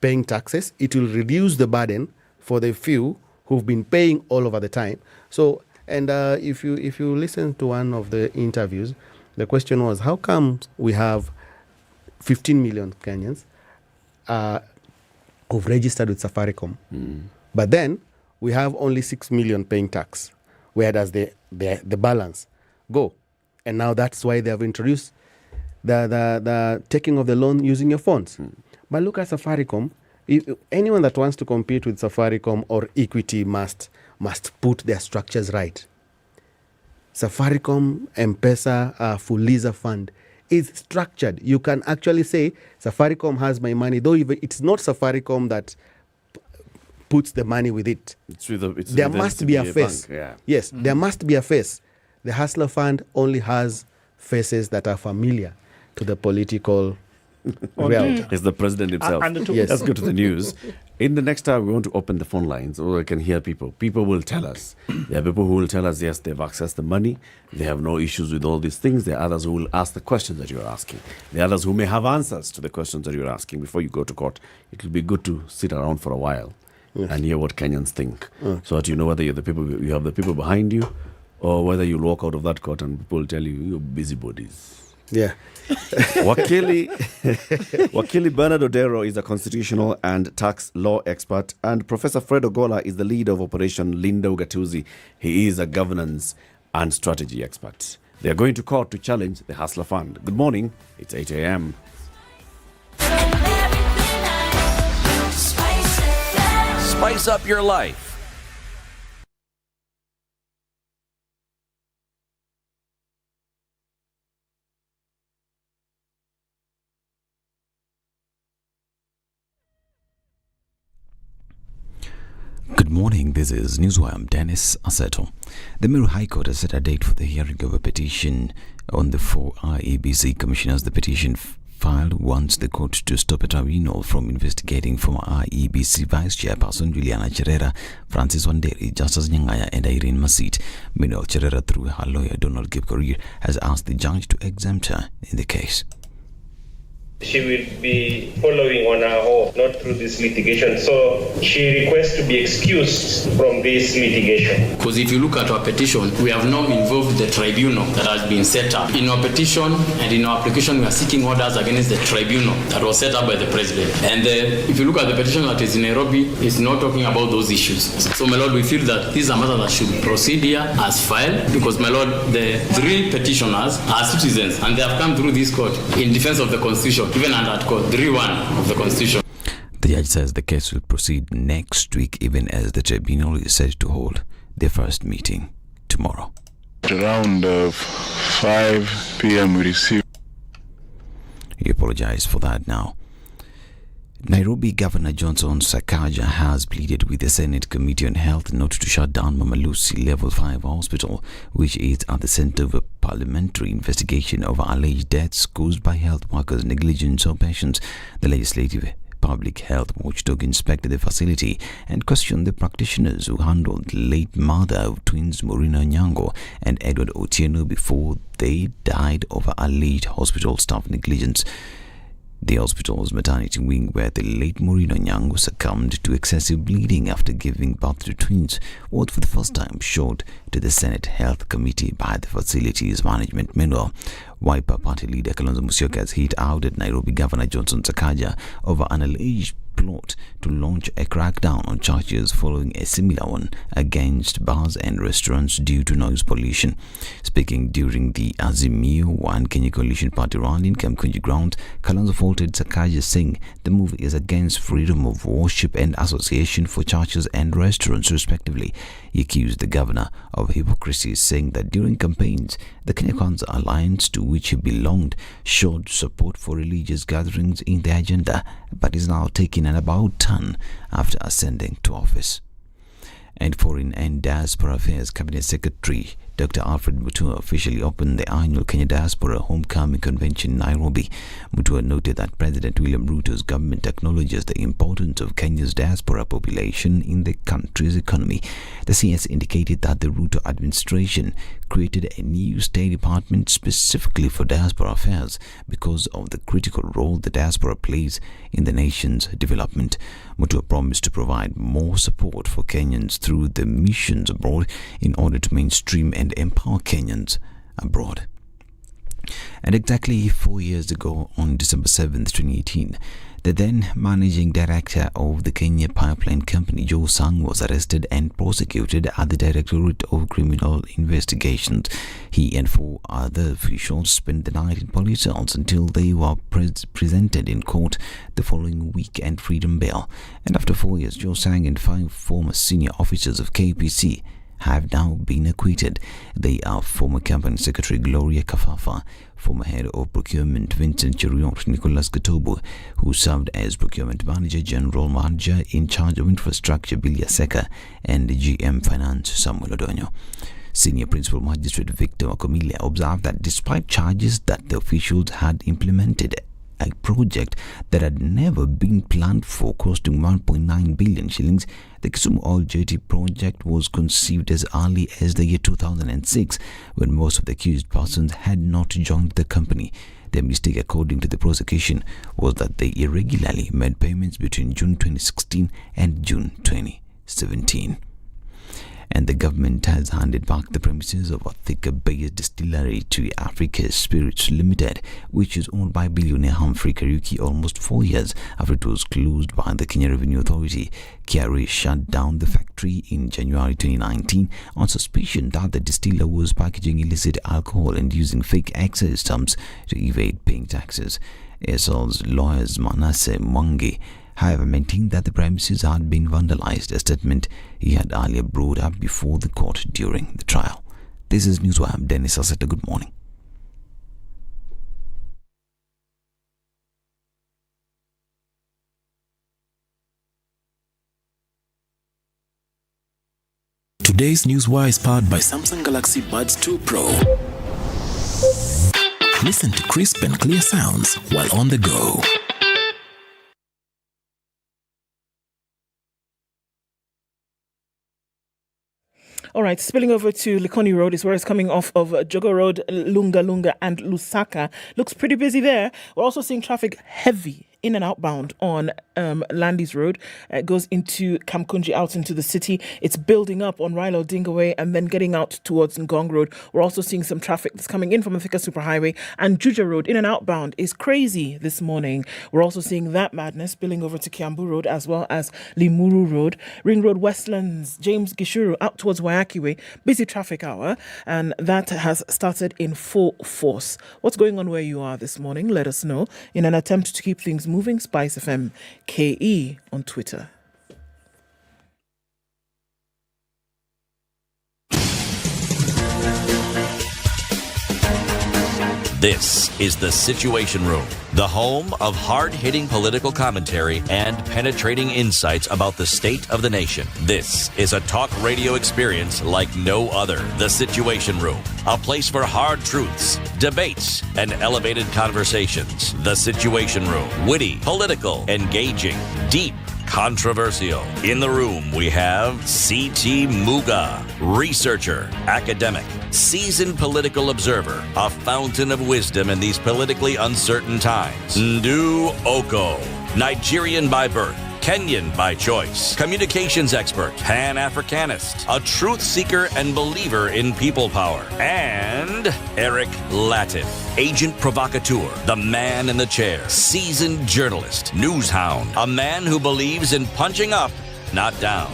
paying taxes. It will reduce the burden for the few who've been paying all over the time. So, and if you listen to one of the interviews, the question was, how come we have 15 million Kenyans who've registered with Safaricom, but then we have only 6 million paying tax? Where does the balance go? And now that's why they have introduced the taking of the loan using your phones. But look at Safaricom. If anyone that wants to compete with Safaricom or Equity must put their structures right. Safaricom, M-Pesa, Fuliza Fund is structured. You can actually say Safaricom has my money, though it's not Safaricom that puts the money with it. There must be a face. Yeah. Yes, there must be a face. The Hustler Fund only has faces that are familiar to the political realm. It's the president himself. Yes. Let's go to the news. In the next hour, we want to open the phone lines so we can hear people. People will tell us. There are people who will tell us, yes, they've accessed the money. They have no issues with all these things. There are others who will ask the questions that you're asking. There are others who may have answers to the questions that you're asking before you go to court. It will be good to sit around for a while and hear what Kenyans think, so that you know whether you have the people behind you or whether you'll walk out of that court and people will tell you, you're busybodies. Yeah. Wakili Bernard Odero is a constitutional and tax law expert, and Professor Fred Ogola is the leader of Operation Linda Ugatuzi. He is a governance and strategy expert. They are going to court to challenge the Hustler Fund. Good morning. It's 8 a.m. Spice up your life. Good morning, this is Newswire. I'm Dennis Aseto. The Meru High Court has set a date for the hearing of a petition on the 4 IEBC commissioners. The petition filed wants the court to stop a tribunal from investigating former IEBC Vice Chairperson Juliana Cherera, Francis Wanderi, Justice Nyangaya, and Irene Masit. Meanwhile, Cherera, through her lawyer Donald Kipkorir, has asked the judge to exempt her in the case. She will be following on her own, not through this litigation. So she requests to be excused from this litigation. Because if you look at our petition, we have now involved the tribunal that has been set up. In our petition and in our application, we are seeking orders against the tribunal that was set up by the president. And if you look at the petition that is in Nairobi, it's not talking about those issues. So, my lord, we feel that this is a matter that should proceed here as filed, because, my lord, the 3 petitioners are citizens and they have come through this court in defense of the Constitution. Even under Article 3.1 of the Constitution. The judge says the case will proceed next week, even as the tribunal is set to hold their first meeting tomorrow. Around 5 p.m. we received. He apologized for that now. Nairobi Governor Johnson Sakaja has pleaded with the Senate Committee on Health not to shut down Mama Lucy Level 5 Hospital, which is at the center of a parliamentary investigation of alleged deaths caused by health workers' negligence or patients. The Legislative Public Health Watchdog inspected the facility and questioned the practitioners who handled the late mother of twins Morina Nyango and Edward Otieno before they died over alleged hospital staff negligence. The hospital's maternity wing, where the late Morino Nyango succumbed to excessive bleeding after giving birth to twins, was for the first time showed to the Senate Health Committee by the facility's management. Meanwhile, Wiper Party leader Kalonzo Musyoka has hit out at Nairobi Governor Johnson Sakaja over an alleged plot to launch a crackdown on churches following a similar one against bars and restaurants due to noise pollution. Speaking during the Azimio One Kenya Coalition Party rally in Kamkunji ground, Kalonzo faulted Sakaja, saying the move is against freedom of worship and association for churches and restaurants respectively. He accused the governor of hypocrisy, saying that during campaigns, the Kenya Kwanza alliance to which he belonged showed support for religious gatherings in the agenda, but is now taking an about turn after ascending to office. And Foreign and Diaspora Affairs Cabinet Secretary Dr. Alfred Mutua officially opened the annual Kenya Diaspora Homecoming Convention in Nairobi. Mutua noted that President William Ruto's government acknowledges the importance of Kenya's diaspora population in the country's economy. The CS indicated that the Ruto administration created a new State Department specifically for diaspora affairs because of the critical role the diaspora plays in the nation's development. Mutua promised to provide more support for Kenyans through the missions abroad in order to mainstream and empower Kenyans abroad. And exactly 4 years ago, on December 7th, 2018, the then managing director of the Kenya Pipeline Company, Joe Sang, was arrested and prosecuted at the Directorate of Criminal Investigations. He and 4 other officials spent the night in police cells until they were presented in court the following week and freedom bail. And after 4 years, Joe Sang and 5 former senior officers of KPC have now been acquitted. They are former Company Secretary Gloria Kafafa, former Head of Procurement Vincent Cheruiyot, Nicholas Katobo, who served as Procurement Manager, General Manager in charge of Infrastructure Bilia Seka, and GM Finance Samuel Odonyo. Senior Principal Magistrate Victor Wakomilia observed that despite charges that the officials had implemented a project that had never been planned for, costing 1.9 billion shillings, the Kisumu Oil Jetty project was conceived as early as the year 2006, when most of the accused persons had not joined the company. Their mistake, according to the prosecution, was that they irregularly made payments between June 2016 and June 2017. and the government has handed back the premises of a thicker-based distillery to Africa Spirits Limited, which is owned by billionaire Humphrey Kariuki almost 4 years after it was closed by the Kenya Revenue Authority. KRA shut down the factory in January 2019 on suspicion that the distiller was packaging illicit alcohol and using fake excise stamps to evade paying taxes. ASL's lawyers Manasseh Mwangi, however, maintained that the premises had been vandalized, a statement he had earlier brought up before the court during the trial. This is Newswire. Dennis Aseta, good morning. Today's Newswire is powered by Samsung Galaxy Buds 2 Pro. Listen to crisp and clear sounds while on the go. All right, spilling over to Likoni Road is where it's coming off of Jogo Road, Lunga, and Lusaka. Looks pretty busy there. We're also seeing traffic heavy in and outbound on Landis Road. It goes into Kamkunji, out into the city. It's building up on Raila Odinga Way and then getting out towards Ngong Road. We're also seeing some traffic that's coming in from the Thika Superhighway, and Juja Road in and outbound is crazy this morning. We're also seeing that madness spilling over to Kiambu Road as well as Limuru Road. Ring Road Westlands, James Gishuru out towards Wayaki Way. Busy traffic hour, and that has started in full force. What's going on where you are this morning? Let us know in an attempt to keep things moving. SpiceFM KE on Twitter. This is The Situation Room, the home of hard-hitting political commentary and penetrating insights about the state of the nation. This is a talk radio experience like no other. The Situation Room, a place for hard truths, debates, and elevated conversations. The Situation Room, witty, political, engaging, deep, controversial. In the room, we have C.T. Muga, researcher, academic, seasoned political observer, a fountain of wisdom in these politically uncertain times. Ndu Oko, Nigerian by birth, Kenyan by choice, communications expert, Pan-Africanist, a truth seeker and believer in people power, and Eric Latif, agent provocateur, the man in the chair, seasoned journalist, news hound, a man who believes in punching up, not down.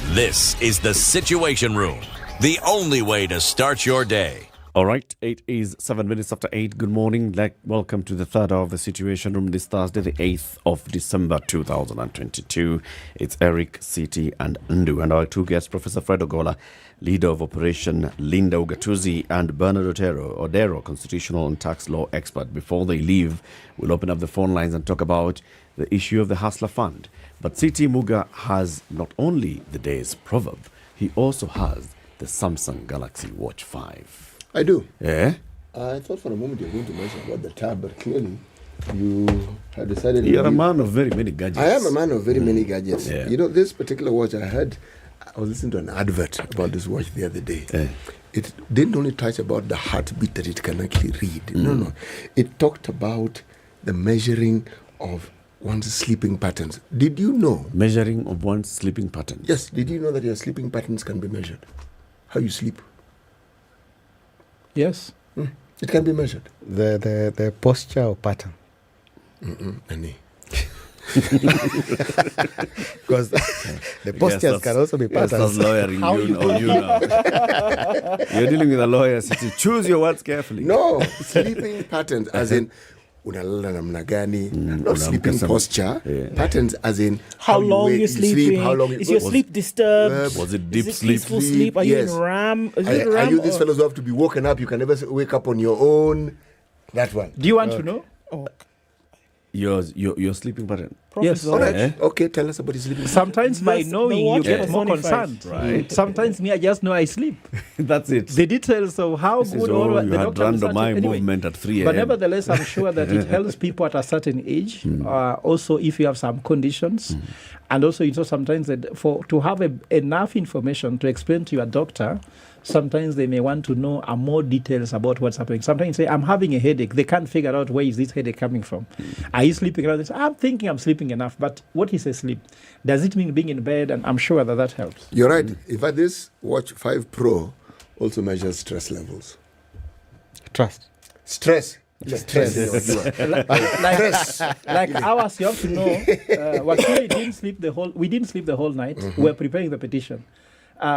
This is The Situation Room, the only way to start your day. All right, 8 is 7 minutes after 8. Good morning. Welcome to the third hour of The Situation Room this Thursday, the 8th of December 2022. It's Eric, CT, and Ndu, and our two guests, Professor Fred Ogola, leader of Operation Linda Ugatuzi, and Bernard Odero, constitutional and tax law expert. Before they leave, we'll open up the phone lines and talk about the issue of the Hustler Fund. But CT Muga has not only the day's proverb, he also has the Samsung Galaxy Watch 5. I do. Yeah? I thought for a moment you were going to mention about the tab, but clearly you have decided... You're a man of very many gadgets. I am a man of very many gadgets. Yeah. You know, this particular watch I was listening to an advert about this watch the other day. Yeah. It didn't only touch about the heartbeat that it can actually read. No. It talked about the measuring of one's sleeping patterns. Did you know? Measuring of one's sleeping patterns? Yes. Did you know that your sleeping patterns can be measured? How you sleep? Yes. It can be measured. The posture or pattern. Any. Because the postures can also be patterns. Lawyering you now. You're dealing with a lawyer. So choose your words carefully. No, sleeping patterns as in unalala namna gani, not sleeping posture. Yeah. Patterns as in how long you're sleeping. How long is your sleep disturbed? Was it deep sleep? Peaceful sleep? Are you in RAM? Are you these fellows who have to be woken up? You can never wake up on your own. That one. Do you want to know? Your sleeping pattern. Yes. All right. Okay, tell us about your sleeping pattern. Sometimes by knowing you get more concerned. Right. Sometimes me, I just know I sleep. That's it. The details of how this good or the you had doctor random eye movement at 3 a.m. But nevertheless, I'm sure that it helps people at a certain age. Also, if you have some conditions. And also, sometimes to have enough information to explain to your doctor, sometimes they may want to know more details about what's happening. Sometimes say, I'm having a headache. They can't figure out where is this headache coming from. Are you sleeping around? They say, I'm thinking I'm sleeping enough. But what is a sleep? Does it mean being in bed? And I'm sure that helps. You're right. In fact, this Watch 5 Pro also measures stress levels. Stress. Like ours, you have to know. We didn't sleep the whole night. We were preparing the petition.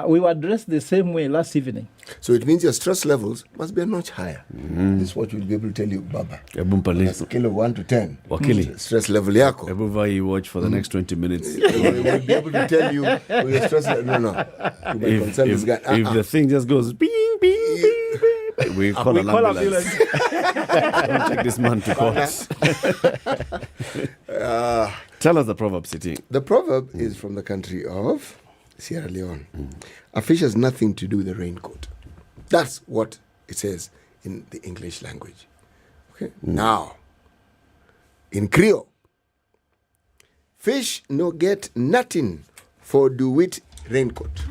We were dressed the same way last evening. So it means your stress levels must be a notch higher. This is what we'll be able to tell you, Baba. On a scale of 1 to 10. Stress level yako. Everywhere you watch for the next 20 minutes. We'll be able to tell you your stress level. No. If the thing just goes bing, bing, bing, bing, we call an ambulance. Don't take this man to court. Tell us the proverb, Siti. The proverb is from the country of Sierra Leone. A fish has nothing to do with the raincoat. That's what it says in the English language. Okay. Now, in Creole, fish no get nothing for do with raincoat.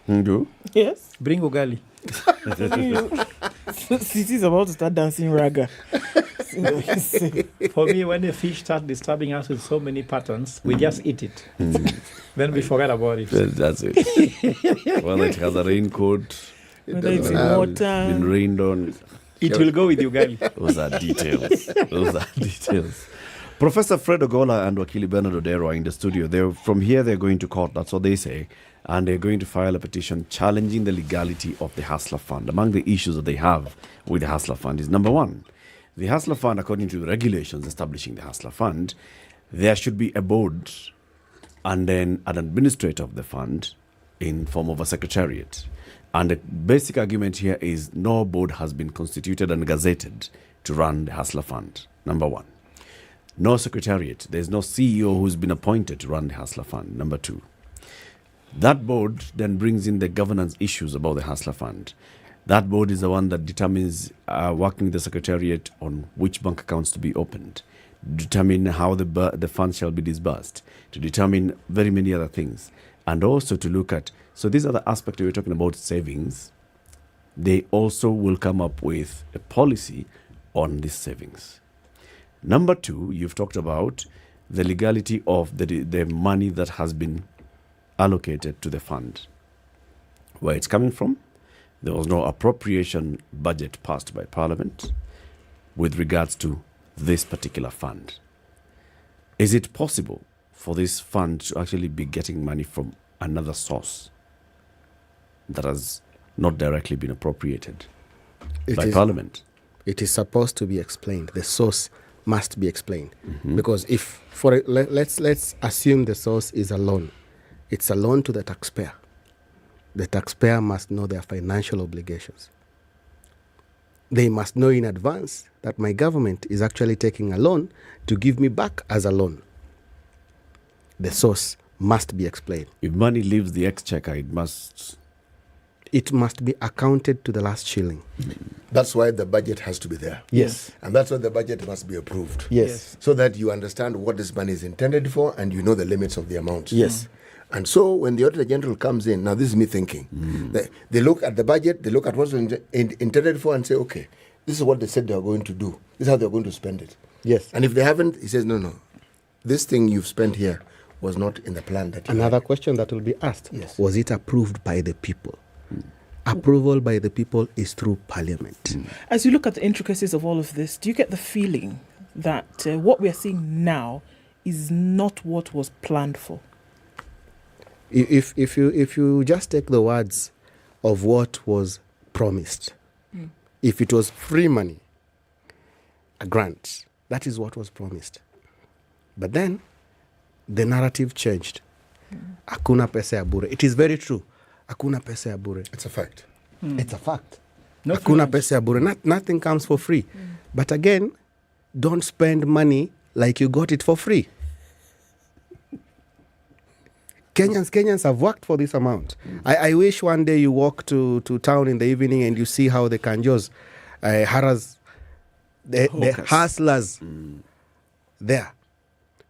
Do? Yes. Bring ugali. Sisi's about to start dancing raga. For me, when the fish start disturbing us with so many patterns, we just eat it. Then we forget about it. That's it. Whether it has a raincoat, whether it's in water, been rained on, it will go with ugali. Those are details. Professor Fred Ogola and Wakili Bernard Odero are in the studio. From here, they're going to court. That's what they say. And they're going to file a petition challenging the legality of the Hustler Fund. Among the issues that they have with the Hustler Fund is, number one, the Hustler Fund, according to the regulations establishing the Hustler Fund, there should be a board and then an administrator of the fund in form of a secretariat. And the basic argument here is no board has been constituted and gazetted to run the Hustler Fund, number one. No secretariat. There's no CEO who's been appointed to run the Hustler Fund, number two. That board then brings in the governance issues about the Hustler Fund. That board is the one that determines, working with the secretariat, on which bank accounts to be opened, determine how the funds shall be disbursed, to determine very many other things, and also to look at, so these are the aspects we're talking about, savings. They also will come up with a policy on these savings. Number two, you've talked about the legality of the money that has been allocated to the fund. Where it's coming from, there was no appropriation budget passed by Parliament with regards to this particular fund. Is it possible for this fund to actually be getting money from another source that has not directly been appropriated by Parliament? It is supposed to be explained. The source must be explained. Because if, let's assume the source is a loan. It's a loan to the taxpayer. The taxpayer must know their financial obligations. They must know in advance that my government is actually taking a loan to give me back as a loan. The source must be explained. If money leaves the exchequer, it must be accounted to the last shilling. That's why the budget has to be there. Yes. And that's why the budget must be approved. Yes. So that you understand what this money is intended for and you know the limits of the amounts. Yes. And so when the Auditor General comes in, now this is me thinking, they look at the budget, they look at what's intended for and say, okay, this is what they said they are going to do. This is how they're going to spend it. Yes. And if they haven't, he says, no, this thing you've spent here was not in the plan that you Another had. question that will be asked, yes. Was it approved by the people? Approval by the people is through Parliament. As you look at the intricacies of all of this, do you get the feeling that what we are seeing now is not what was planned for? If you just take the words of what was promised, if it was free money, a grant, that is what was promised. But then the narrative changed. Hakuna pesa ya bure. It is very true. Hakuna pesa ya bure. It's a fact. It's a fact. No Hakuna pesa ya bure. Nothing comes for free. But again, don't spend money like you got it for free. Kenyans have worked for this amount. I wish one day you walk to town in the evening and you see how the Kanjos harass the hustlers there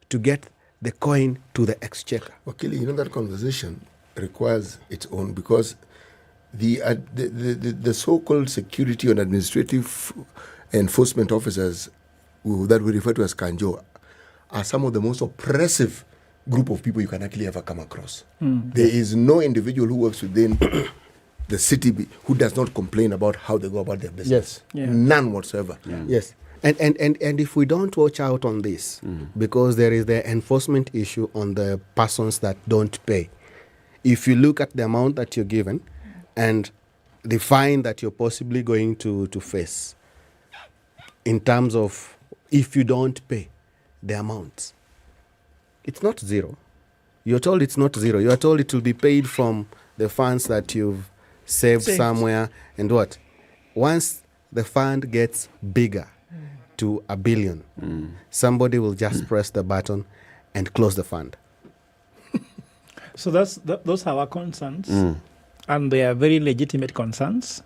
to get the coin to the exchequer. Okay, you know that conversation requires its own, because the so-called security and administrative enforcement officers that we refer to as Kanjo are some of the most oppressive group of people you can actually ever come across. There is no individual who works within the city who does not complain about how they go about their business. Yes. Yeah. None whatsoever. Yes. And if we don't watch out on this, because there is the enforcement issue on the persons that don't pay. If you look at the amount that you're given and the fine that you're possibly going to face in terms of if you don't pay the amounts, it's not zero. You're told it's not zero. You're told it will be paid from the funds that you've saved somewhere. And what? Once the fund gets bigger to $1 billion, somebody will just press the button and close the fund. So those are our concerns, and they are very legitimate concerns.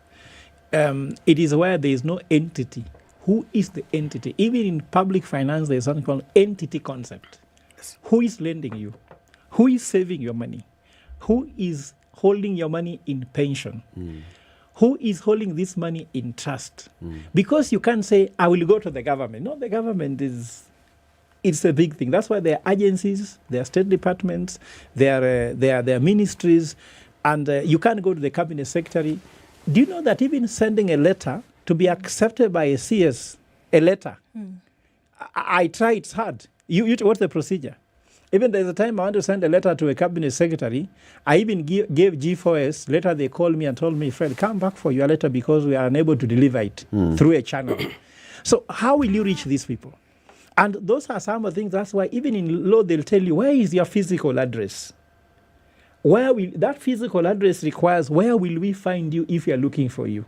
It is where there is no entity. Who is the entity? Even in public finance, there is something called entity concept. Yes. Who is lending you? Who is saving your money? Who is holding your money in pension? Who is holding this money in trust? Because you can't say, I will go to the government. No, the government it's a big thing. That's why there are agencies, there are state departments, there are ministries, and you can't go to the cabinet secretary. Do you know that even sending a letter to be accepted by a CS, a letter, I try, it's hard. What's the procedure? Even there's a time I want to send a letter to a cabinet secretary. I even gave G4S. Later they called me and told me, Fred, come back for your letter because we are unable to deliver it through a channel. So how will you reach these people? And those are some of the things. That's why even in law they'll tell you, where is your physical address? That physical address requires, where will we find you if we are looking for you?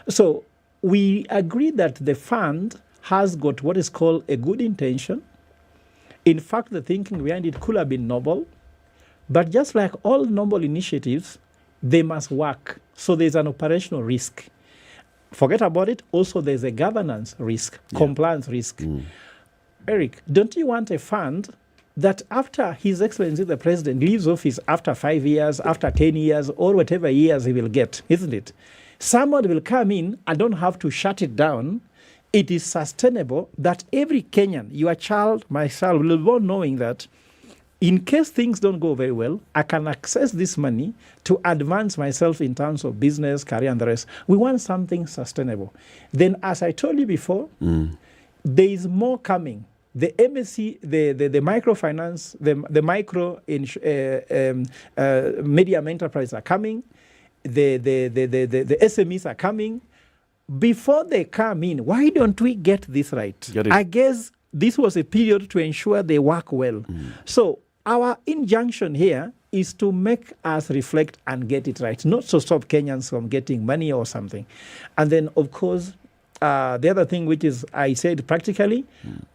So we agree that the fund has got what is called a good intention. In fact, the thinking behind it could have been noble, but just like all noble initiatives, they must work. So there's an operational risk. Forget about it. Also, there's a governance risk, compliance risk. Eric, don't you want a fund that after His Excellency the President leaves office after 5 years, after 10 years, or whatever years he will get, isn't it? Someone will come in and don't have to shut it down. It is sustainable that every Kenyan, your child, myself, will be born knowing that in case things don't go very well, I can access this money to advance myself in terms of business, career, and the rest. We want something sustainable. Then, as I told you before, there is more coming. The MSC, the microfinance, the micro medium enterprises are coming. The SMEs are coming. Before they come in, why don't we get this right? I guess this was a period to ensure they work well. So our injunction here is to make us reflect and get it right, not to stop Kenyans from getting money or something. And then, of course, the other thing, which is, I said practically,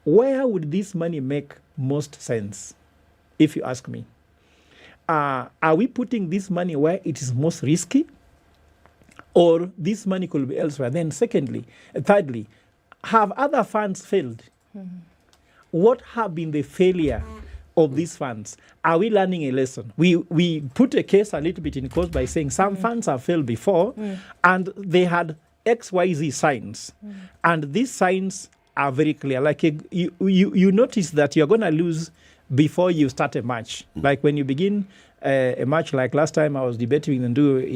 where would this money make most sense, if you ask me? Are we putting this money where it is most risky? Or this money could be elsewhere? Then thirdly, have other funds failed? What have been the failure of these funds? Are we learning a lesson? We put a case a little bit in court by saying some funds have failed before and they had XYZ signs. And these signs are very clear. Like you notice that you're going to lose before you start a match. Like when you begin a match, like last time I was debating with Ndu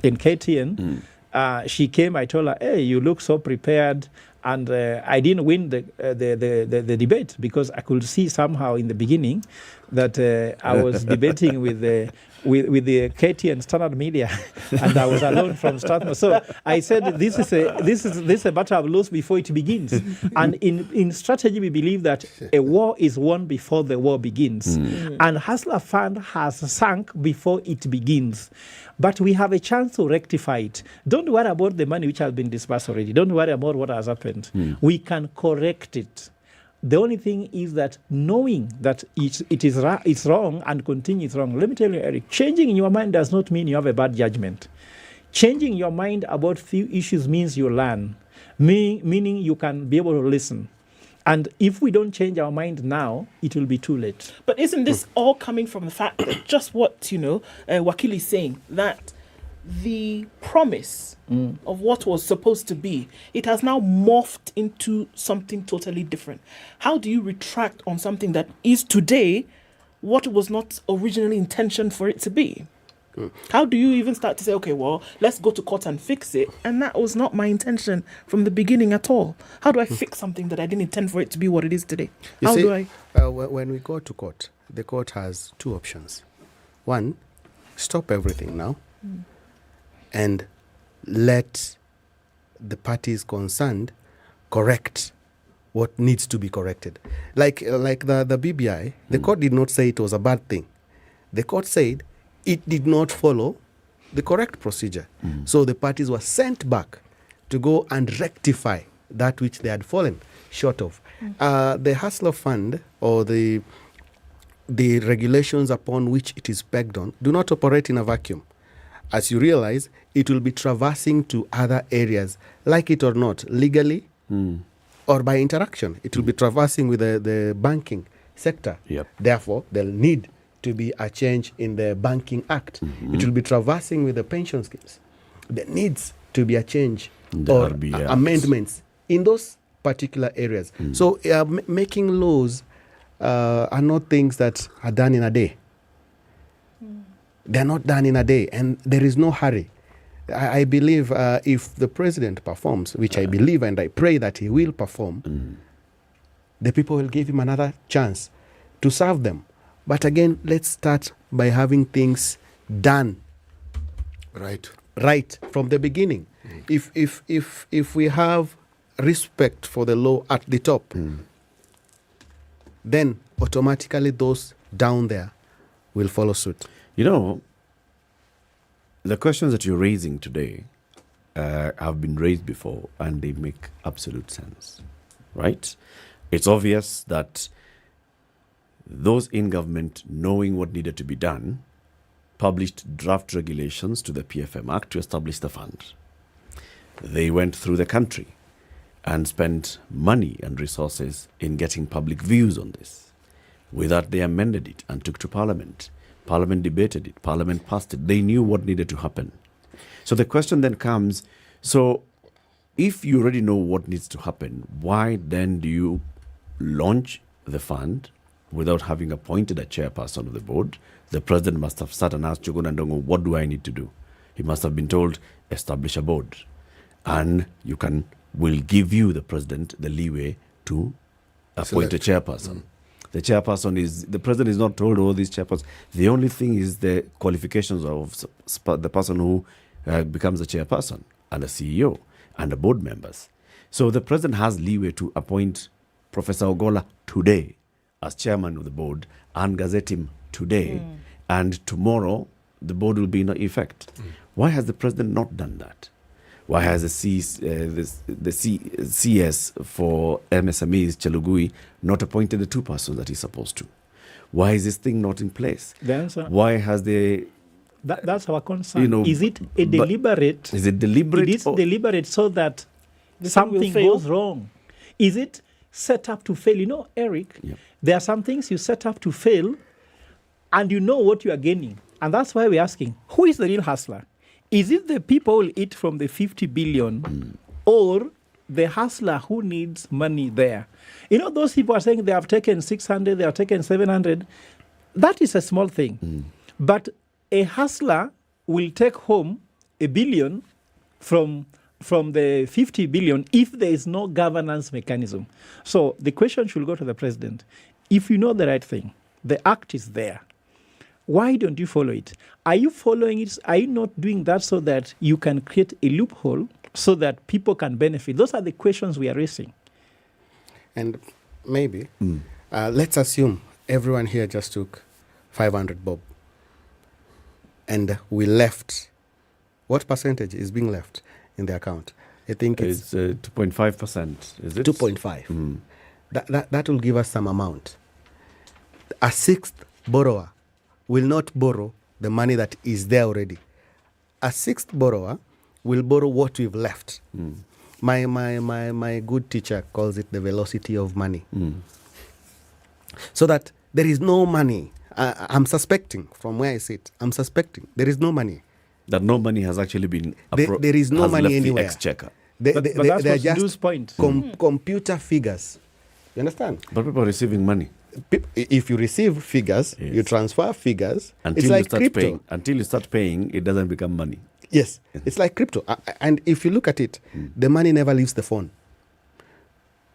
in KTN, she came, I told her, hey, you look so prepared. And I didn't win the debate because I could see somehow in the beginning that I was debating with the KTN Standard Media, and I was alone from Strathmore. So I said, this is a battle of loss before it begins. And in strategy, we believe that a war is won before the war begins. And Hustler Fund has sunk before it begins. But we have a chance to rectify it. Don't worry about the money which has been disbursed already. Don't worry about what has happened. We can correct it. The only thing is that knowing that it's wrong and continues wrong. Let me tell you, Eric, changing in your mind does not mean you have a bad judgment. Changing your mind about few issues means you learn, meaning you can be able to listen. And if we don't change our mind now, it will be too late. But isn't this all coming from the fact that just what, Wakili is saying, that the promise of what was supposed to be, it has now morphed into something totally different. How do you retract on something that is today what was not originally intentioned for it to be? How do you even start to say, okay, well, let's go to court and fix it? And that was not my intention from the beginning at all. How do I fix something that I didn't intend for it to be what it is today? When we go to court, the court has two options. One, stop everything now and let the parties concerned correct what needs to be corrected. Like the BBI, the court did not say it was a bad thing. The court said it did not follow the correct procedure. So the parties were sent back to go and rectify that which they had fallen short of. The Hustler Fund, or the regulations upon which it is pegged on, do not operate in a vacuum. As you realize, it will be traversing to other areas, like it or not, legally or by interaction. It will be traversing with the banking sector. Therefore, there'll need to be a change in the Banking Act. It will be traversing with the pension schemes. There needs to be a change or amendments in those particular areas. So making laws are not things that are done in a day. They're not done in a day, and there is no hurry. I believe if the president performs, which I believe and I pray that he will perform, the people will give him another chance to serve them. But again, let's start by having things done right from the beginning. If we have respect for the law at the top, then automatically those down there will follow suit. The questions that you're raising today have been raised before, and they make absolute sense, right? It's obvious that those in government, knowing what needed to be done, published draft regulations to the PFM Act to establish the fund. They went through the country and spent money and resources in getting public views on this. With that, they amended it and took to Parliament. Parliament debated it. Parliament passed it. They knew what needed to happen. So the question then comes, so if you already know what needs to happen, why then do you launch the fund without having appointed a chairperson of the board? The president must have sat and asked Chuguna Ndongo, what do I need to do? He must have been told, establish a board. And we'll give you, the president, the leeway to appoint a chairperson. The president is not told all these chairpersons. The only thing is the qualifications of the person who becomes a chairperson and a CEO and the board members. So the president has leeway to appoint Professor Ogola today as chairman of the board and gazette him today. And tomorrow, the board will be in effect. Why has the president not done that? Why has the CS for MSMEs, Chelugui, not appointed the two persons that he's supposed to? Why is this thing not in place? The answer, why has the... That's our concern. Is it a deliberate... Is it deliberate? It is deliberate so that something goes wrong. Is it set up to fail? Eric, there are some things you set up to fail and you know what you are gaining. And that's why we're asking, who is the real hustler? Is it the people who eat from the 50 billion or the hustler who needs money there? Those people are saying they have taken 600, they have taken 700. That is a small thing. But a hustler will take home $1 billion from the 50 billion if there is no governance mechanism. So the question should go to the president. If you know the right thing, the act is there. Why don't you follow it? Are you following it? Are you not doing that so that you can create a loophole so that people can benefit? Those are the questions we are raising. And maybe, let's assume everyone here just took 500 bob. And we left. What percentage is being left in the account? I think it's 2.5%. Is it 2.5? That will give us some amount. A sixth borrower will not borrow the money that is there already. A sixth borrower will borrow what we've left. My good teacher calls it the velocity of money. So that there is no money. I'm suspecting from where I sit. I'm suspecting there is no money. That no money has actually been. There is no money anywhere. The exchequer. But that's they are what just Stu's point. Computer figures. You understand? But people are receiving money. If you receive figures, you transfer figures. Until it's like you start crypto. paying. Until you start paying, it doesn't become money. Yes, it's like crypto. And if you look at it, the money never leaves the phone.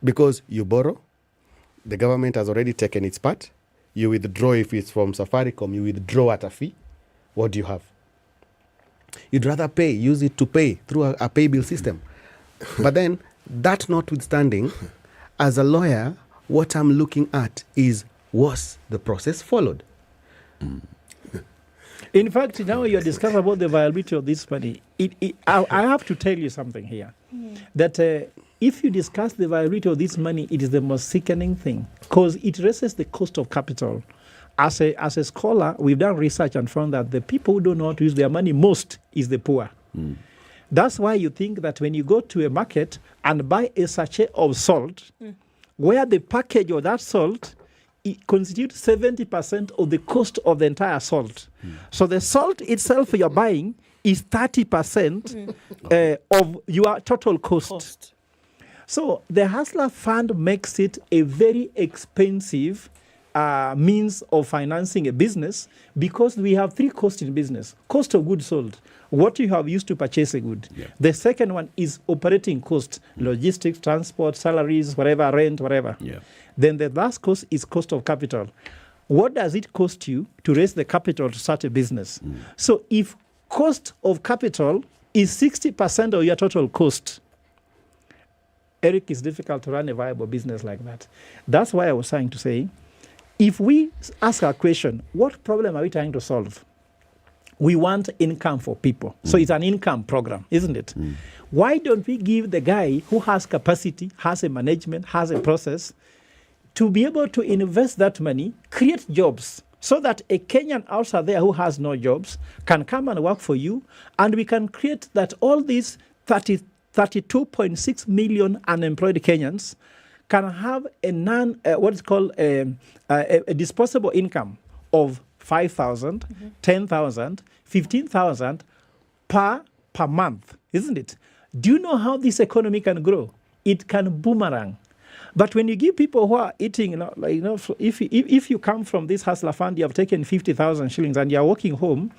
Because you borrow, the government has already taken its part. You withdraw if it's from Safaricom, you withdraw at a fee. What do you have? You'd rather use it to pay through a pay bill system. But then, that notwithstanding, as a lawyer, what I'm looking at is, was the process followed? In fact, now you're discussing about the viability of this money. I have to tell you something here. That if you discuss the viability of this money, it is the most sickening thing. Because it raises the cost of capital. As a scholar, we've done research and found that the people who don't know how to use their money most is the poor. That's why you think that when you go to a market and buy a sachet of salt, where the package of that salt it constitutes 70% of the cost of the entire salt. So the salt itself you're buying is 30% of your total cost. So the Hustler Fund makes it a very expensive means of financing a business because we have three costs in business. Cost of goods sold, what you have used to purchase a good. Yeah. The second one is operating cost, logistics, transport, salaries, whatever, rent, whatever. Yeah. Then the last cost is cost of capital. What does it cost you to raise the capital to start a business? So if cost of capital is 60% of your total cost, Eric, it's difficult to run a viable business like that. That's why I was trying to say, if we ask our question, what problem are we trying to solve? We want income for people. So it's an income program, isn't it? Why don't we give the guy who has capacity, has a management, has a process, to be able to invest that money, create jobs, so that a Kenyan outside there who has no jobs can come and work for you, and we can create that all these 32.6 million unemployed Kenyans can have a a disposable income of 5,000, 10,000, 15,000 per month, isn't it? Do you know how this economy can grow? It can boomerang. But when you give people who are eating, if you come from this Hustler Fund, you have taken 50,000 shillings and you are walking home,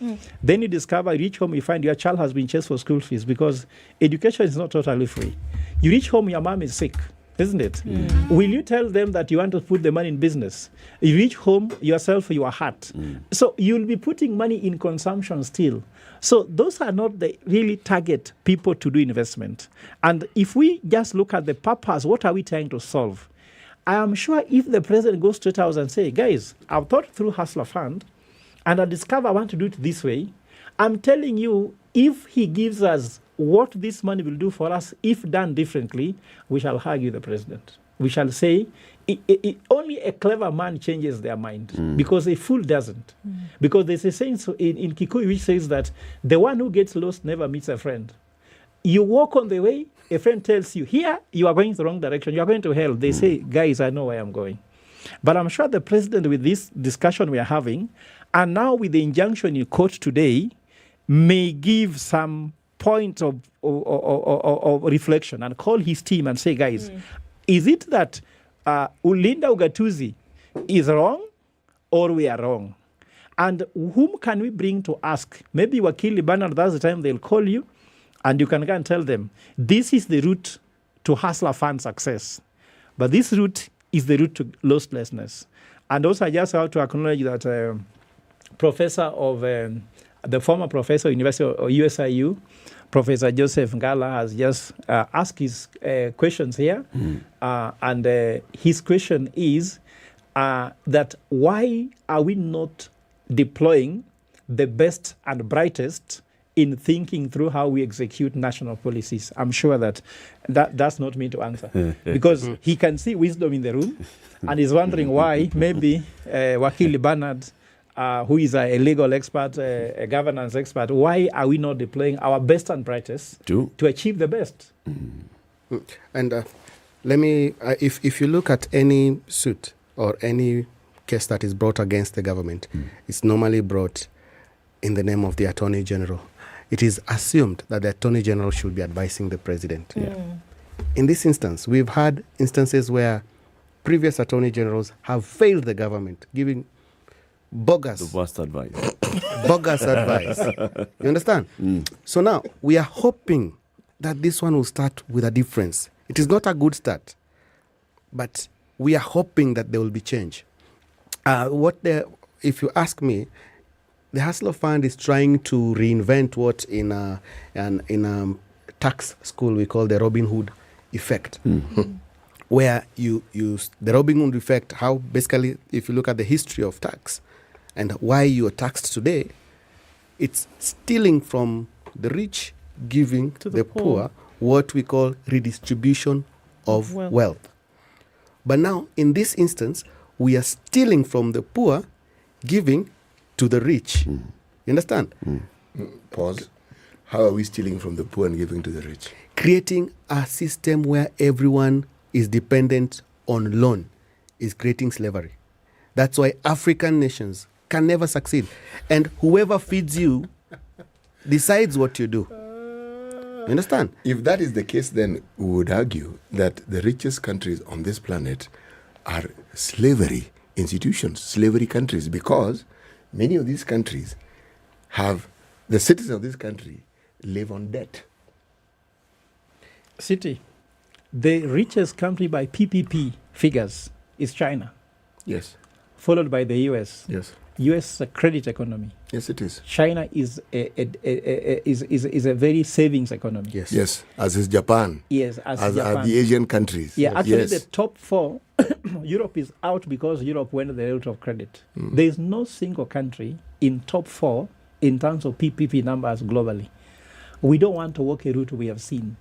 then you discover, you reach home, you find your child has been chased for school fees because education is not totally free. You reach home, your mom is sick, isn't it? Will you tell them that you want to put the money in business? You reach home, yourself, you are hurt. So you'll be putting money in consumption still. So those are not the really target people to do investment. And if we just look at the purpose, what are we trying to solve? I am sure if the president goes straight out and say, guys, I've thought through Hustler Fund and I discover I want to do it this way, I'm telling you, if he gives us what this money will do for us, if done differently, we shall argue the president. We shall say, only a clever man changes their mind because a fool doesn't. Because there's a saying in Kikuyu which says that the one who gets lost never meets a friend. You walk on the way, a friend tells you, here, you are going the wrong direction, you are going to hell. They say, guys, I know where I'm going. But I'm sure the president, with this discussion we are having, and now with the injunction in court today, may give some point of reflection and call his team and say, guys, is it that Ulinda Ugatuzi is wrong or we are wrong? And whom can we bring to ask? Maybe Wakili Bernard, that's the time they'll call you and you can go and tell them, this is the route to Hustler Fund success. But this route is the route to losslessness. And also I just have to acknowledge that the former professor of University of USIU, Professor Joseph Ngala, has just asked his questions here. And his question is that why are we not deploying the best and brightest in thinking through how we execute national policies? I'm sure that's not me to answer. Because he can see wisdom in the room and is wondering why maybe Wakili Bernard, who is a legal expert, a governance expert, why are we not deploying our best and brightest to achieve the best? And let me, if you look at any suit or any case that is brought against the government, it's normally brought in the name of the Attorney General. It is assumed that the Attorney General should be advising the President. In this instance, we've had instances where previous Attorney Generals have failed the government, giving bogus advice. Bogus advice. You understand? So now we are hoping that this one will start with a difference. It is not a good start, but we are hoping that there will be change. If you ask me, the Hustler Fund is trying to reinvent what in a tax school we call the Robin Hood effect. Where you use the Robin Hood effect, how basically, if you look at the history of tax and why you are taxed today, it's stealing from the rich, giving to the poor, what we call redistribution of wealth. But now, in this instance, we are stealing from the poor, giving to the rich. You understand? Pause. How are we stealing from the poor and giving to the rich? Creating a system where everyone is dependent on loan is creating slavery. That's why African nations can never succeed. And whoever feeds you decides what you do. You understand? If that is the case, then we would argue that the richest countries on this planet are slavery institutions, slavery countries, because many of these countries have, the citizens of this country live on debt. City, the richest country by PPP figures is China. Yes. Followed by the US. Yes. US is a credit economy. Yes, it is. China is a very savings economy. Yes. Yes, as is Japan. Yes, as Japan. Are the Asian countries. Yeah, actually the top four, Europe is out because Europe went the route of credit. There is no single country in top four in terms of PPP numbers globally. We don't want to walk a route we have seen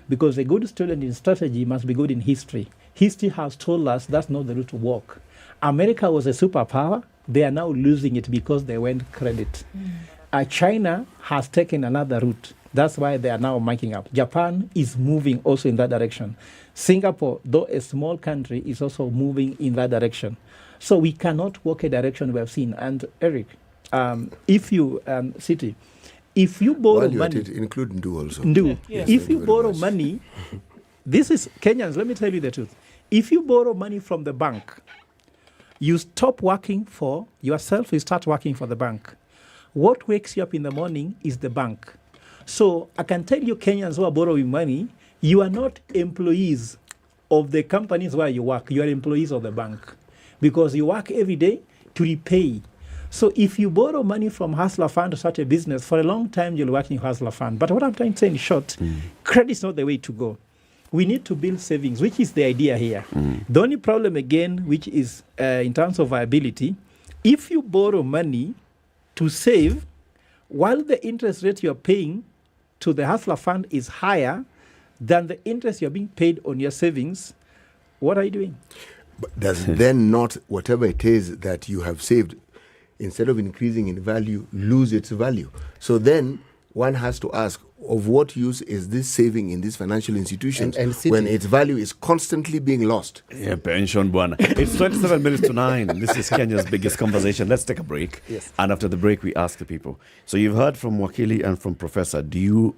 because a good student in strategy must be good in history. History has told us that's not the route to walk. America was a superpower. They are now losing it because they went credit. China has taken another route. That's why they are now marking up. Japan is moving also in that direction. Singapore, though a small country, is also moving in that direction. So we cannot walk a direction we have seen. And Eric, if you, City, if you borrow money, include Ndu also. Ndu, if you borrow money, this is Kenyans. Let me tell you the truth. If you borrow money from the bank, you stop working for yourself. You start working for the bank. What wakes you up in the morning is the bank. So I can tell you, Kenyans who are borrowing money, you are not employees of the companies where you work. You are employees of the bank because you work every day to repay. So if you borrow money from Hustler Fund to start a business, for a long time you'll work in Hustler Fund. But what I'm trying to say in short, credit is not the way to go. We need to build savings, which is the idea here. The only problem again, which is in terms of viability, if you borrow money to save, while the interest rate you're paying to the Hustler Fund is higher than the interest you're being paid on your savings, what are you doing? But does then not whatever it is that you have saved, instead of increasing in value, lose its value? So then one has to ask, of what use is this saving in these financial institutions when its value is constantly being lost? Yeah, pension bwana. It's 27 minutes to 9. This is Kenya's biggest conversation. Let's take a break. Yes. And after the break, we ask the people. So you've heard from Wakili and from Professor. Do you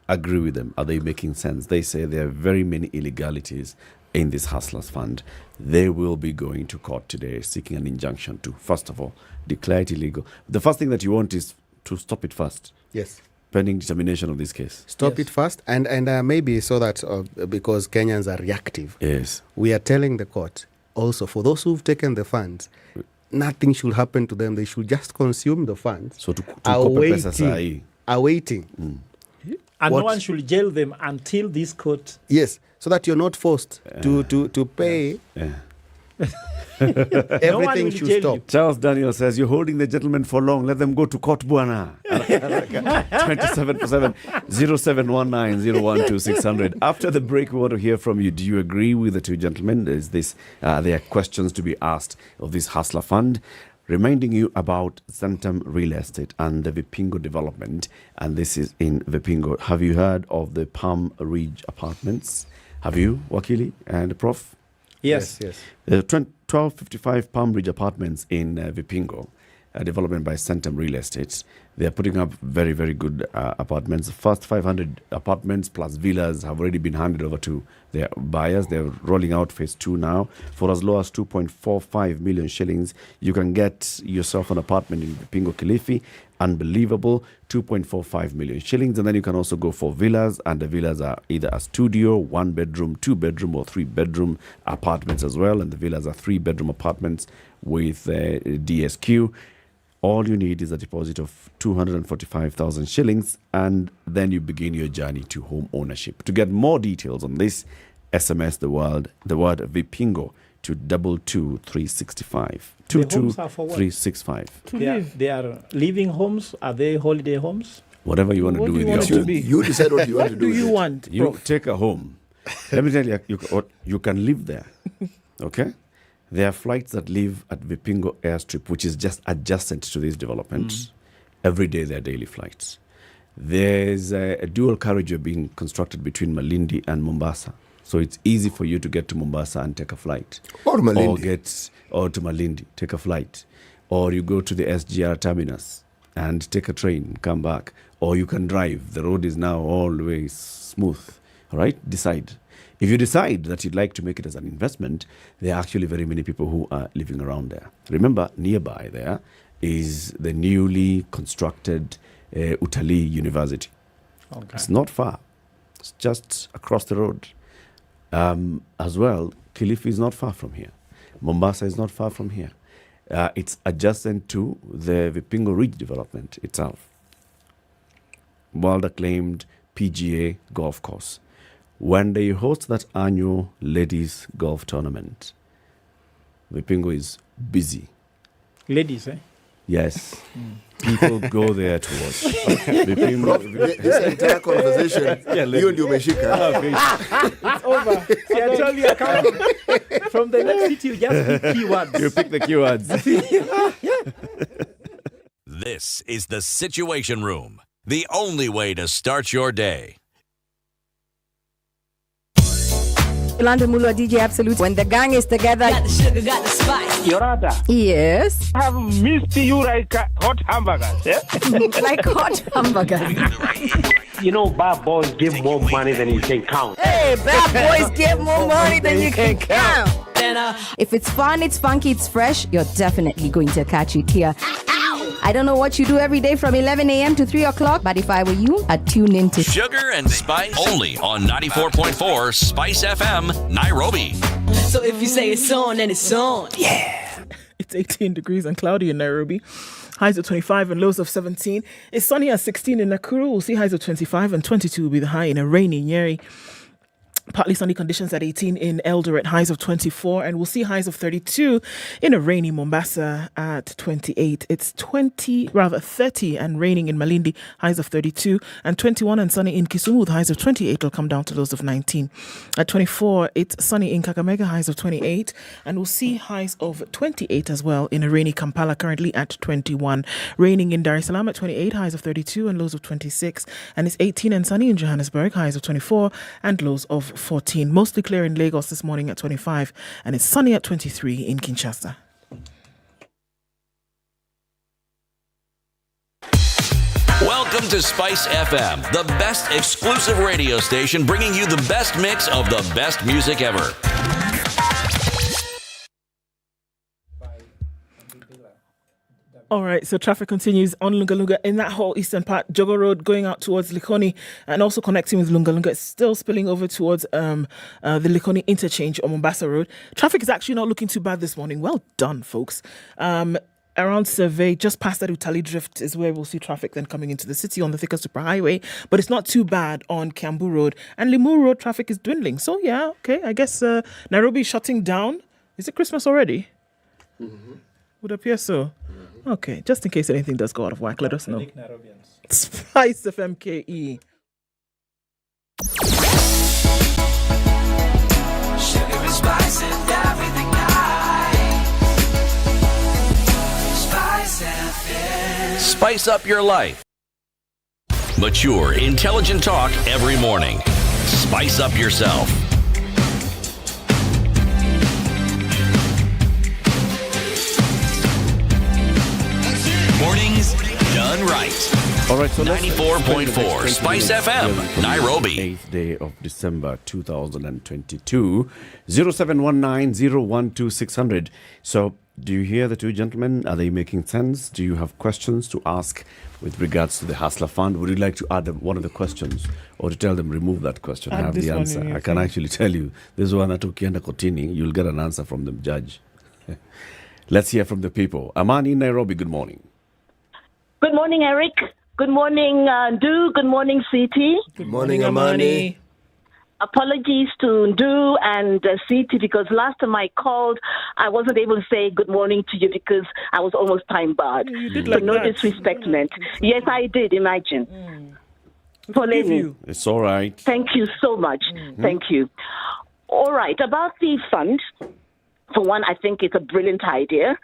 agree with them? Are they making sense? They say there are very many illegalities in this Hustlers Fund. They will be going to court today seeking an injunction to, first of all, declare it illegal. The first thing that you want is to stop it first. Yes. Pending determination of this case. Stop it first, and maybe so that because Kenyans are reactive. Yes. We are telling the court also, for those who've taken the funds, nothing should happen to them. They should just consume the funds. So to awaiting. And no one should jail them until this court. Yes, so that you're not forced to pay. Everything should stop. Charles Daniel says, you're holding the gentleman for long. Let them go to court, buana. 2747 0719 012 600. After the break, we want to hear from you. Do you agree with the two gentlemen? Is this there are questions to be asked of this Hustler Fund? Reminding you about Centum Real Estate and the Vipingo development. And this is in Vipingo. Have you heard of the Palm Ridge Apartments? Have you, Wakili and Prof? Yes. 1255 Palm Ridge Apartments in Vipingo, a development by Centum Real Estate. They are putting up very, very good apartments. The first 500 apartments plus villas have already been handed over to their buyers. They're rolling out phase 2 now. For as low as 2.45 million shillings, you can get yourself an apartment in Vipingo, Kilifi. Unbelievable, 2.45 million shillings. And then you can also go for villas, and the villas are either a studio, 1 bedroom, 2 bedroom, or 3 bedroom apartments as well. And the villas are 3 bedroom apartments with DSQ. All you need is a deposit of 245,000 shillings, and then you begin your journey to home ownership. To get more details on this, SMS the word Vipingo to 22365. 22365. They are living homes. Are they holiday homes? Whatever you want to do with your home. You decide what you want to do. What do you want? You take a home. Let me tell you, you can live there. Okay? There are flights that leave at Vipingo Airstrip, which is just adjacent to these developments. Every day there are daily flights. There's a dual carriageway being constructed between Malindi and Mombasa. So it's easy for you to get to Mombasa and take a flight. Or Malindi. Or to Malindi, take a flight. Or you go to the SGR terminus and take a train, come back. Or you can drive. The road is now always smooth. All right? Decide. If you decide that you'd like to make it as an investment, there are actually very many people who are living around there. Remember, nearby there is the newly constructed Utalii University. Okay. It's not far. It's just across the road. As well, Kilifi is not far from here. Mombasa is not far from here. It's adjacent to the Vipingo Ridge development itself. World-acclaimed PGA golf course. When they host that annual ladies golf tournament, Vipingo is busy. Ladies, eh? Yes. People go there to watch. This entire conversation, you and Umeshika. It's over. See, I tell you, I come from the next city, you just pick keywords. You pick the keywords. This is the Situation Room, the only way to start your day. Yolanda Mulu, DJ Absolute. When the gang is together. Got the sugar, got the spice. Yorada. Yes. I have missed you like hot hamburgers. Yeah? Like hot hamburgers. You know, bad boys give more money than you can count. Hey, bad boys give more money than you can count. If it's fun, it's funky, it's fresh, you're definitely going to catch it here. I don't know what you do every day from 11 a.m. to 3 o'clock, but if I were you, I'd tune in to Sugar and Spice only on 94.4 Spice FM, Nairobi. So if you say it's on, then it's on. Yeah. It's 18 degrees and cloudy in Nairobi. Highs of 25 and lows of 17. It's sunny at 16 in Nakuru. We'll see highs of 25 and 22 will be the high in a rainy Nyeri. Partly sunny conditions at 18 in Eldoret, highs of 24, and we'll see highs of 32 in a rainy Mombasa at 28. It's 30 and raining in Malindi, highs of 32, and 21 and sunny in Kisumu with highs of 28 will come down to lows of 19. At 24, it's sunny in Kakamega, highs of 28, and we'll see highs of 28 as well in a rainy Kampala currently at 21. Raining in Dar es Salaam at 28, highs of 32 and lows of 26, and it's 18 and sunny in Johannesburg, highs of 24 and lows of 14. Mostly clear in Lagos this morning at 25, and it's sunny at 23 in Kinshasa. Welcome to Spice FM, the best exclusive radio station bringing you the best mix of the best music ever. All right, so traffic continues on Lunga Lunga in that whole eastern part. Jogo Road going out towards Likoni and also connecting with Lunga Lunga. It's still spilling over towards the Likoni interchange on Mombasa Road. Traffic is actually not looking too bad this morning. Well done, folks. Around Survey, just past that Utalii Drift is where we'll see traffic then coming into the city on the Thika Superhighway. But it's not too bad on Kiambu Road. And Limuru Road traffic is dwindling. So, yeah, okay, I guess Nairobi is shutting down. Is it Christmas already? Mm-hmm. Would appear so. Okay, just in case anything does go out of whack, let us know. SpiceFM KE. Sugar and spice and everything nice. Spice FM. Spice up your life. Mature, intelligent talk every morning. Spice up yourself. right. All right, so 94.4 Spice FM, Nairobi. 8th day of December 2022. 0719-012-600. So, do you hear the two gentlemen? Are they making sense? Do you have questions to ask with regards to the Hustler Fund? Would you like to add one of the questions or to tell them remove that question? I have the answer. I can actually tell you. This one at Ukienda Kotini, you'll get an answer from the judge. Let's hear from the people. Amani in Nairobi, good morning. Good morning, Eric. Good morning, Ndu. Good morning, CT. Good morning, Amani. Apologies to Ndu and CT because last time I called, I wasn't able to say good morning to you because I was almost time barred. You did so like no that. disrespect meant. Yes, I did, imagine. Pauline, it's all right. thank you so much. Thank you. All right, about the fund, for one, I think it's a brilliant idea.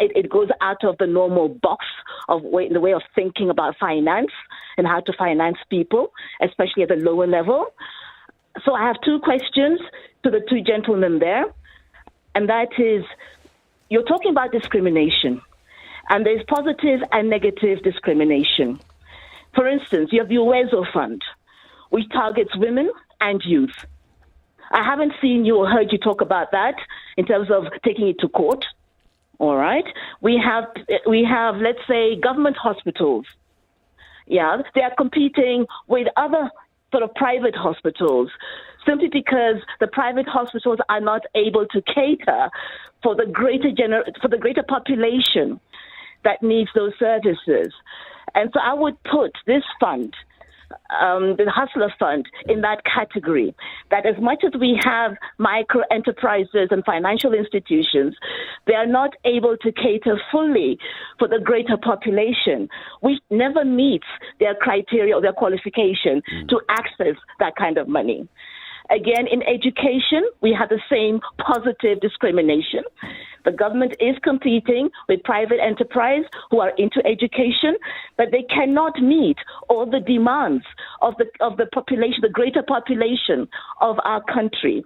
It goes out of the normal box of the way of thinking about finance and how to finance people, especially at the lower level. So I have two questions to the two gentlemen there, and that is, you're talking about discrimination, and there's positive and negative discrimination. For instance, you have the Uwezo Fund, which targets women and youth. I haven't seen you or heard you talk about that in terms of taking it to court. All right. We have, let's say, government hospitals. Yeah, they are competing with other sort of private hospitals simply because the private hospitals are not able to cater for the greater population that needs those services. And so I would put this fund, the Hustler Fund, in that category, that as much as we have micro enterprises and financial institutions, they are not able to cater fully for the greater population, which never meets their criteria or their qualification to access that kind of money. Again, in education, we have the same positive discrimination. The government is competing with private enterprise who are into education, but they cannot meet all the demands of the population, the greater population of our country.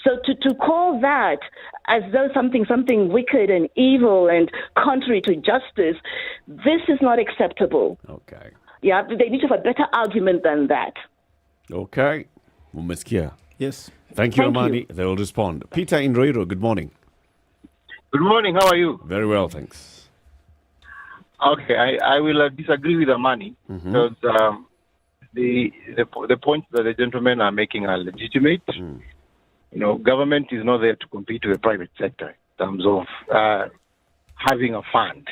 So to call that as though something wicked and evil and contrary to justice, this is not acceptable. Okay. Yeah, they need to have a better argument than that. Okay. Umesikia. Yes. Thank you, Thank Amani. you. They will respond. Peter in Roiro, good morning. Good morning. How are you? Very well, thanks. Okay, I will disagree with Amani because the points that the gentlemen are making are legitimate. You know, government is not there to compete with the private sector in terms of having a fund.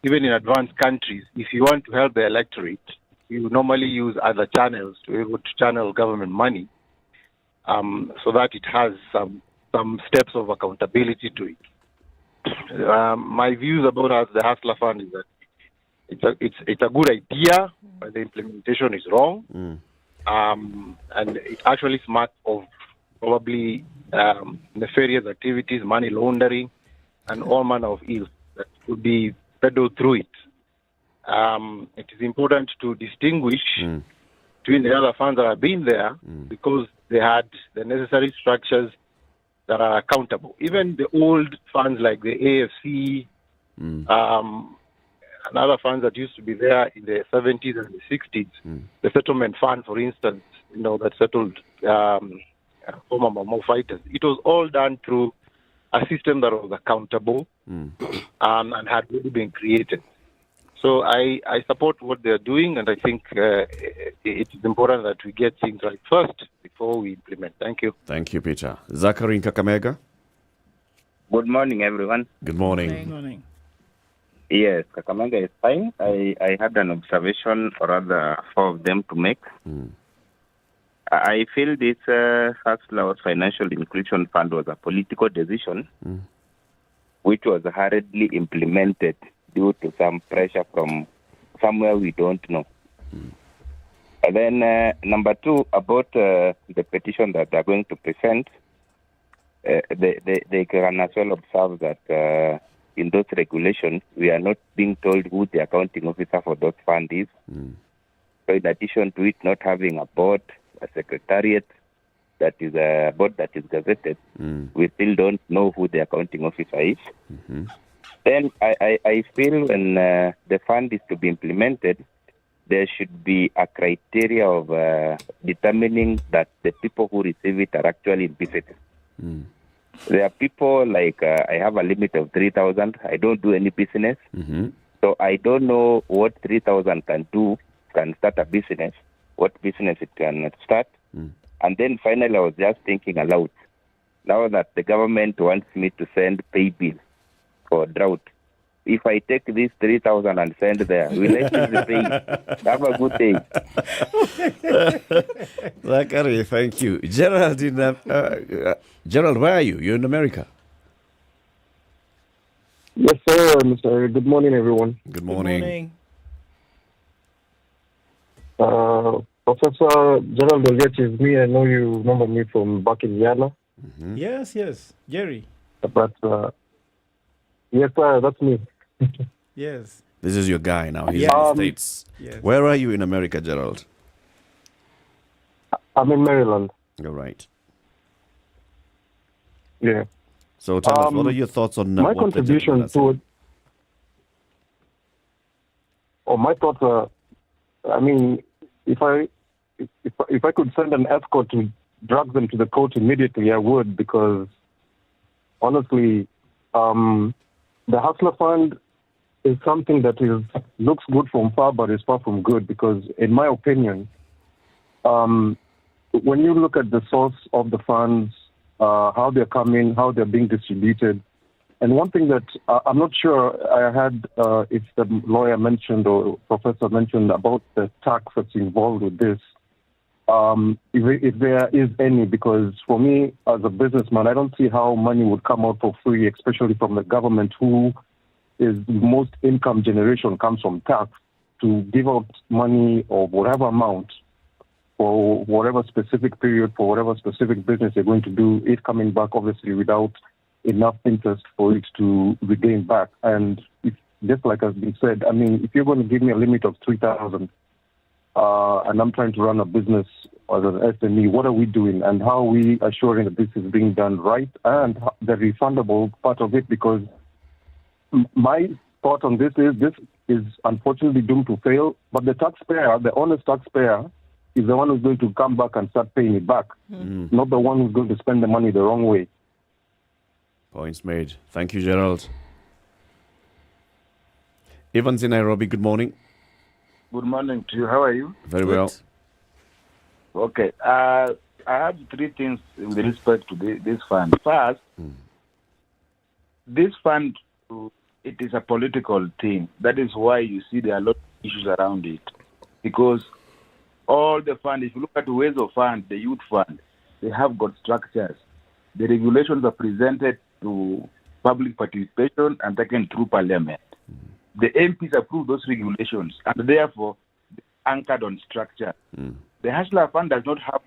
Even in advanced countries, if you want to help the electorate, you normally use other channels to be able to channel government money, so that it has some steps of accountability to it. My views about the Hustler Fund is that it's a good idea, but the implementation is wrong, and it actually smacks of probably nefarious activities, money laundering, and all manner of ills that could be peddled through it. It is important to distinguish between the other funds that have been there because they had the necessary structures that are accountable. Even the old funds like the AFC and other funds that used to be there in the 70s and the 60s, the settlement fund, for instance, that settled former Momo fighters. It was all done through a system that was accountable and had really been created. So I support what they're doing, and I think it's important that we get things right first before we implement. Thank you. Thank you, Peter. Zachary in Kakamega. Good morning, everyone. Good morning. Good morning. Yes, Kakamega is fine. I had an observation, or rather 4 of them to make. I feel this Hustler Financial Inclusion Fund was a political decision which was hurriedly implemented due to some pressure from somewhere we don't know. And then number 2, about the petition that they're going to present, they can as well observe that in those regulations, we are not being told who the accounting officer for those funds is. So in addition to it not having a board, a secretariat, that is a board that is gazetted, we still don't know who the accounting officer is. Then I feel when the fund is to be implemented, there should be a criteria of determining that the people who receive it are actually in business. There are people like I have a limit of 3,000. I don't do any business. So I don't know what 3,000 can start a business, what business it can start. And then finally, I was just thinking aloud. Now that the government wants me to send pay bill for drought, if I take this 3,000 and send there, will I still be paying? Have a good day. Zachary, thank you. Gerald, Gerald, where are you? You're in America. Yes, sir. Mr. Good morning, everyone. Good morning. Professor Gerald Oliet is me. I know you remember me from back in Yala. Yes, Jerry. But yes, sir, that's me. Yes. This is your guy now. He's in the States. Yes. Where are you in America, Gerald? I'm in Maryland. You're right. Yeah. So tell us, what are your thoughts on my what contribution to it? My thoughts are, I mean, if I could send an escort to drag them to the court immediately, I would, because honestly, the Hustler Fund is something that looks good from far, but is far from good, because in my opinion, when you look at the source of the funds, how they're coming, how they're being distributed, and one thing that I'm not sure I had if the lawyer mentioned or professor mentioned about the tax that's involved with this, if there is any, because for me as a businessman, I don't see how money would come out for free, especially from the government, who is most income generation comes from tax, to give out money of whatever amount for whatever specific period, for whatever specific business they're going to do, it coming back obviously without enough interest for it to regain back. And if, just like has been said, I mean, if you're going to give me a limit of 3,000, and I'm trying to run a business as an SME, what are we doing, and how are we assuring that this is being done right, and the refundable part of it? Because my thought on this is unfortunately doomed to fail, but the taxpayer, the honest taxpayer, is the one who's going to come back and start paying it back, not the one who's going to spend the money the wrong way. Points made. Thank you, Gerald. Evans in Nairobi, good morning. Good morning to you. How are you? Very well. Okay. I have three things with respect to this fund. First, this fund, it is a political thing. That is why you see there are a lot of issues around it. Because all the fund, if you look at the ways of fund, the youth fund, they have got structures. The regulations are presented to public participation and taken through parliament. The MPs approve those regulations, and therefore anchored on structure. The Hustler Fund does not have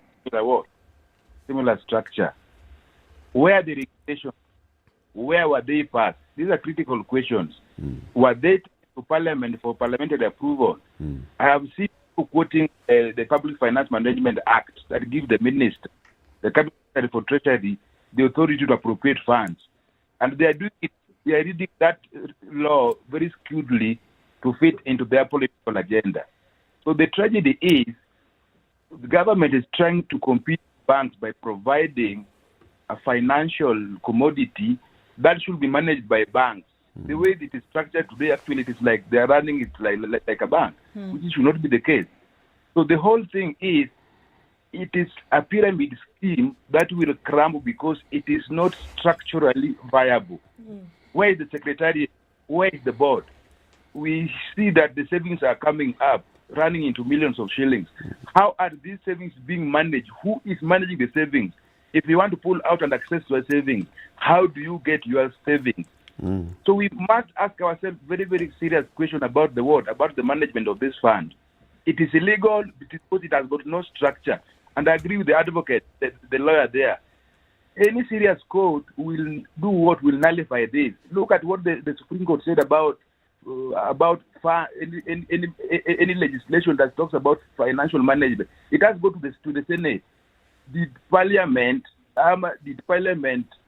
similar structure. Where the regulations, where were they passed? These are critical questions. Were they to parliament for parliamentary approval? I have seen people quoting the Public Finance Management Act that gives the minister, the Cabinet for Treasury, the authority to appropriate funds. And they are doing it. They are reading that law very skewedly to fit into their political agenda. So the tragedy is the government is trying to compete with banks by providing a financial commodity that should be managed by banks. The way it is structured today, actually, it is like they are running it like a bank, which should not be the case. So the whole thing is, it is a pyramid scheme that will crumble because it is not structurally viable. Where is the secretariat? Where is the board? We see that the savings are coming up, running into millions of shillings. How are these savings being managed? Who is managing the savings? If you want to pull out and access your savings, how do you get your savings? So we must ask ourselves very, very serious question about about the management of this fund. It is illegal because it has got no structure. And I agree with the advocate, the lawyer there. Any serious court will do what will nullify this. Look at what the Supreme Court said about any legislation that talks about financial management. It has to go to the Senate. Did Parliament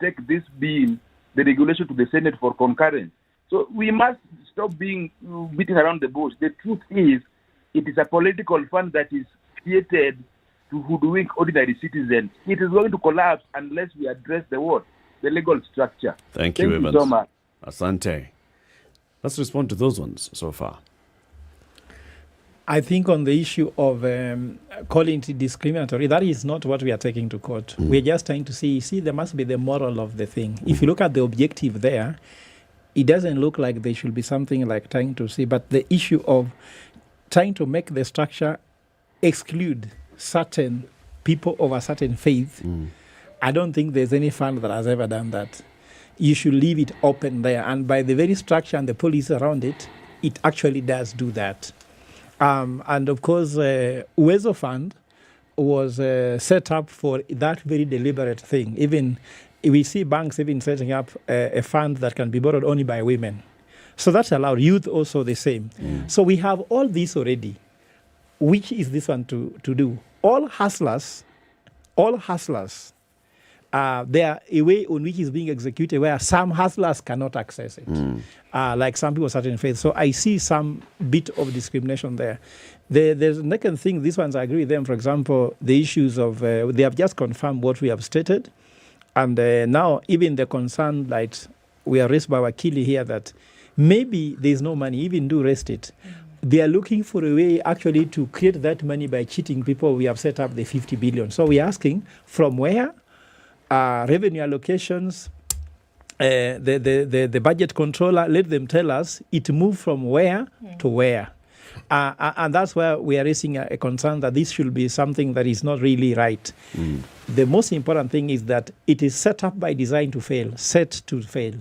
take this bill, the regulation, to the Senate for concurrence? So we must stop being beating around the bush. The truth is, it is a political fund that is created to hoodwink ordinary citizens. It is going to collapse unless we address the legal structure. Thank you, Evans. So much. Asante. Let's respond to those ones so far. I think on the issue of calling it discriminatory, that is not what we are taking to court. We're just trying to see, there must be the moral of the thing. If you look at the objective there, it doesn't look like there should be something like trying to see, but the issue of trying to make the structure exclude certain people of a certain faith, I don't think there's any fund that has ever done that. You should leave it open there. And by the very structure and the policy around it, it actually does do that. And of course, Uwezo Fund was set up for that very deliberate thing. Even we see banks even setting up a fund that can be borrowed only by women. So that's allowed. Youth also the same. So we have all this already. Which is this one to do? All hustlers, there are a way on which is being executed where some hustlers cannot access it, like some people of certain faith. So I see some bit of discrimination there. There's the second thing, these ones I agree with them. For example, the issues of, they have just confirmed what we have stated. And now even the concern that we are raised by Wakili here that maybe there's no money, even do rest it. They are looking for a way actually to create that money by cheating people. We have set up the 50 billion. So we're asking from where revenue allocations, the budget controller, let them tell us it moved from where to where. And that's where we are raising a concern that this should be something that is not really right. The most important thing is that it is set up by design to fail, set to fail.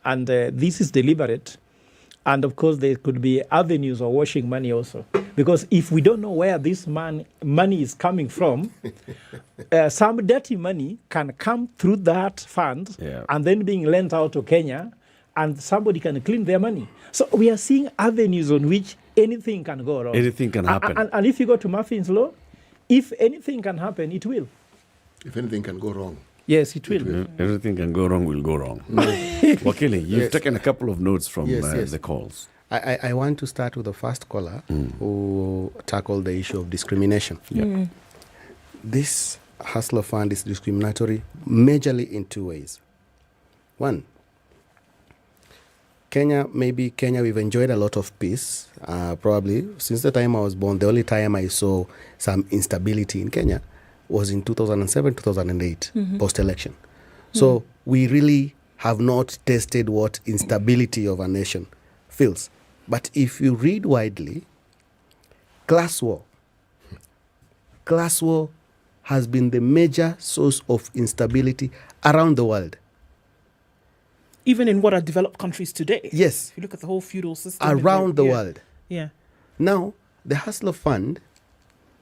And this is deliberate. And of course, there could be avenues of washing money also. Because if we don't know where this money is coming from, some dirty money can come through that fund and then being lent out to Kenya, and somebody can clean their money. So we are seeing avenues on which anything can go wrong. Anything can happen. And if you go to Murphy's Law, if anything can happen, it will. If anything can go wrong. Yes, it will. Everything can go wrong, will go wrong. Wakili, you've taken a couple of notes from the calls. I want to start with the first caller who tackled the issue of discrimination. This Hustler Fund is discriminatory majorly in two ways. One, Kenya, we've enjoyed a lot of peace. Probably since the time I was born, the only time I saw some instability in Kenya was in 2007, 2008, post-election. So we really have not tested what instability of a nation feels. But if you read widely, class war has been the major source of instability around the world. Even in what are developed countries today. Yes. If you look at the whole feudal system. Around the world. Yeah. Now, the Hustler Fund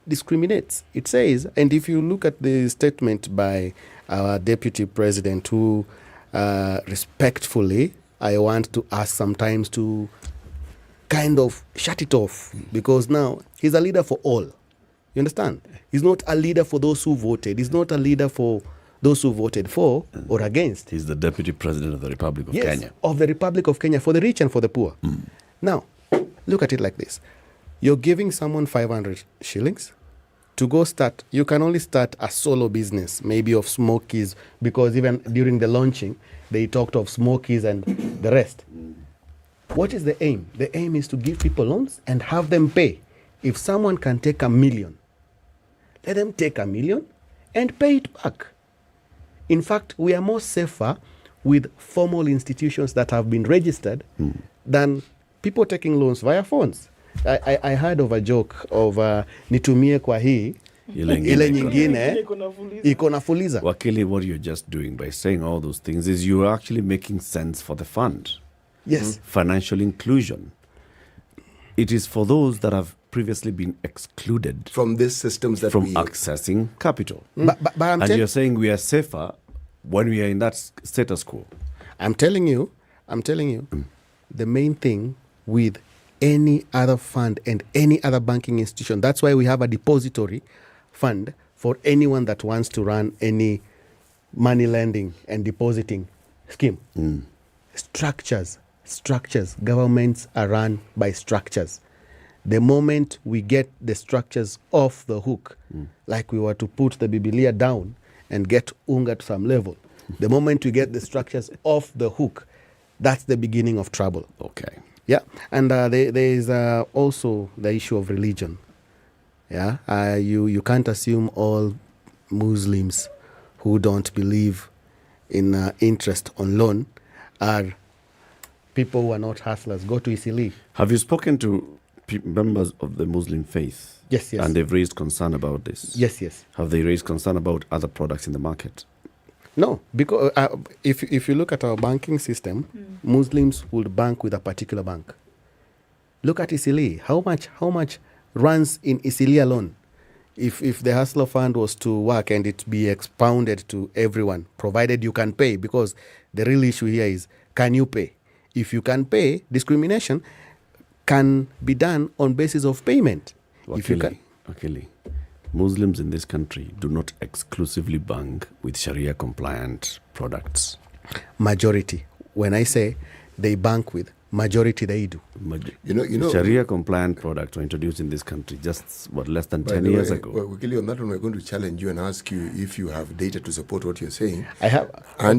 discriminates. It says, and if you look at the statement by our deputy president, who respectfully, I want to ask sometimes to kind of shut it off, because now he's a leader for all. You understand? He's not a leader for those who voted. He's not a leader for those who voted for or against. He's the deputy president of the Republic of Kenya. Of the Republic of Kenya, for the rich and for the poor. Now, look at it like this. You're giving someone 500 shillings to go start. You can only start a solo business, maybe of smokies, because even during the launching, they talked of smokies and the rest. What is the aim? The aim is to give people loans and have them pay. If someone can take $1 million, let them take $1 million and pay it back. In fact, we are more safer with formal institutions that have been registered than people taking loans via phones. I heard of a joke of nitumie kwa hii ile nyingine iko na fuliza. Wakili, what you're just doing by saying all those things is you're actually making sense for the fund. Yes. Financial inclusion. It is for those that have previously been excluded from these systems that from we accessing capital. But and you're saying we are safer when we are in that status quo. I'm telling you, the main thing with any other fund and any other banking institution, that's why we have a depository fund for anyone that wants to run any money lending and depositing scheme. Structures structures. Governments are run by structures. The moment we get the structures off the hook, like we were to put the Biblia down and get unga to some level, the moment we get the structures off the hook, that's the beginning of trouble. Okay. Yeah, and there is also the issue of religion. Yeah, you can't assume all Muslims who don't believe in interest on loan are people who are not hustlers. Go to Isili. Have you spoken to members of the Muslim faith? Yes, yes. And they've raised concern about this? Yes, yes. Have they raised concern about other products in the market? No, because if you look at our banking system, Muslims would bank with a particular bank. Look at Isili. How much runs in Isili alone? If the Hustler Fund was to work and it be expounded to everyone, provided you can pay, because the real issue here is, can you pay? If you can pay, discrimination can be done on basis of payment. If you can. Akili, Muslims in this country do not exclusively bank with Sharia-compliant products. Majority. When I say they bank with, majority they do. You know, Sharia-compliant products were introduced in this country just, less than 10 years ago. Well, Wakili, on that one, we're going to challenge you and ask you if you have data to support what you're saying. I have.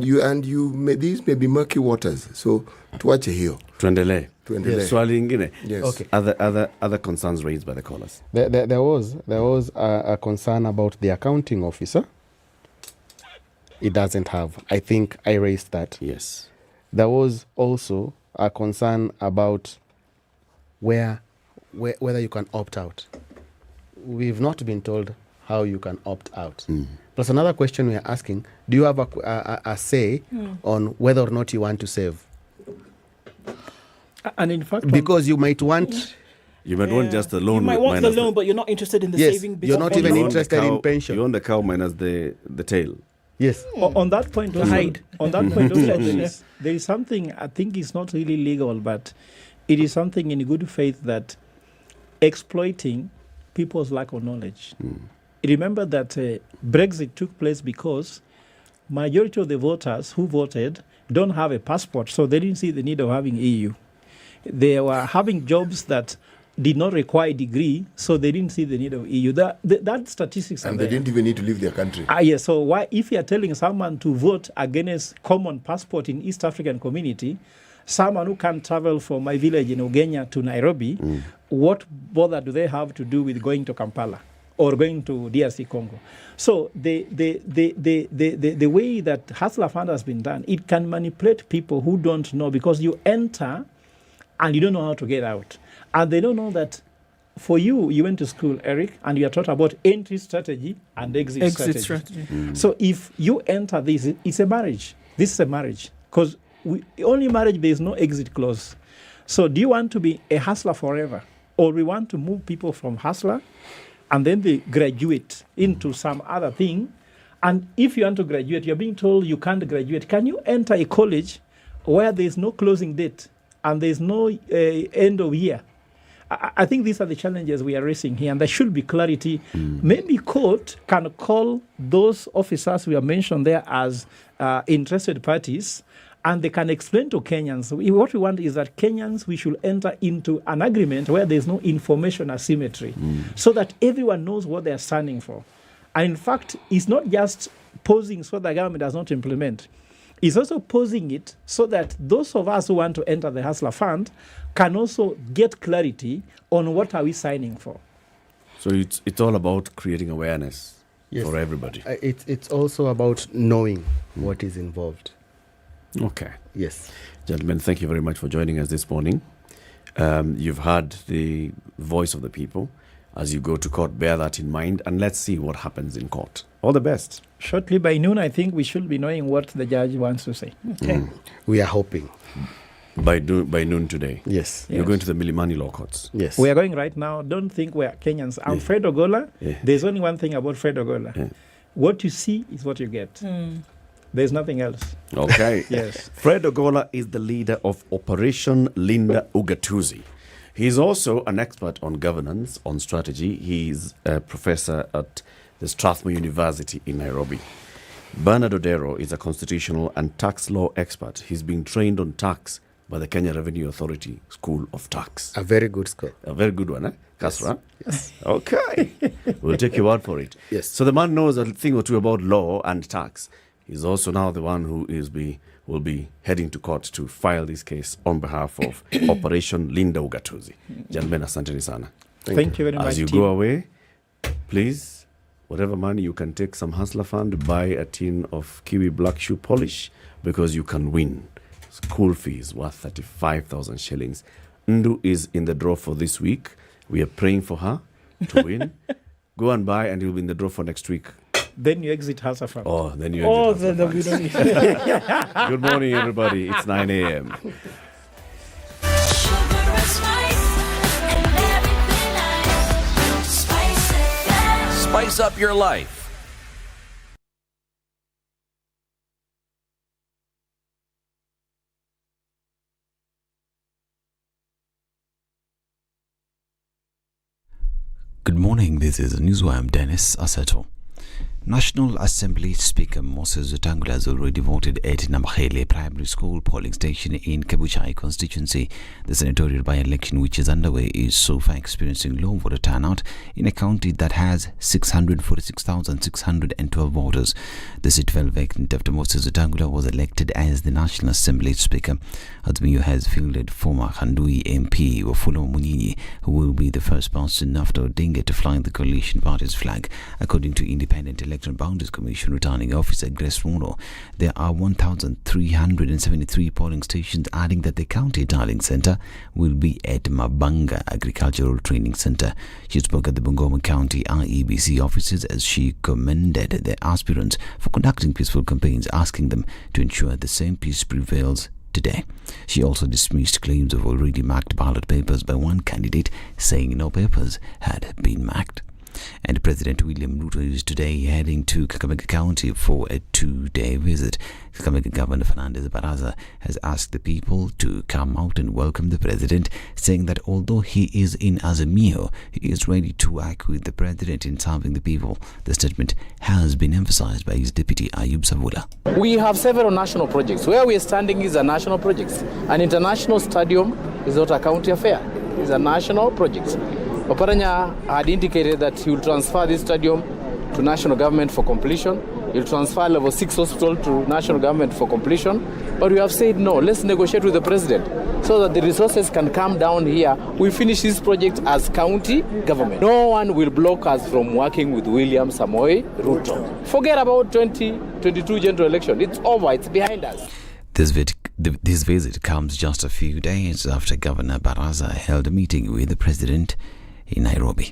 These may be murky waters. So, tuache hiyo. Tuendelee. Yes. Swali ingine. Yes. Okay. Other concerns raised by the callers. There was a concern about the accounting officer. It doesn't have. I think I raised that. Yes. There was also a concern about whether you can opt out. We've not been told how you can opt out. Plus another question we are asking, do you have a say on whether or not you want to save? And in fact, because you might want... You might want just the loan. You might want the loan, but you're not interested in the saving. Bit you're not even interested in pension. You want the cow minus the tail. Yes. On that point, also, there is something I think is not really legal, but it is something in good faith that exploiting people's lack of knowledge. Remember that Brexit took place because majority of the voters who voted don't have a passport, so they didn't see the need of having EU. They were having jobs that did not require a degree, so they didn't see the need of EU. That statistics and are they there. didn't even need to leave their country. Yes. So why, if you are telling someone to vote against common passport in East African community, someone who can travel from my village in Ugenya to Nairobi, what bother do they have to do with going to Kampala or going to DRC Congo? So the way that Hustler Fund has been done, it can manipulate people who don't know, because you enter and you don't know how to get out. And they don't know that for you went to school, Eric, and you are taught about entry strategy and exit strategy. So if you enter this, it's a marriage. This is a marriage. Because only marriage, there is no exit clause. So do you want to be a hustler forever? Or we want to move people from hustler and then they graduate into some other thing? And if you want to graduate, you're being told you can't graduate. Can you enter a college where there's no closing date and there's no end of year? I think these are the challenges we are raising here, and there should be clarity. Maybe court can call those officers we have mentioned there as interested parties, and they can explain to Kenyans. What we want is that Kenyans, we should enter into an agreement where there's no information asymmetry, so that everyone knows what they're standing for. And in fact, it's not just posing so the government does not implement. It's also posing it so that those of us who want to enter the Hustler Fund can also get clarity on what are we signing for. So it's all about creating awareness for everybody. It's also about knowing what is involved. Okay. Yes. Gentlemen, thank you very much for joining us this morning. You've heard the voice of the people. As you go to court, bear that in mind, and let's see what happens in court. All the best. Shortly by noon, I think we should be knowing what the judge wants to say. Okay. We are hoping. By noon today? Yes. You're going to the Milimani law courts? Yes. We are going right now. Don't think we are Kenyans. I'm Fred Ogola. There's only one thing about Fred Ogola. What you see is what you get. There's nothing else. Okay. Yes. Fred Ogola is the leader of Operation Linda Ugatuzi. He's also an expert on governance, on strategy. He's a professor at the Strathmore University in Nairobi. Bernard Odero is a constitutional and tax law expert. He's been trained on tax by the Kenya Revenue Authority School of Tax. A very good school. A very good one, eh? Kasra? Yes. Okay. We'll take your word for it. Yes. So the man knows a thing or two about law and tax. He's also now the one who will be heading to court to file this case on behalf of Operation Linda Ugatuzi. Gentlemen, asanteni sana. Thank you very much. As you team. go away, please, whatever money you can take some hustler fund, buy a tin of Kiwi black shoe polish, because you can win school fees worth 35,000 shillings. Ndu is in the draw for this week. We are praying for her to win. Go and buy, and you'll be in the draw for next week. Then you exit Hasa Farm. Oh, then you exit then we don't need. Good morning, everybody. It's 9 a.m. Spice up your life. Good morning, this is Newswire. I'm Dennis Aseto. National Assembly Speaker Moses Wetangula has already voted Ednah Primary School polling station in Kabuchai constituency. The senatorial by-election, which is underway, is so far experiencing low voter turnout in a county that has 646,612 voters. The seat fell vacant after Moses Wetangula was elected as the National Assembly Speaker. Azmiyo has fielded former Khandui MP Wafula Munyinyi, who will be the first person after Odinga to fly the coalition party's flag. According to Independent Election Boundaries Commission returning officer Grace Rono, there are 1,373 polling stations, adding that the county tallying centre will be at Mabanga Agricultural Training Centre. She spoke at the Bungoma County IEBC offices as she commended the aspirants for conducting peaceful campaigns, asking them to ensure the same peace prevails today. She also dismissed claims of already marked ballot papers by one candidate, saying no papers had been marked. And President William Ruto is today heading to Kakamega County for a 2-day visit. Kakamega Governor Fernandez Baraza has asked the people to come out and welcome the president, saying that although he is in Azimio, he is ready to work with the president in serving the people. The statement has been emphasized by his deputy Ayub Savula. We have several national projects. Where we are standing is a national project. An international stadium is not a county affair. It's a national project. Oparanya had indicated that he will transfer this stadium to national government for completion. He'll transfer level 6 hospital to national government for completion. But we have said no, let's negotiate with the president so that the resources can come down here. We finish this project as county government. No one will block us from working with William Samoei Ruto. Forget about 2022 general election. It's over, it's behind us. This visit comes just a few days after Governor Baraza held a meeting with the president in Nairobi.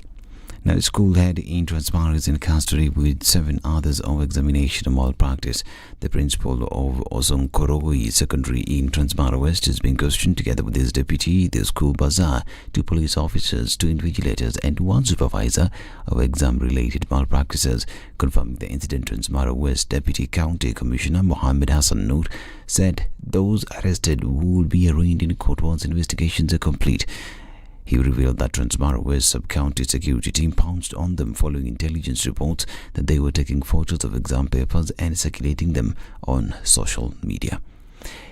Now, the school had in transparency in custody with 7 others of examination and malpractice. The principal of Ozonkoroi Secondary in Transmara West is being questioned together with his deputy, the school bazaar, 2 police officers, 2 invigilators and 1 supervisor of exam-related malpractices. Confirming the incident, Transmara West Deputy County Commissioner Mohammed Hassan Noor said those arrested will be arraigned in court once investigations are complete. He revealed that Transmara West Sub-County Security Team pounced on them following intelligence reports that they were taking photos of exam papers and circulating them on social media.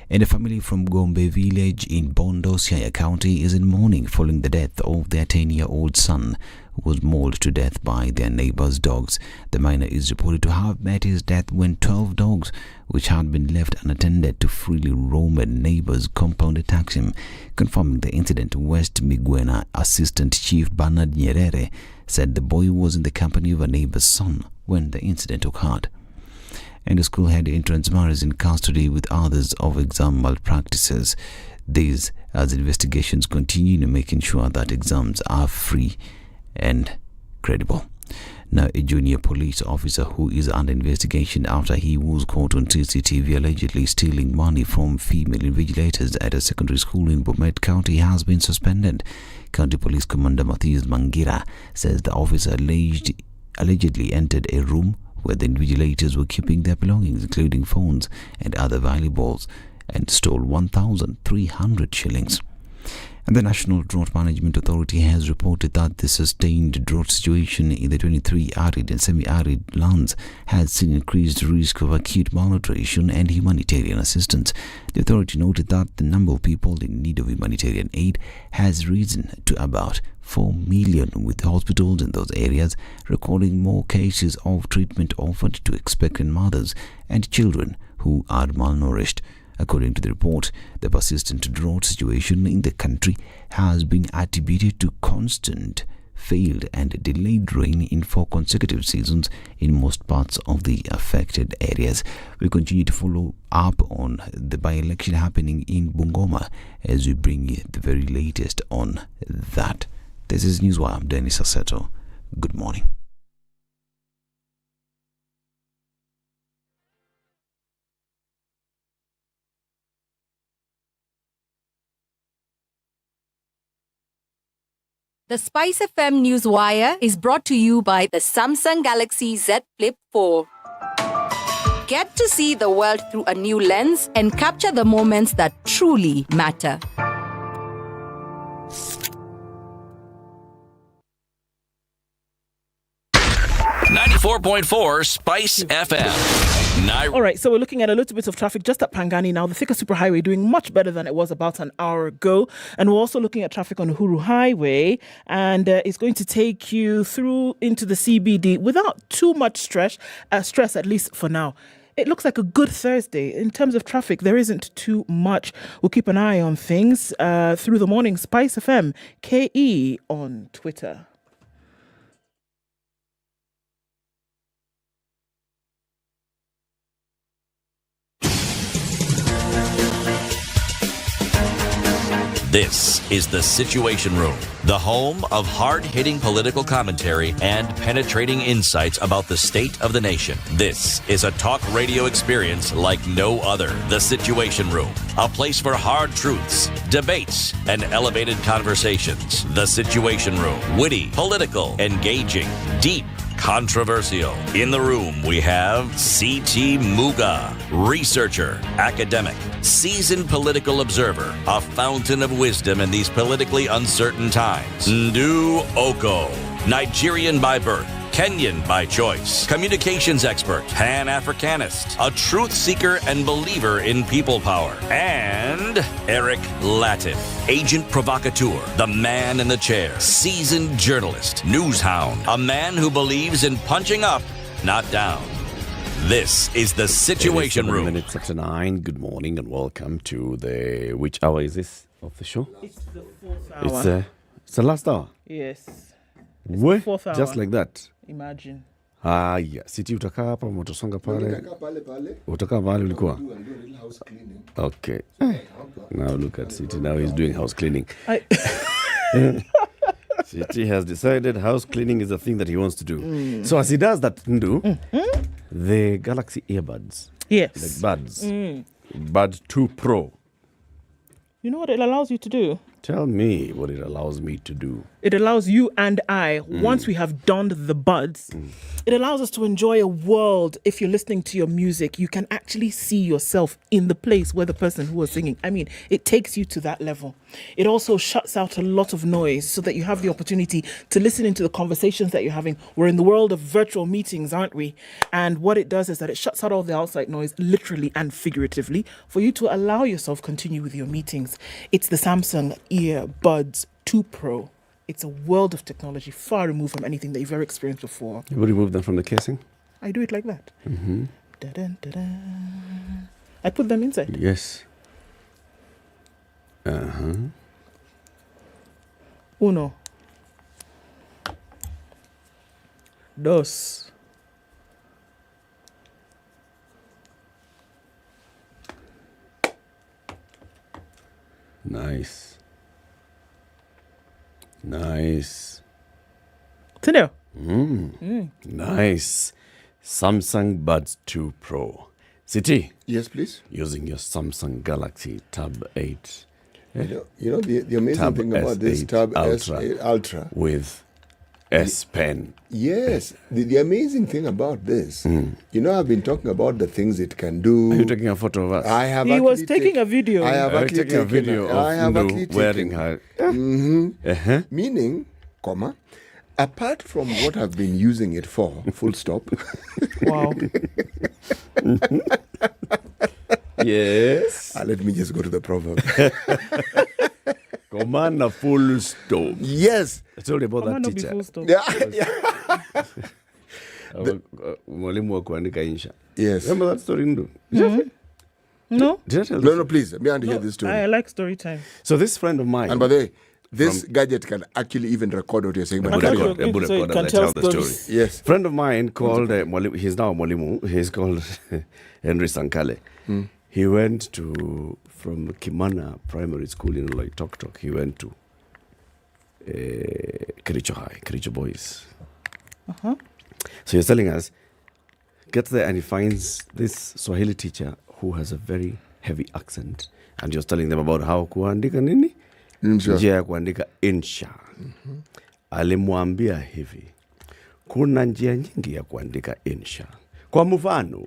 And a family from Gombe village in Bondo, Siaya County is in mourning following the death of their 10-year-old son, who was mauled to death by their neighbor's dogs. The minor is reported to have met his death when 12 dogs, which had been left unattended to freely roam a neighbor's compound, attacked him. Confirming the incident, West Migwena Assistant Chief Bernard Nyerere said the boy was in the company of a neighbor's son when the incident occurred. And the school head in Transmara is in custody with others of exam malpractices. These as investigations continue in making sure that exams are free and credible. Now, a junior police officer who is under investigation after he was caught on CCTV allegedly stealing money from female invigilators at a secondary school in Bomet County has been suspended. County Police Commander Matthias Mangira says the officer allegedly entered a room where the invigilators were keeping their belongings, including phones and other valuables, and stole 1,300 shillings. And the National Drought Management Authority has reported that the sustained drought situation in the 23 arid and semi-arid lands has seen increased risk of acute malnutrition and humanitarian assistance. The authority noted that the number of people in need of humanitarian aid has risen to about 4 million, with hospitals in those areas recording more cases of treatment offered to expectant mothers and children who are malnourished. According to the report, the persistent drought situation in the country has been attributed to constant, failed and delayed rain in 4 consecutive seasons in most parts of the affected areas. We continue to follow up on the by-election happening in Bungoma as we bring you the very latest on that. This is Newswire. I'm Dennis Asseto. Good morning. The SpiceFM Newswire is brought to you by the Samsung Galaxy Z Flip 4. Get to see the world through a new lens and capture the moments that truly matter. .4 Spice FM. All right, so we're looking at a little bit of traffic just at Pangani now. The Thika Superhighway doing much better than it was about an hour ago. And we're also looking at traffic on Uhuru Highway. And it's going to take you through into the CBD without too much stress, at least for now. It looks like a good Thursday. In terms of traffic, there isn't too much. We'll keep an eye on things through the morning. Spice FM, KE on Twitter. This is The Situation Room, the home of hard-hitting political commentary and penetrating insights about the state of the nation. This is a talk radio experience like no other. The Situation Room, a place for hard truths, debates, and elevated conversations. The Situation Room, witty, political, engaging, deep, controversial. In the room, we have C.T. Muga, researcher, academic, seasoned political observer, a fountain of wisdom in these politically uncertain times. Ndu Oko, Nigerian by birth, Kenyan by choice, communications expert, Pan-Africanist, a truth seeker and believer in people power, and Eric Latif, agent provocateur, the man in the chair, seasoned journalist, news hound, a man who believes in punching up, not down. This is The Situation Room. 7 minutes after 9. Good morning and welcome to the... Which hour is this of the show? It's the 4th hour. It's the last hour? Yes. We? 4th hour. Just like that? Imagine. Yeah. Siti utakaa hapa motosonga pale. Utakaa mahali ulikuwa? Okay. Now look at Siti. Now he's doing house cleaning. Siti has decided house cleaning is the thing that he wants to do. So as he does that, the Galaxy earbuds. Yes. The buds. Bud 2 Pro. You know what it allows you to do? Tell me what it allows me to do. It allows you and I, once we have donned the buds, it allows us to enjoy a world. If you're listening to your music, you can actually see yourself in the place where the person who was singing. I mean, it takes you to that level. It also shuts out a lot of noise so that you have the opportunity to listen into the conversations that you're having. We're in the world of virtual meetings, aren't we? And what it does is that it shuts out all the outside noise, literally and figuratively, for you to allow yourself continue with your meetings. It's the Samsung Earbuds 2 Pro. It's a world of technology, far removed from anything that you've ever experienced before. You remove them from the casing? I do it like that. Mm-hmm. Da-dun, da-dun. I put them inside. Yes. Uno. Dos. Nice. Nice. Tineo. Nice. Samsung Buds 2 Pro. City. Yes, please. Using your Samsung Galaxy Tab 8. You know the amazing Tab thing about this S8 Tab Ultra S8 Ultra with S Pen. Yes. The amazing thing about this, you know, I've been talking about the things it can do. Are you taking a photo of us? I have. He was taking a video. I have actually taken a video of Ndu wearing her. Meaning, comma, apart from what I've been using it for, full stop. Wow. Yes. Let me just go to the proverb. Commander full stop. Yes. I told you about Commander that be teacher. full stop. Mwalimu wa kuandika insha. Yes. Remember that story, Ndu? No. Did I tell No, please. Let me hear this story. I like story time. So this friend of mine. And by the way, this gadget can actually even record what you're saying. But record as I tell the story. Yes. Friend of mine called, he's now Mwalimu, he's called Henry Sankale. He went from Kimana Primary School in Loitoktok, he went to Kericho High, Kericho Boys. So he's telling us, gets there and he finds this Swahili teacher who has a very heavy accent. And he was telling them about how kuandika nini? Njia ya kuandika insha. Alimwambia hivi, kuna njia nyingi ya kuandika insha. Kwa mfano,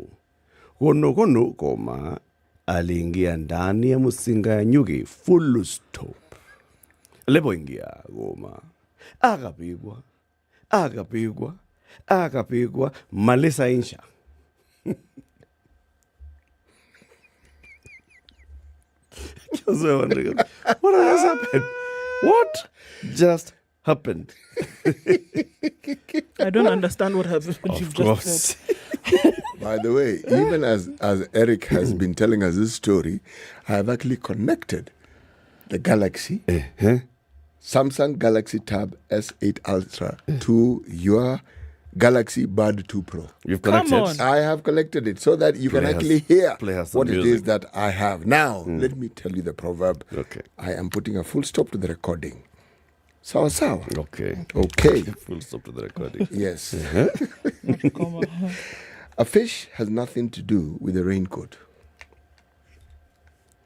kono koma aliingia ndani ya msinga ya nyuki full stop. Alipoingia goma, akapigwa malisa insha. What has happened? What just happened? I don't understand what happened. You've just said. By the way, even as Eric has been telling us this story, I have actually connected the Galaxy, Samsung Galaxy Tab S8 Ultra to your Galaxy Bud 2 Pro. You've connected? I have connected it so that you can actually hear what it music. is that I have. Now, let me tell you the proverb. Okay. I am putting a full stop to the recording. Sawa sawa. Okay. Full stop to the recording. Yes. A fish has nothing to do with a raincoat.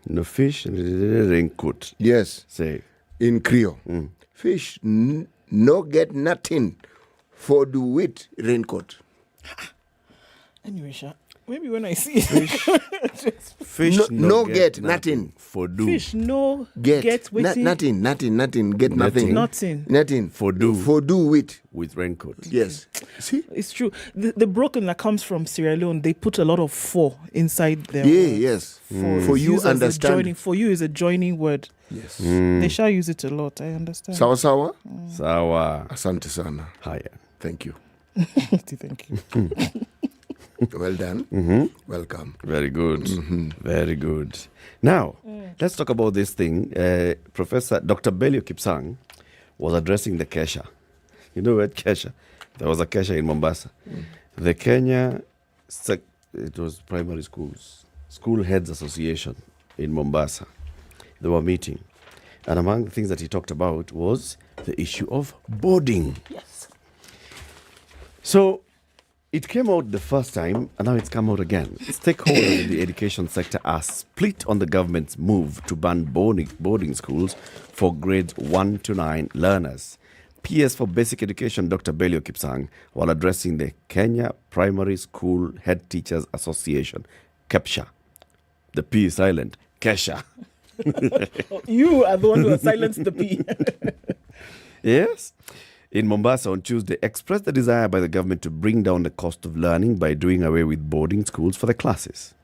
No fish, raincoat. Yes. Say. In Creole. Fish no get nothing for do with raincoat. Anyway, maybe when I see Fish no get nothing for do. Fish no get waiting. nothing get nothing for do with raincoat. Yes. See, it's true. The broken that comes from Sierra Leone, they put a lot of for inside their yes. For you understand. For you is a joining word. Yes. They shall use it a lot. I understand. Sawa sawa. Sawa. Asante sana. Haya. Thank you. Thank you. Well done. Welcome. Very good. Very good. Now, let's talk about this thing. Professor Dr. Belio Kipsang was addressing the Kesha. You know what Kesha? There was a Kesha in Mombasa. The Kenya, it was primary schools, School Heads Association in Mombasa. They were meeting. And among the things that he talked about was the issue of boarding. Yes. So, it came out the first time, and now it's come out again. Stakeholders in the education sector are split on the government's move to ban boarding schools for grades 1 to 9 learners. PS for Basic Education, Dr. Belio Kipsang, while addressing the Kenya Primary School Head Teachers Association, KEPSHA. The P is silent. Kesha. You are the one who has silenced the P. Yes. In Mombasa on Tuesday, expressed the desire by the government to bring down the cost of learning by doing away with boarding schools for the classes.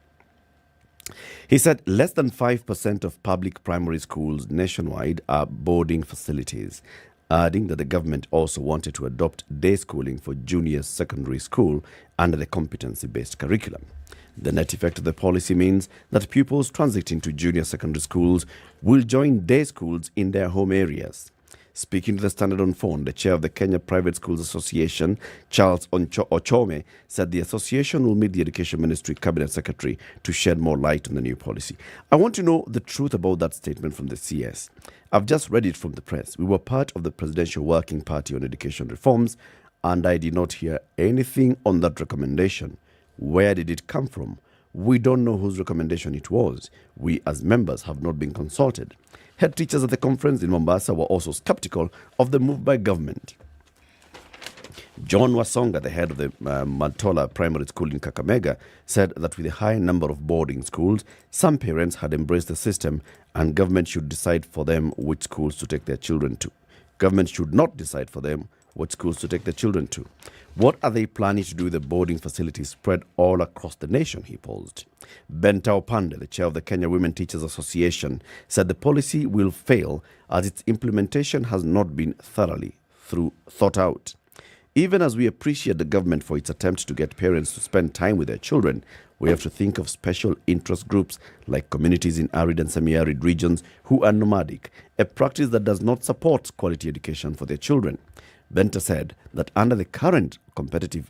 He said less than 5% of public primary schools nationwide are boarding facilities, adding that the government also wanted to adopt day schooling for junior secondary school under the competency-based curriculum. The net effect of the policy means that pupils transiting to junior secondary schools will join day schools in their home areas. Speaking to the Standard on phone, the chair of the Kenya Private Schools Association, Charles Ochome, said the association will meet the Education Ministry Cabinet Secretary to shed more light on the new policy. I want to know the truth about that statement from the CS. I've just read it from the press. We were part of the Presidential Working Party on Education Reforms, and I did not hear anything on that recommendation. Where did it come from? We don't know whose recommendation it was. We as members have not been consulted. Head teachers at the conference in Mombasa were also skeptical of the move by government. John Wasonga, the head of the Matola Primary School in Kakamega, said that with a high number of boarding schools, some parents had embraced the system and government should decide for them which schools to take their children to. Government should not decide for them what schools to take their children to. What are they planning to do with the boarding facilities spread all across the nation, he posed. Benta Opande, the chair of the Kenya Women Teachers Association, said the policy will fail as its implementation has not been thoroughly thought out. Even as we appreciate the government for its attempt to get parents to spend time with their children, we have to think of special interest groups like communities in arid and semi-arid regions who are nomadic, a practice that does not support quality education for their children. Benta said that under the current competitive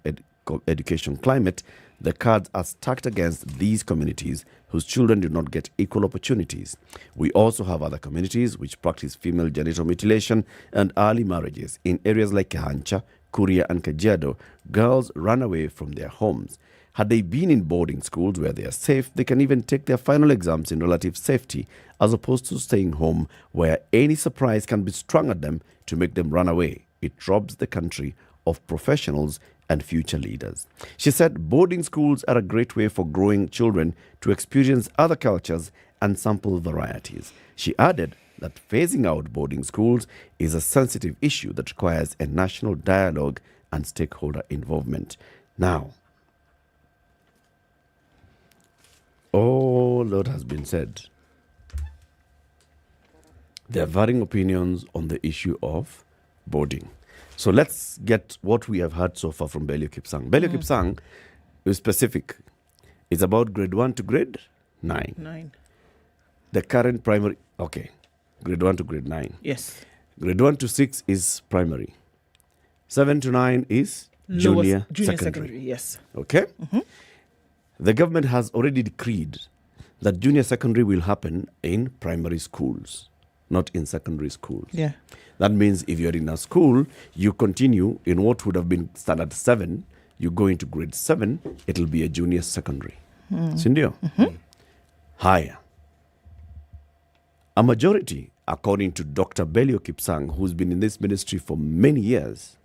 education climate, the cards are stacked against these communities whose children do not get equal opportunities. We also have other communities which practice female genital mutilation and early marriages. In areas like Kehancha, Kuria and Kajiado, girls run away from their homes. Had they been in boarding schools where they are safe, they can even take their final exams in relative safety, as opposed to staying home where any surprise can be strung at them to make them run away. It robs the country of professionals and future leaders. She said boarding schools are a great way for growing children to experience other cultures and sample varieties. She added that phasing out boarding schools is a sensitive issue that requires a national dialogue and stakeholder involvement. Now, all that has been said. There are varying opinions on the issue of boarding. So let's get what we have heard so far from Belio Kipsang. Belio Kipsang is specific. It's about grade 1 to grade 9. The current primary, grade 1 to grade 9. Yes. Grade 1 to 6 is primary. 7 to 9 is junior secondary. Yes. Okay? The government has already decreed that junior secondary will happen in primary schools, not in secondary schools. Yeah. That means if you're in a school, you continue in what would have been standard 7, you go into grade 7, it'll be a junior secondary. Sindio? Higher. A majority, according to Dr. Belio Kipsang, who's been in this ministry for many years,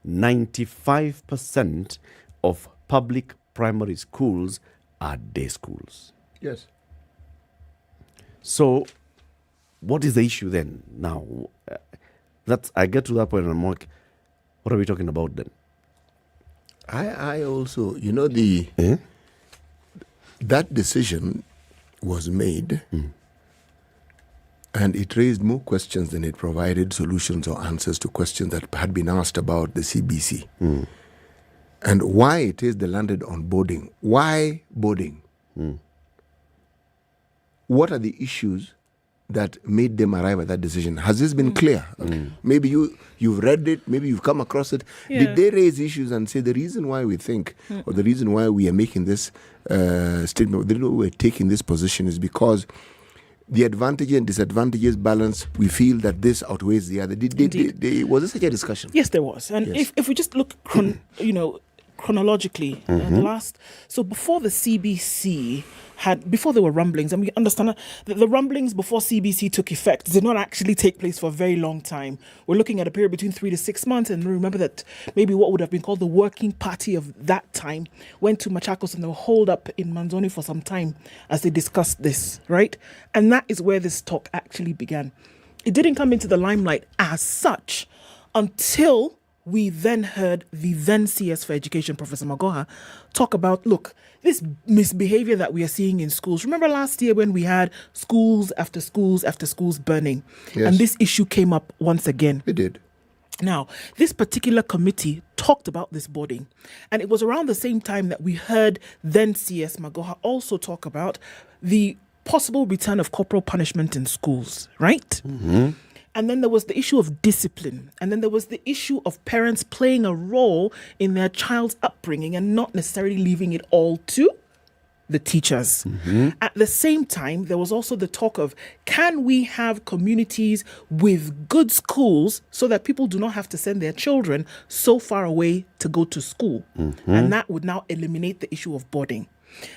95% of public primary schools are day schools. Yes. So, what is the issue then? Now, I get to that point and I'm like, what are we talking about then? I also, that decision was made and it raised more questions than it provided solutions or answers to questions that had been asked about the CBC. And why it is they landed on boarding. Why boarding? What are the issues that made them arrive at that decision? Has this been clear? Maybe you've read it, maybe you've come across it. Yeah. Did they raise issues and say the reason why we think, or the reason why we are making this statement, the reason we're taking this position is because the advantages and disadvantages balance, we feel that this outweighs the other. Was there such a discussion? Yes, there was. And if we just look, chronologically, so before the CBC before there were rumblings, and we understand that the rumblings before CBC took effect did not actually take place for a very long time. We're looking at a period between 3 to 6 months, and remember that maybe what would have been called the working party of that time went to Machakos and they were holed up in Manzoni for some time as they discussed this, right? And that is where this talk actually began. It didn't come into the limelight as such until we then heard the then CS for Education, Professor Magoha, talk about, look, this misbehavior that we are seeing in schools. Remember last year when we had schools after schools after schools burning? Yes. And this issue came up once again. It did. Now, this particular committee talked about this boarding. And it was around the same time that we heard then CS Magoha also talk about the possible return of corporal punishment in schools, right? And then there was the issue of discipline. And then there was the issue of parents playing a role in their child's upbringing and not necessarily leaving it all to the teachers. At the same time, there was also the talk of, can we have communities with good schools so that people do not have to send their children so far away to go to school? And that would now eliminate the issue of boarding.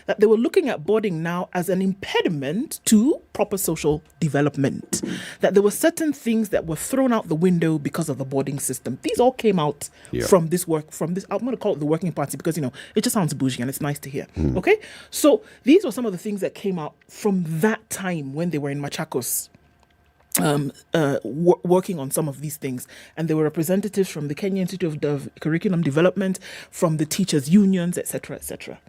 that they were looking at boarding now as an impediment to proper social development. That there were certain things that were thrown out the window because of the boarding system. These all came out from this I'm going to call it the working party because, it just sounds bougie and it's nice to hear. Okay? So these were some of the things that came out from that time when they were in Machakos. Working on some of these things, and there were representatives from the Kenya Institute of Curriculum Development, from the teachers' unions, etc., etc.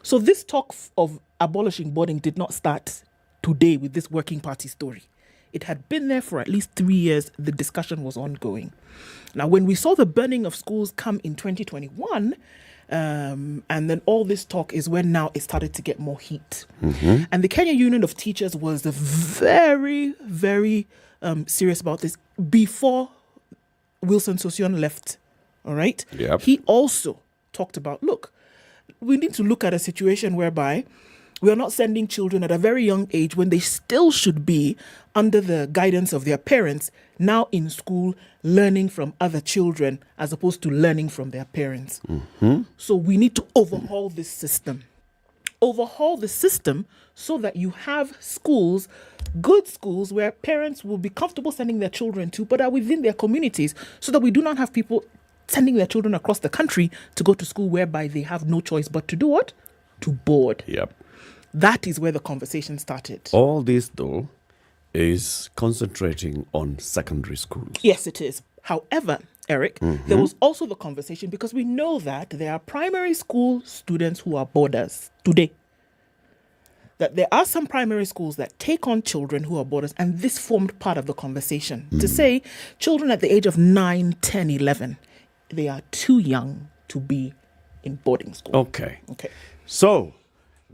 So this talk of abolishing boarding did not start today with this working party story. It had been there for at least 3 years. The discussion was ongoing. Now, when we saw the burning of schools come in 2021, and then all this talk is when now it started to get more heat. And the Kenya Union of Teachers was very, very serious about this before Wilson Sossion left. All right? Yep. He also talked about, look, we need to look at a situation whereby we are not sending children at a very young age when they still should be under the guidance of their parents, now in school, learning from other children as opposed to learning from their parents. So we need to overhaul this system. Overhaul the system so that you have schools, good schools, where parents will be comfortable sending their children to, but are within their communities, so that we do not have people sending their children across the country to go to school whereby they have no choice but to do what? To board. Yep. That is where the conversation started. All this, though, is concentrating on secondary schools. Yes, it is. However, Eric, there was also the conversation because we know that there are primary school students who are boarders today. That there are some primary schools that take on children who are boarders, and this formed part of the conversation. To say children at the age of 9, 10, 11, they are too young to be in boarding school. Okay. So,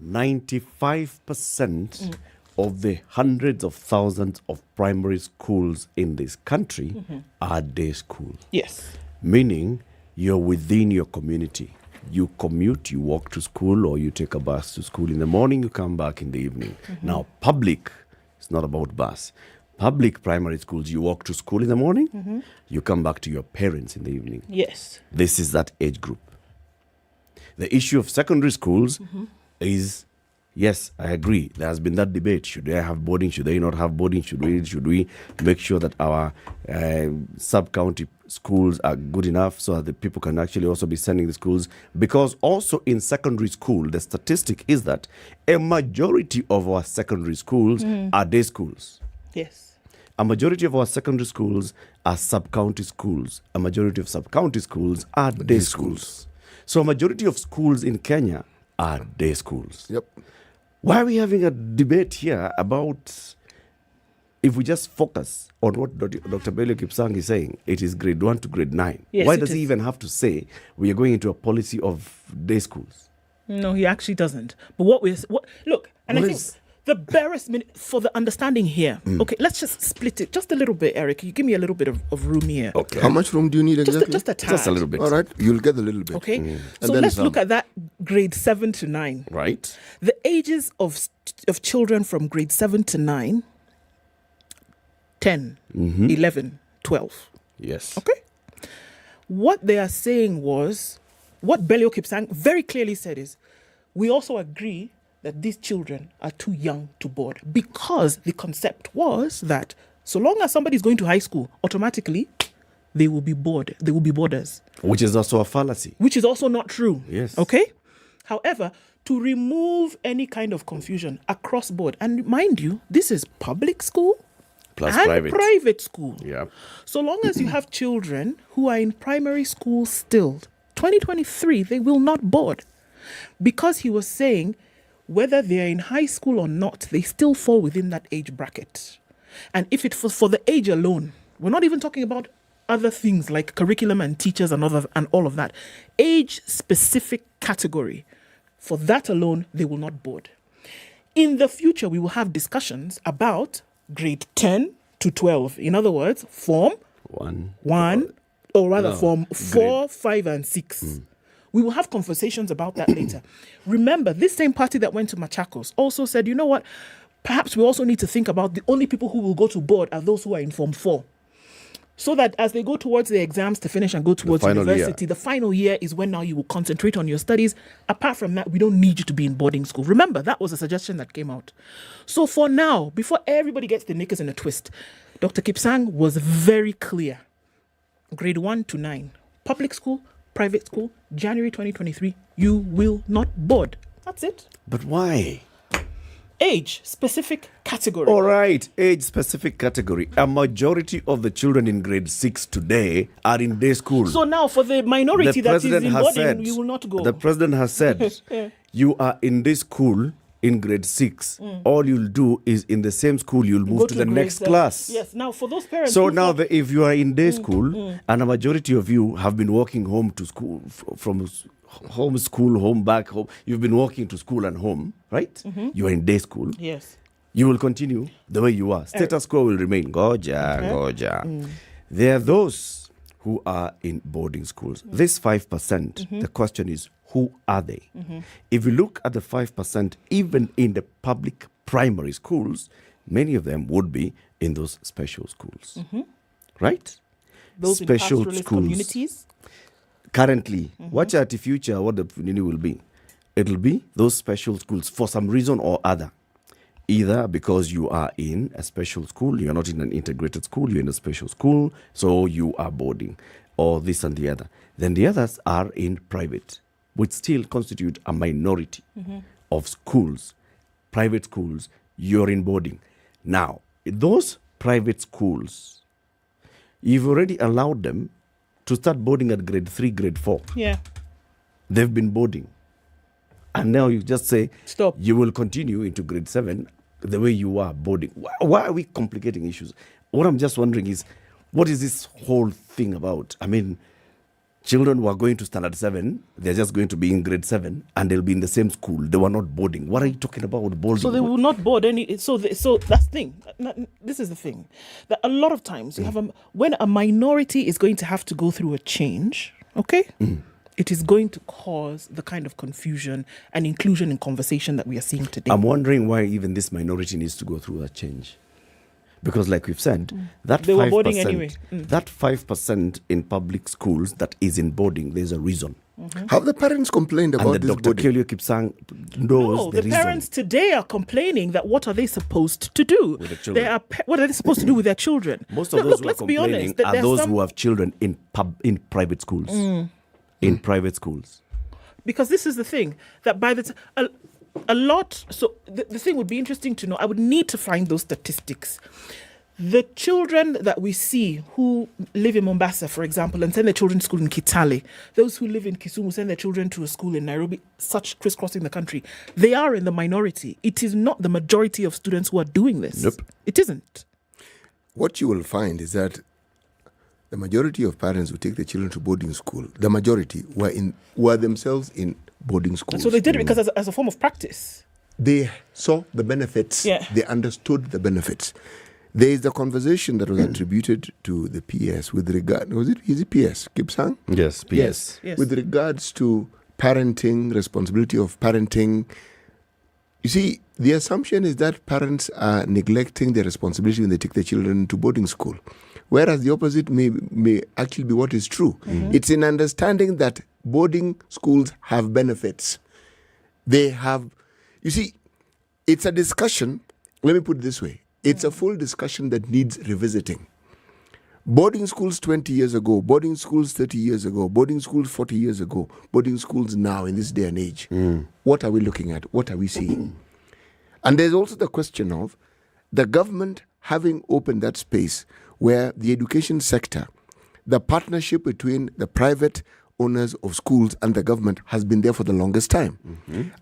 95% of the hundreds of thousands of primary schools in this country are day schools. Yes. Meaning you're within your community. You commute, you walk to school, or you take a bus to school in the morning, you come back in the evening. Now, public, it's not about bus. Public primary schools, you walk to school in the morning, you come back to your parents in the evening. Yes. This is that age group. The issue of secondary schools is, yes, I agree. There has been that debate. Should they have boarding? Should they not have boarding? Should we make sure that our sub-county schools are good enough so that the people can actually also be sending the schools? Because also in secondary school, the statistic is that a majority of our secondary schools are day schools. Yes. A majority of our secondary schools are sub-county schools. A majority of sub-county schools are day schools. So a majority of schools in Kenya are day schools. Yep. Why are we having a debate here about, if we just focus on what Dr. Bello Kipsang is saying, it is grade 1 to grade 9. Yes, Why it does he is. even have to say we are going into a policy of day schools? No, he actually doesn't. But I think the barest minute for the understanding here. Okay, let's just split it just a little bit, Eric. You give me a little bit of room here. Okay. How much room do you need exactly? Just a tad. Just a little bit. All right, you'll get a little bit. Okay, And so then let's some. look at that grade 7 to 9. Right. The ages of children from grade 7 to 9, 10, 11, 12. Yes. Okay. What they are saying was, what Bello Kipsang very clearly said is, we also agree that these children are too young to board, because the concept was that so long as somebody is going to high school, automatically they will be bored. They will be boarders. Which is also a fallacy. Which is also not true. Yes. Okay? However, to remove any kind of confusion across board, and mind you, this is public school Plus and private. school. Yeah. So long as you have children who are in primary school still, 2023, they will not board. Because he was saying, whether they're in high school or not, they still fall within that age bracket. And if it was for the age alone, we're not even talking about other things like curriculum and teachers and all of that. Age-specific category, for that alone, they will not board. In the future, we will have discussions about grade 10 to 12. In other words, form 1, or rather form 4, 5, and 6. We will have conversations about that later. Remember, this same party that went to Machakos also said, you know what, perhaps we also need to think about the only people who will go to board are those who are in Form 4. So that as they go towards the exams to finish and go towards final university, the final year is when now you will concentrate on your studies. Apart from that, we don't need you to be in boarding school. Remember, that was a suggestion that came out. So for now, before everybody gets the knickers in a twist, Dr. Kipsang was very clear. Grade 1 to 9, public school, private school, January 2023, you will not board. That's it. But why? Age-specific category. All right, age-specific category. A majority of the children in grade 6 today are in day school. So now for the minority that is in boarding, you will not go. The president has said, you are in this school in grade 6. All you'll do is in the same school, you'll move to the next class. Yes, now for those parents. So now if you are in day school and a majority of you have been walking home to school, from home school, home back home, you've been walking to school and home, right? You are in day school. Yes. You will continue the way you are. Status quo will remain. Goja. There are those who are in boarding schools. This 5%, the question is, who are they? If you look at the 5%, even in the public primary schools, many of them would be in those special schools. Right? Those special in pastoralist communities? Currently, watch out the future, what the community will be. It'll be those special schools for some reason or other. Either because you are in a special school, you're not in an integrated school, you're in a special school, so you are boarding, or this and the other. Then the others are in private, which still constitute a minority of schools, private schools, you're in boarding. Now, those private schools, you've already allowed them to start boarding at grade 3, grade 4. Yeah. They've been boarding. And now you just say, stop. You will continue into grade 7 the way you are boarding. Why are we complicating issues? What I'm just wondering is, what is this whole thing about? I mean, children who are going to standard 7, they're just going to be in grade 7 and they'll be in the same school. They were not boarding. What are you talking about boarding? So they will not board any. So that's the thing. This is the thing. That a lot of times you have when a minority is going to have to go through a change, okay? It is going to cause the kind of confusion and inclusion in conversation that we are seeing today. I'm wondering why even this minority needs to go through that change. Because like we've said, that they 5%, were boarding anyway. That 5% in public schools that is in boarding, there's a reason. Have the parents complained about this Dr. boarding? Kelly keeps saying knows the reason. Parents today are complaining that what are they supposed to do? With the children. What are they supposed to do with their children? Most of those who are complaining are those who have children in private schools. In private schools. Because this is the thing, that by the time, a lot, so the thing would be interesting to know, I would need to find those statistics. The children that we see who live in Mombasa, for example, and send their children to school in Kitale, those who live in Kisumu send their children to a school in Nairobi, such crisscrossing the country, they are in the minority. It is not the majority of students who are doing this. Nope. It isn't. What you will find is that the majority of parents who take their children to boarding school, the majority were themselves in boarding schools. So they did it because as a form of practice. They saw the benefits. Yeah. They understood the benefits. There is the conversation that was attributed to the PS with regard, is it PS? Kipsang? Yes, PS. Yes. With regards to parenting, responsibility of parenting. You see, the assumption is that parents are neglecting their responsibility when they take their children to boarding school. Whereas the opposite may actually be what is true. It's in understanding that boarding schools have benefits. They have, you see, it's a discussion, let me put it this way. It's a full discussion that needs revisiting. Boarding schools 20 years ago, boarding schools 30 years ago, boarding schools 40 years ago, boarding schools now in this day and age. What are we looking at? What are we seeing? And there's also the question of the government having opened that space where the education sector, the partnership between the private owners of schools and the government has been there for the longest time.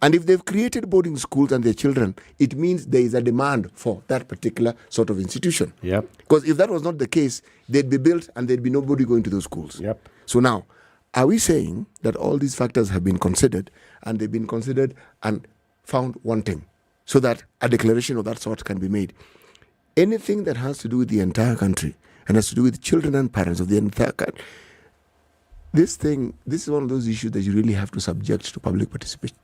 And if they've created boarding schools and their children, it means there is a demand for that particular sort of institution. Because if that was not the case, they'd be built and there'd be nobody going to those schools. So now, are we saying that all these factors have been considered and they've been considered and found wanting so that a declaration of that sort can be made? Anything that has to do with the entire country and has to do with children and parents of the entire country, this is one of those issues that you really have to subject to public participation.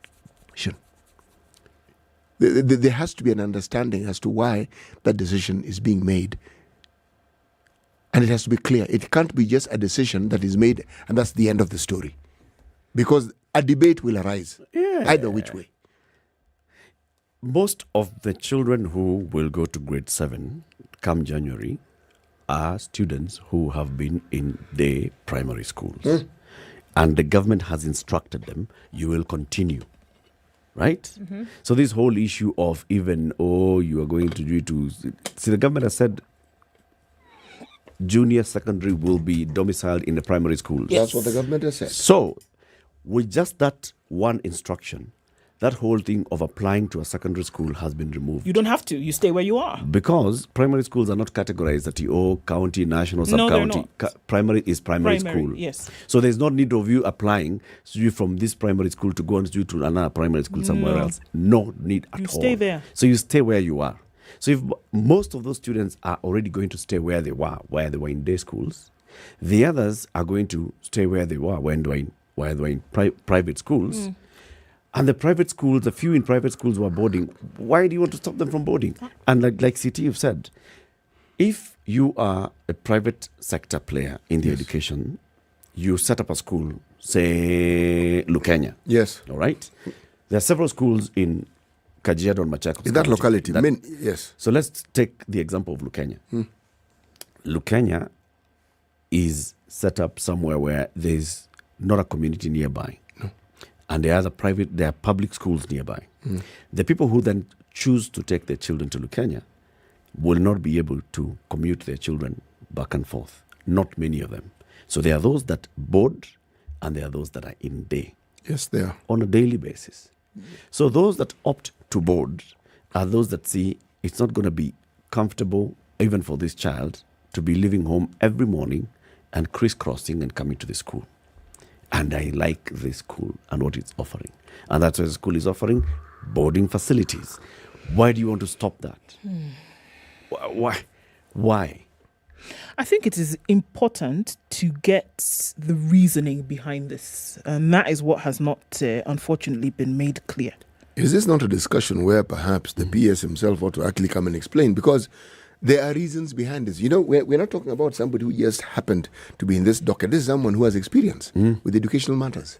There has to be an understanding as to why that decision is being made. And it has to be clear. It can't be just a decision that is made and that's the end of the story. Because a debate will arise, either which way. Most of the children who will go to grade 7 come January are students who have been in the primary schools. And the government has instructed them, you will continue. Right? Mm-hmm. So this whole issue of even, you are going to do it to... See, the government has said junior secondary will be domiciled in the primary schools. That's what the government has said. So, with just that one instruction, that whole thing of applying to a secondary school has been removed. You don't have to. You stay where you are. Because primary schools are not categorized at county, national, sub-county. Primary is primary school. Yes. So there's no need of you applying from this primary school to go and do to another primary school somewhere else. No need at all. You stay there. So you stay where you are. So if most of those students are already going to stay where they were in day schools, the others are going to stay where they were when they were in private schools. And the private schools, a few in private schools were boarding. Why do you want to stop them from boarding? And like CT you've said, if you are a private sector player in the education, you set up a school, say Lukenya. Yes. All right? There are several schools in Kajiado and Machakos. In that locality. Yes. So let's take the example of Lukenya. Lukenya is set up somewhere where there's not a community nearby. And there are public schools nearby. The people who then choose to take their children to Lukenya will not be able to commute their children back and forth. Not many of them. So there are those that board and there are those that are in day. Yes, they are. On a daily basis. So those that opt to board are those that see it's not going to be comfortable even for this child to be leaving home every morning and crisscrossing and coming to the school. And I like this school and what it's offering. And that's why the school is offering boarding facilities. Why do you want to stop that? Why? I think it is important to get the reasoning behind this. And that is what has not, unfortunately, been made clear. Is this not a discussion where perhaps the PS himself ought to actually come and explain? Because there are reasons behind this. You know, we're not talking about somebody who just happened to be in this docket. This is someone who has experience with educational matters.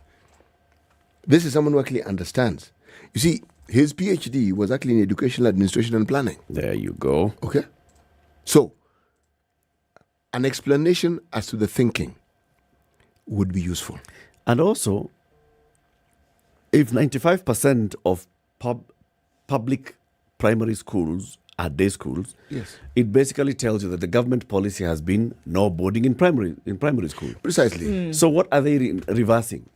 This is someone who actually understands. You see, his PhD was actually in educational administration and planning. There you go. Okay. So, an explanation as to the thinking would be useful. And also, if 95% of public primary schools are day schools, yes, it basically tells you that the government policy has been no boarding in primary school. Precisely. So what are they reversing?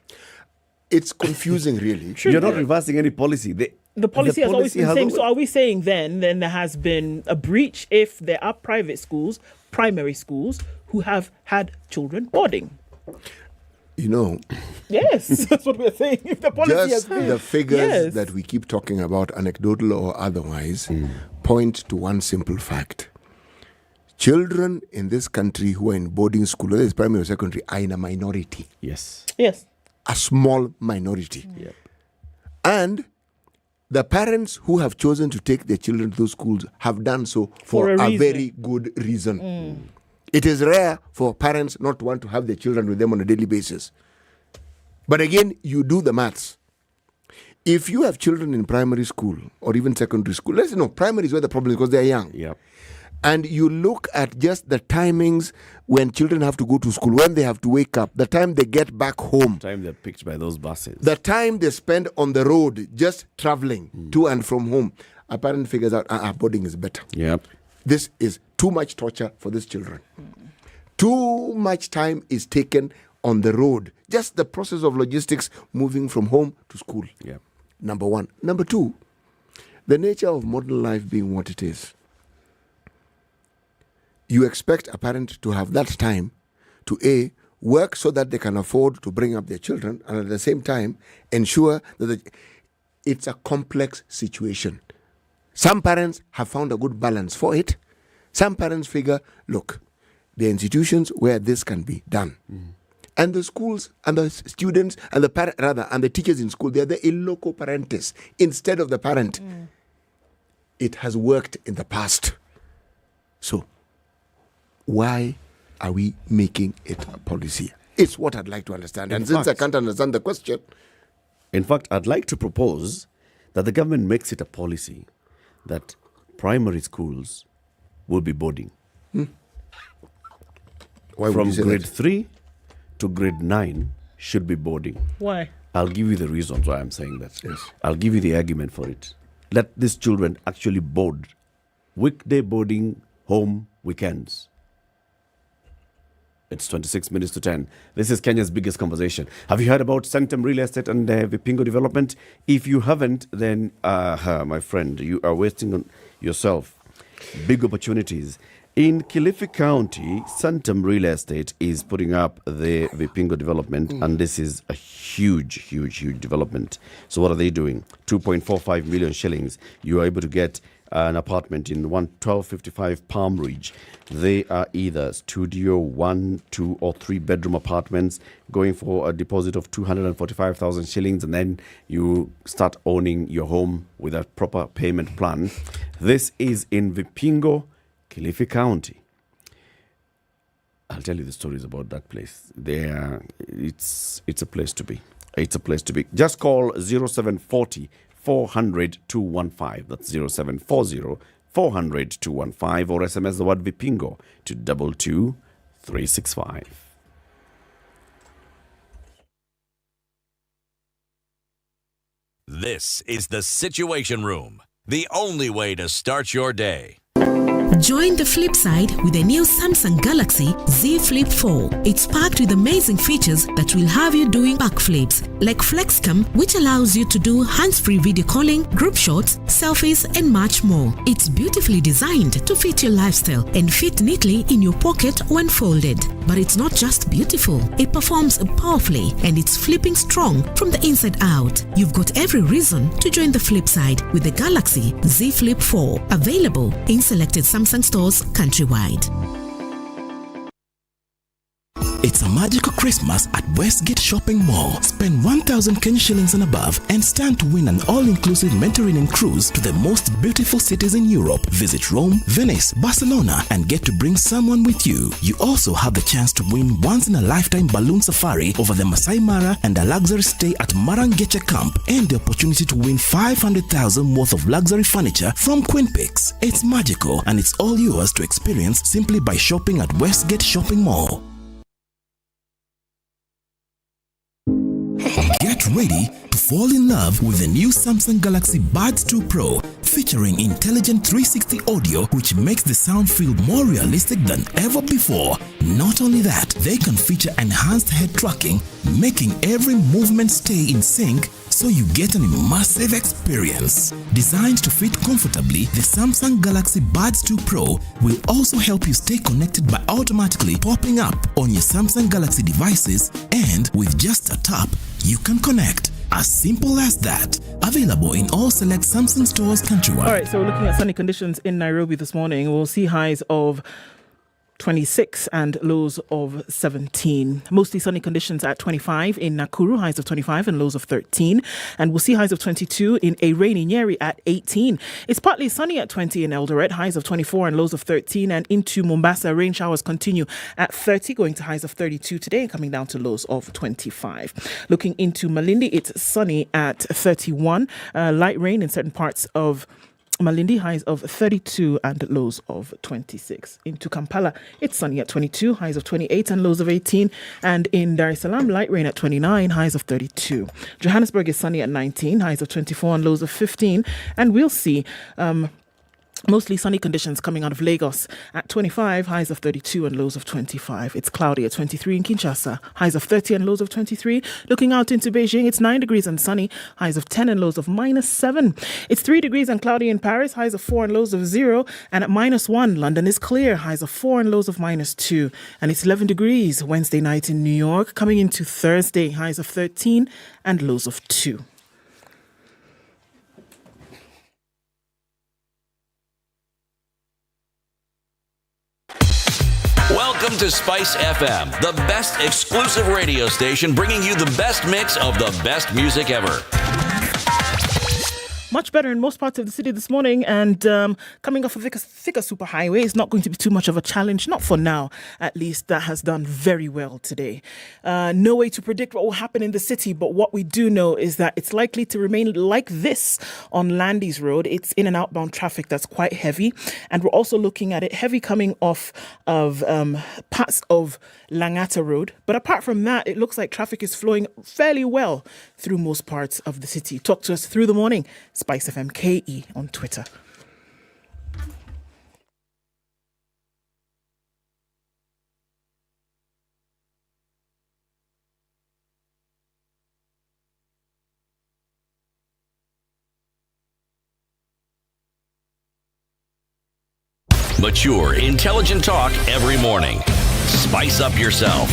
It's confusing, really. You're not reversing any policy. The policy has always been the same. So are we saying then there has been a breach if there are private schools, primary schools, who have had children boarding? You know, yes, that's what we're saying. If the policy has just been, the figures that we keep talking about, anecdotal or otherwise, point to one simple fact. Children in this country who are in boarding school, whether it's primary or secondary, are in a minority. Yes. Yes. A small minority. Yep. And the parents who have chosen to take their children to those schools have done so for a very good reason. It is rare for parents not to want to have their children with them on a daily basis. But again, you do the maths. If you have children in primary school or even secondary school, let's know primary is where the problem is because they're young. Yep. And you look at just the timings when children have to go to school, when they have to wake up, the time they get back home. The time they're picked by those buses. The time they spend on the road just traveling to and from home. A parent figures out, boarding is better. Yep. This is too much torture for these children. Too much time is taken on the road. Just the process of logistics moving from home to school. Yep. Number one. Number two, the nature of modern life being what it is. You expect a parent to have that time to work so that they can afford to bring up their children and at the same time ensure that it's a complex situation. Some parents have found a good balance for it. Some parents figure, look, there are institutions where this can be done. And the schools and the students and the teachers in school, they're the in loco parentis instead of the parent. It has worked in the past. So, why are we making it a policy? It's what I'd like to understand. And since I can't understand the question... In fact, I'd like to propose that the government makes it a policy that primary schools will be boarding. Why would From you say grade that? 3 to grade 9 should be boarding. Why? I'll give you the reasons why I'm saying that. Yes. I'll give you the argument for it. Let these children actually board. Weekday boarding, home, weekends. It's 26 minutes to 10. This is Kenya's biggest conversation. Have you heard about Centum Real Estate and Vipingo Development? If you haven't, then, my friend, you are wasting on yourself. Big opportunities. In Kilifi County, Centum Real Estate is putting up the Vipingo development, and this is a huge development. So what are they doing? 2.45 million shillings. You are able to get an apartment in 1255 Palm Ridge. They are either studio, 1, 2, or 3 bedroom apartments, going for a deposit of 245,000 shillings, and then you start owning your home with a proper payment plan. This is in Vipingo, Kilifi County. I'll tell you the stories about that place. It's a place to be. It's a place to be. Just call 0740 400 215. That's 0740 400 215, or SMS the word Vipingo to 22365. This is the Situation Room, the only way to start your day. Join the flip side with the new Samsung Galaxy Z Flip 4. It's packed with amazing features that will have you doing backflips, like FlexCam, which allows you to do hands-free video calling, group shots, selfies, and much more. It's beautifully designed to fit your lifestyle and fit neatly in your pocket when folded. But it's not just beautiful. It performs powerfully, and it's flipping strong from the inside out. You've got every reason to join the flip side with the Galaxy Z Flip 4. Available in selected Samsung stores countrywide. It's a magical Christmas at Westgate Shopping Mall. Spend 1,000 Kenya shillings and above and stand to win an all-inclusive Mediterranean cruise to the most beautiful cities in Europe. Visit Rome, Venice, Barcelona, and get to bring someone with you. You also have the chance to win once-in-a-lifetime balloon safari over the Masai Mara and a luxury stay at Marangeche Camp, and the opportunity to win 500,000 worth of luxury furniture from Queen Picks. It's magical, and it's all yours to experience simply by shopping at Westgate Shopping Mall. Get ready to fall in love with the new Samsung Galaxy Buds 2 Pro, featuring intelligent 360 audio which makes the sound feel more realistic than ever before. Not only that, they can feature enhanced head tracking, making every movement stay in sync, so you get an immersive experience. Designed to fit comfortably, the Samsung Galaxy Buds 2 Pro will also help you stay connected by automatically popping up on your Samsung Galaxy devices, and with just a tap, you can connect. As simple as that. Available in all select Samsung stores countrywide. All right, so we're looking at sunny conditions in Nairobi this morning. We'll see highs of 26 and lows of 17. Mostly sunny conditions at 25 in Nakuru, highs of 25 and lows of 13. And we'll see highs of 22 in a rainy Nyeri at 18. It's partly sunny at 20 in Eldoret, highs of 24 and lows of 13. And into Mombasa, rain showers continue at 30, going to highs of 32 today and coming down to lows of 25. Looking into Malindi, it's sunny at 31. Light rain in certain parts of Malindi, highs of 32 and lows of 26. Into Kampala, it's sunny at 22, highs of 28 and lows of 18. And in Dar es Salaam, light rain at 29, highs of 32. Johannesburg is sunny at 19, highs of 24 and lows of 15. And we'll see mostly sunny conditions coming out of Lagos at 25, highs of 32 and lows of 25. It's cloudy at 23 in Kinshasa, highs of 30 and lows of 23. Looking out into Beijing, it's 9 degrees and sunny, highs of 10 and lows of -7. It's 3 degrees and cloudy in Paris, highs of 4 and lows of 0. And at -1, London is clear, highs of 4 and lows of -2. And it's 11 degrees Wednesday night in New York. Coming into Thursday, highs of 13 and lows of 2. Welcome to Spice FM, the best exclusive radio station bringing you the best mix of the best music ever. Much better in most parts of the city this morning, and coming off a thicker superhighway is not going to be too much of a challenge, not for now, at least. That has done very well today. No way to predict what will happen in the city, but what we do know is that it's likely to remain like this on Landys Road. It's in and outbound traffic that's quite heavy, and we're also looking at it heavy coming off of parts of Langata Road. But apart from that, it looks like traffic is flowing fairly well through most parts of the city. Talk to us through the morning. SpiceFM KE on Twitter. Mature, intelligent talk every morning. Spice up yourself.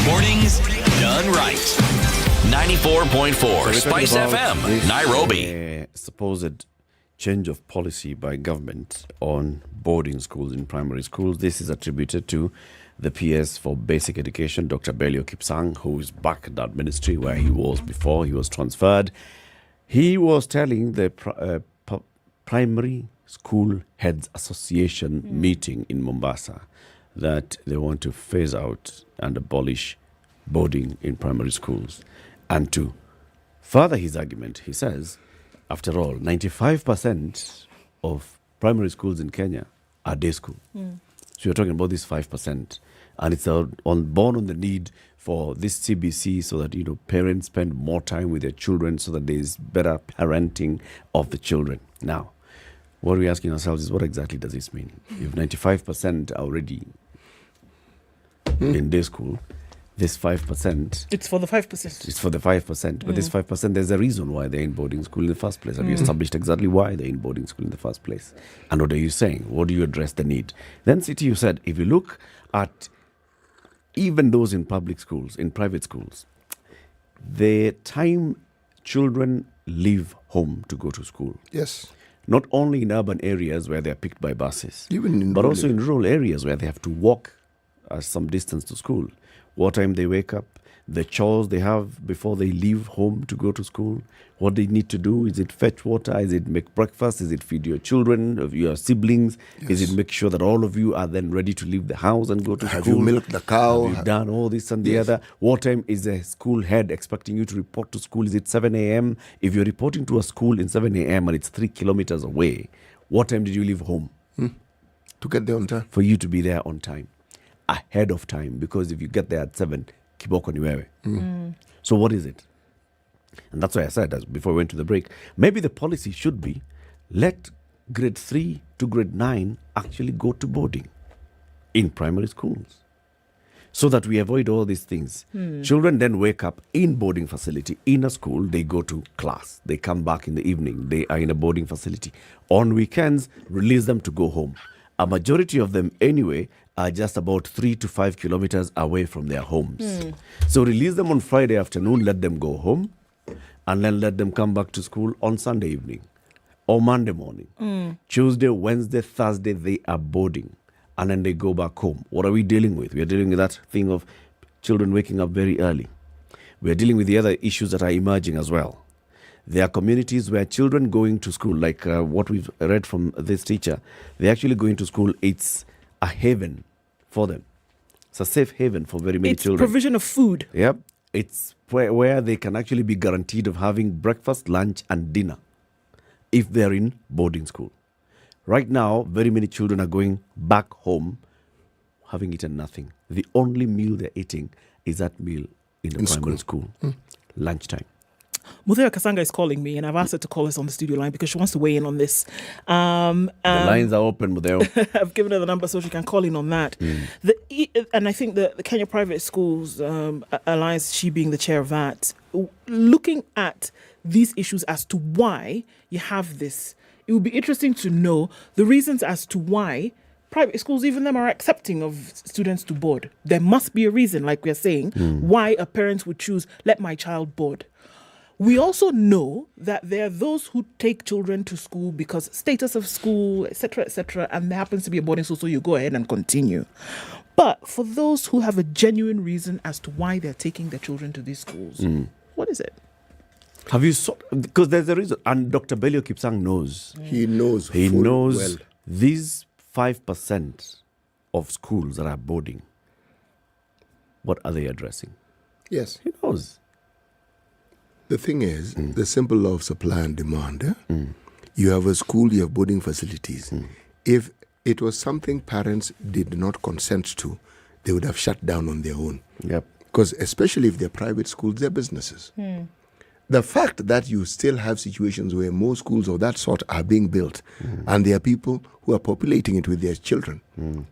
Mornings done right. 94.4 Spice FM, Nairobi. Supposed change of policy by government on boarding schools in primary schools. This is attributed to the PS for Basic Education, Dr. Belio Kipsang, who is back at that ministry where he was before he was transferred. He was telling the Primary School Heads Association meeting in Mombasa that they want to phase out and abolish boarding in primary schools. And to further his argument, he says, after all, 95% of primary schools in Kenya are day school. So you're talking about this 5%. And it's born on the need for this CBC so that, parents spend more time with their children so that there is better parenting of the children. Now, what we're asking ourselves is, what exactly does this mean? If 95% are already in day school, this 5%... It's for the 5%. It's for the 5%. But this 5%, there's a reason why they're in boarding school in the first place. Have you established exactly why they're in boarding school in the first place? And what are you saying? What do you address the need? Then, City, you said, if you look at even those in public schools, in private schools, the time children leave home to go to school. Yes. Not only in urban areas where they're picked by buses, but also in rural areas where they have to walk some distance to school. What time they wake up, the chores they have before they leave home to go to school, what they need to do. Is it fetch water? Is it make breakfast? Is it feed your children, your siblings? Yes. Is it make sure that all of you are then ready to leave the house and go to school? Have you milked the cow? Have you done all this and the other? What time is the school head expecting you to report to school? Is it 7 a.m.? If you're reporting to a school in 7 a.m. and it's 3 kilometers away, what time did you leave home? To get there on time. For you to be there on time. Ahead of time, because if you get there at 7, kiboko ni wewe. So what is it? And that's why I said, as before we went to the break, maybe the policy should be, let grade 3 to grade 9 actually go to boarding in primary schools, so that we avoid all these things. Children then wake up in boarding facility, in a school, they go to class, they come back in the evening, they are in a boarding facility. On weekends, release them to go home. A majority of them anyway are just about 3 to 5 kilometers away from their homes. So release them on Friday afternoon, let them go home, and then let them come back to school on Sunday evening or Monday morning. Tuesday, Wednesday, Thursday, they are boarding, and then they go back home. What are we dealing with? We are dealing with that thing of children waking up very early. We are dealing with the other issues that are emerging as well. There are communities where children going to school, like what we've read from this teacher, they're actually going to school. It's a haven for them. It's a safe haven for very many children. It's provision of food. Yep. It's where they can actually be guaranteed of having breakfast, lunch, and dinner if they're in boarding school. Right now, very many children are going back home having eaten nothing. The only meal they're eating is that meal in the primary school. Lunchtime. Muthea Kasanga is calling me, and I've asked her to call us on the studio line because she wants to weigh in on this. The lines are open, Muthea. I've given her the number so she can call in on that. And I think the Kenya Private Schools Alliance, she being the chair of that, looking at these issues as to why you have this, it would be interesting to know the reasons as to why private schools, even them, are accepting of students to board. There must be a reason, like we're saying, why a parent would choose, let my child board. We also know that there are those who take children to school because status of school, etc., and there happens to be a boarding school, so you go ahead and continue. But for those who have a genuine reason as to why they're taking their children to these schools, what is it? Have you because there's a reason, and Dr. Belio Kipsang knows. He knows. He full knows well. these 5% of schools that are boarding. What are they addressing? Yes. He knows. The thing is, the simple law of supply and demand. You have a school, you have boarding facilities. If it was something parents did not consent to, they would have shut down on their own. Yep. Because especially if they're private schools, they're businesses. The fact that you still have situations where more schools of that sort are being built and there are people who are populating it with their children,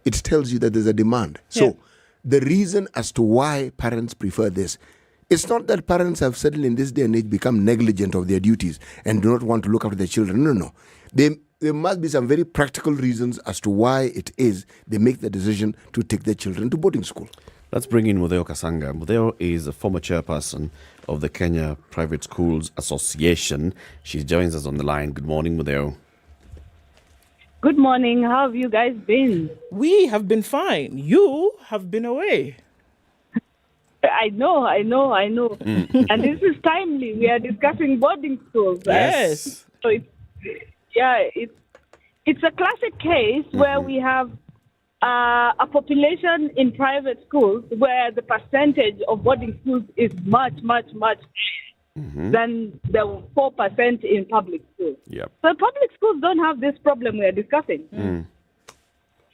it tells you that there's a demand. So the reason as to why parents prefer this, it's not that parents have suddenly in this day and age become negligent of their duties and do not want to look after their children. No. There must be some very practical reasons as to why it is they make the decision to take their children to boarding school. Let's bring in Mudeo Kasanga. Mudeo is a former chairperson of the Kenya Private Schools Association. She joins us on the line. Good morning, Mudeo. Good morning. How have you guys been? We have been fine. You have been away. I know. And this is timely. We are discussing boarding schools. Yes. So it's a classic case where we have a population in private schools where the percentage of boarding schools is much than the 4% in public schools. Yep. So public schools don't have this problem we are discussing.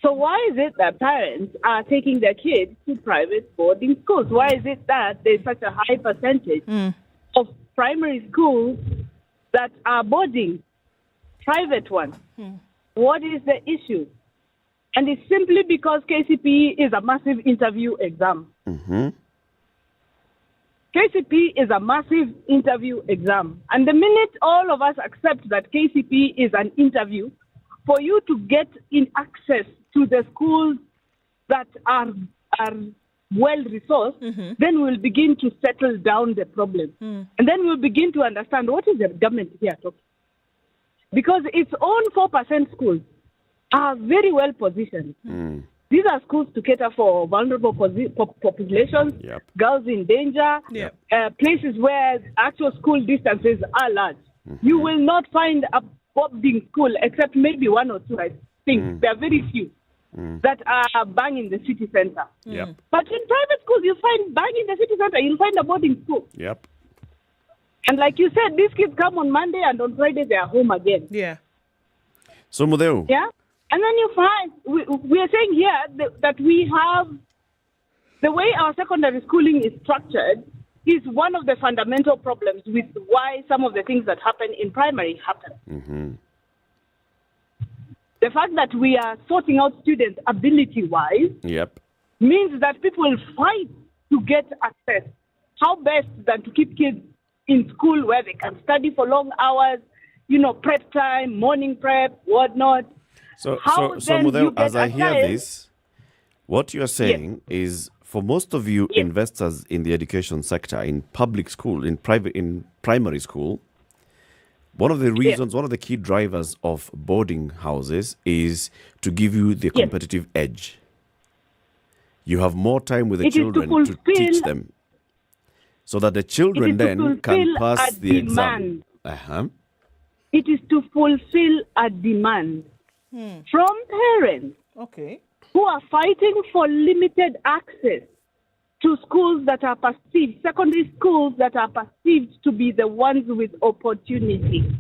So why is it that parents are taking their kids to private boarding schools? Why is it that there's such a high percentage of primary schools that are boarding, private ones? What is the issue? And it's simply because KCPE is a massive interview exam. KCPE is a massive interview exam. And the minute all of us accept that KCPE is an interview, for you to get in access to the schools that are well-resourced, then we'll begin to settle down the problem. And then we'll begin to understand what is the government here talking. Because its own 4% schools are very well positioned. These are schools to cater for vulnerable populations, girls in danger, places where actual school distances are large. You will not find a boarding school except maybe one or two, I think. There are very few that are bang in the city center. But in private schools, you find bang in the city center, you'll find a boarding school. And like you said, these kids come on Monday and on Friday they are home again. So, Mudeo. And then you find, we are saying here that we have, the way our secondary schooling is structured is one of the fundamental problems with why some of the things that happen in primary happen. The fact that we are sorting out students ability-wise means that people will fight to get access. How best than to keep kids in school where they can study for long hours, prep time, morning prep, whatnot. So Mudeo, as I hear this, what you are saying is for most of you investors in the education sector, in public school, in primary school, one of the reasons, one of the key drivers of boarding houses is to give you the competitive edge. You have more time with the children to teach them so that the children then can pass the exam. It is to fulfill a demand from parents who are fighting for limited access to schools that are perceived, secondary schools that are perceived to be the ones with opportunity.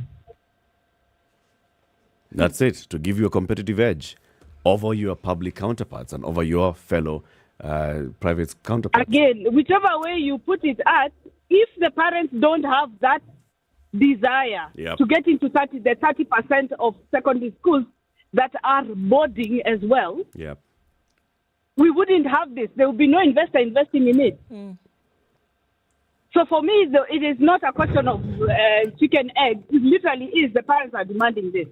That's it, to give you a competitive edge over your public counterparts and over your fellow private counterparts. Again, whichever way you put it at, if the parents don't have that desire to get into the 30% of secondary schools that are boarding as well, we wouldn't have this. There would be no investor investing in it. So for me, it is not a question of chicken egg. It literally is the parents are demanding this.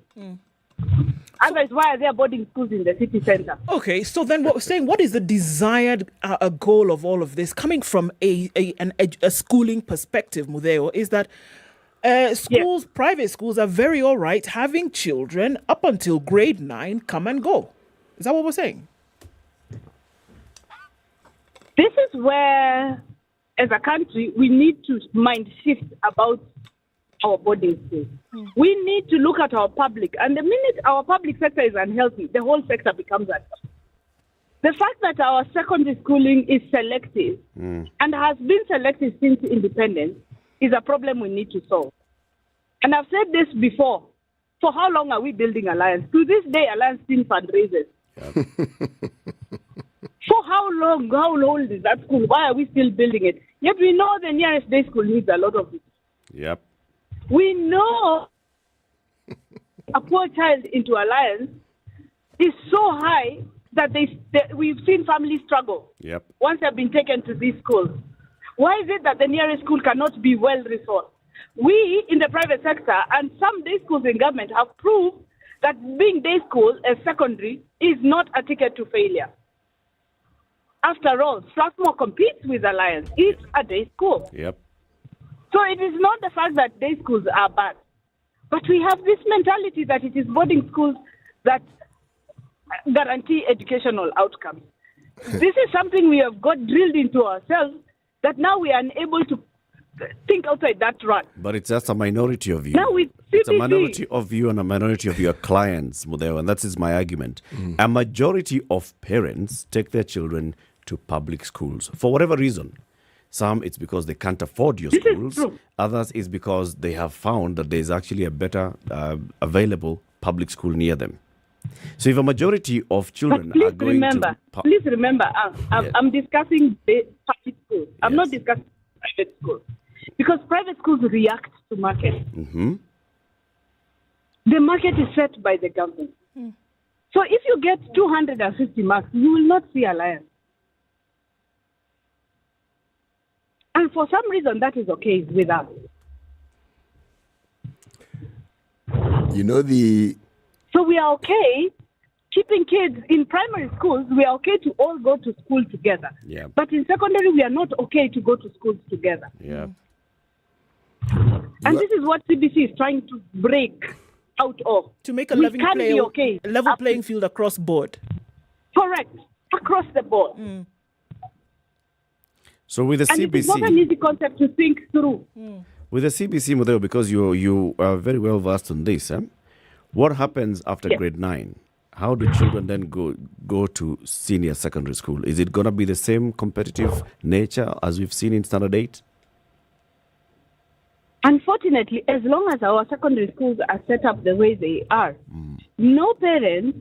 Otherwise, why are there boarding schools in the city center? Okay, so then what is the desired goal of all of this? Coming from a schooling perspective, Mudeo, is that schools, private schools are very all right having children up until grade 9 come and go. Is that what we're saying? This is where, as a country, we need to mind shift about our boarding schools. We need to look at our public, and the minute our public sector is unhealthy, the whole sector becomes unhealthy. The fact that our secondary schooling is selective and has been selective since independence is a problem we need to solve. And I've said this before. For how long are we building Alliance? To this day, Alliance still fundraises. For how long? How old is that school? Why are we still building it? Yet we know the nearest day school needs a lot of it. Yep. We know a poor child into Alliance is so high that we've seen families struggle once they've been taken to these schools. Why is it that the nearest school cannot be well resourced? We in the private sector and some day schools in government have proved that being day school as secondary is not a ticket to failure. After all, Strathmore competes with Alliance. It's a day school. Yep. So it is not the fact that day schools are bad, but we have this mentality that it is boarding schools that guarantee educational outcomes. This is something we have got drilled into ourselves that now we are unable to think outside that rut. But it's just a minority of you. Now with CBC, it's a minority of you and a minority of your clients, Mudeo, and that is my argument. A majority of parents take their children to public schools for whatever reason. Some it's because they can't afford your schools. Others is because they have found that there's actually a better available public school near them. So if a majority of children are going please remember, I'm discussing public schools. I'm not discussing private schools. Because private schools react to market. The market is set by the government. So if you get 250 marks, you will not see Alliance. And for some reason, that is okay with us. You know So we are okay keeping kids in primary schools. We are okay to all go to school together. Yeah. But in secondary, we are not okay to go to schools together. Yeah. And this is what CBC is trying to break out of. To make a We level, can't be okay. level playing field across board. Correct. Across the board. So with the And it is not CBC, an easy concept to think through. with the CBC, Mudeo, because you are very well versed on this, what happens after grade 9? How do children then go to senior secondary school? Is it going to be the same competitive nature as we've seen in Standard 8? Unfortunately, as long as our secondary schools are set up the way they are, no parent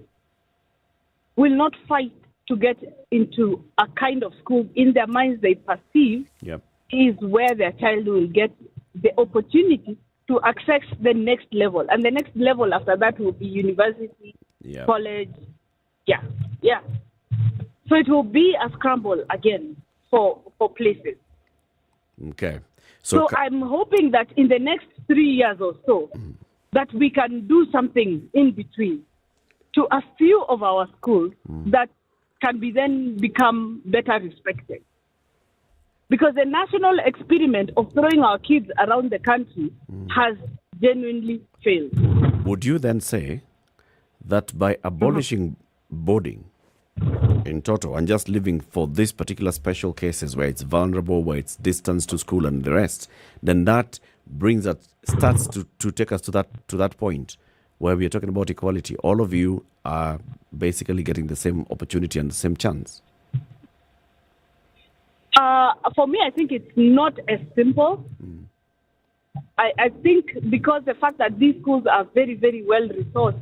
will not fight to get into a kind of school in their minds they perceive is where their child will get the opportunity to access the next level. And the next level after that will be university, college. Yeah. So it will be a scramble again for places. Okay. So I'm hoping that in the next 3 years or so, that we can do something in between to a few of our schools that can be then become better respected. Because the national experiment of throwing our kids around the country has genuinely failed. Would you then say that by abolishing boarding in total and just living for these particular special cases where it's vulnerable, where it's distance to school and the rest, then that starts to take us to that point where we are talking about equality? All of you are basically getting the same opportunity and the same chance. For me, I think it's not as simple. I think because the fact that these schools are very, very well resourced,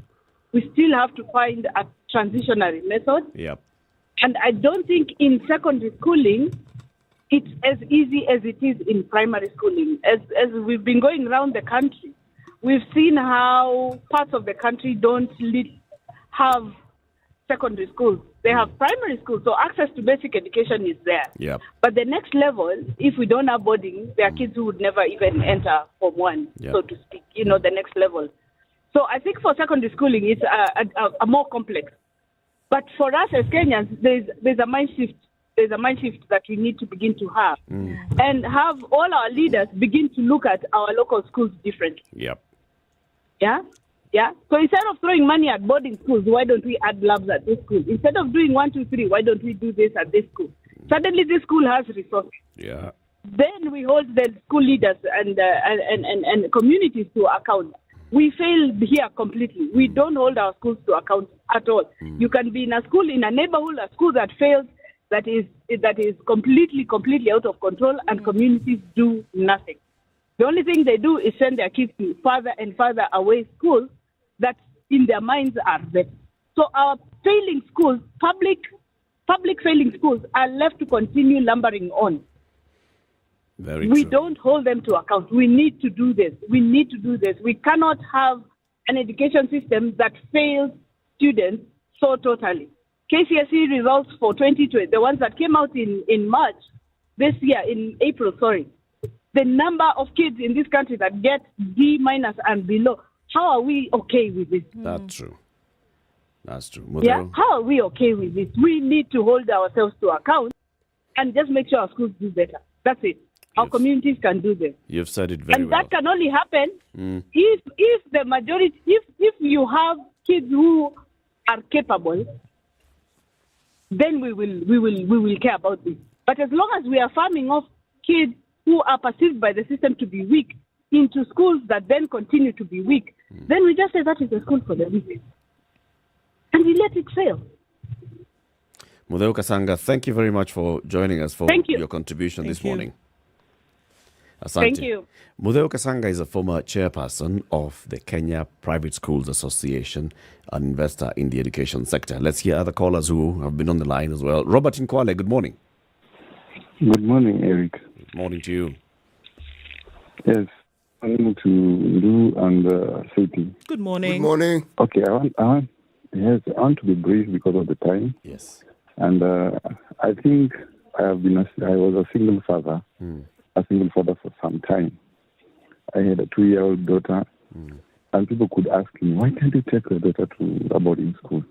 we still have to find a transitionary method. Yep. And I don't think in secondary schooling, it's as easy as it is in primary schooling. As we've been going around the country, we've seen how parts of the country don't have secondary schools. They have primary schools, so access to basic education is there. Yep. But the next level, if we don't have boarding, there are kids who would never even enter Form 1, so to speak, the next level. So I think for secondary schooling, it's a more complex. But for us as Kenyans, there's a mind shift. There's a mind shift that we need to begin to have, and have all our leaders begin to look at our local schools differently. Yep. Yeah. So instead of throwing money at boarding schools, why don't we add labs at this school? Instead of doing 1, 2, 3, why don't we do this at this school? Suddenly, this school has resources. Yeah. Then we hold the school leaders and communities to account. We failed here completely. We don't hold our schools to account at all. You can be in a school, in a neighborhood, a school that fails, that is completely out of control, and communities do nothing. The only thing they do is send their kids to further and further away schools that in their minds are better. So our failing schools, public failing schools, are left to continue lumbering on. We don't hold them to account. We need to do this. We cannot have an education system that fails students so totally. KCSE results for 2020, the ones that came out in March this year, in April, sorry. The number of kids in this country that get D- and below, how are we okay with this? That's true. Yeah, how are we okay with this? We need to hold ourselves to account and just make sure our schools do better. That's it. Our communities can do this. You've said it very well. And that can only happen if the majority, if you have kids who are capable, then we will care about this. But as long as we are farming off kids who are perceived by the system to be weak into schools that then continue to be weak, then we just say that is a school for the weak. And we let it fail. Mudeu Kasanga, thank you very much for joining us for your contribution this morning. Asante. Thank you. Mudeu Kasanga is a former chairperson of the Kenya Private Schools Association, an investor in the education sector. Let's hear other callers who have been on the line as well. Robert Nkwale, good morning. Good morning, Eric. Good morning to you. Yes, morning to Lou and City. Good morning. Good morning. Okay, I want to be brief because of the time. Yes. And I think I was a single father. A single father for some time. I had a 2-year-old daughter, and people could ask me, why can't you take your daughter to a boarding school?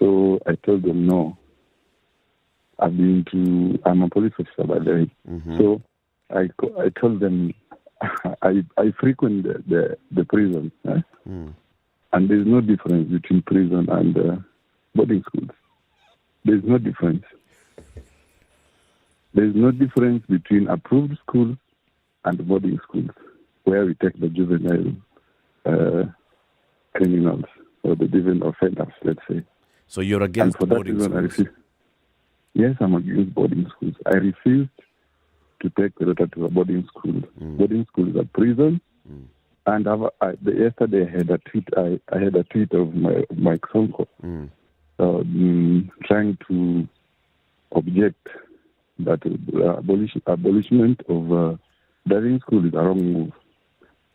So I told them, no. I'm a police officer, by the way. So I told them, I frequent the prison, and there's no difference between prison and boarding schools. There's no difference. There's no difference between approved schools and boarding schools, where we take the juvenile criminals or the juvenile offenders, let's say. So you're against boarding schools? Yes, I'm against boarding schools. I refused to take the daughter to a boarding school. Boarding schools are prison. And yesterday I had a tweet of Mike Sonko trying to object that abolishment of driving school is a wrong move.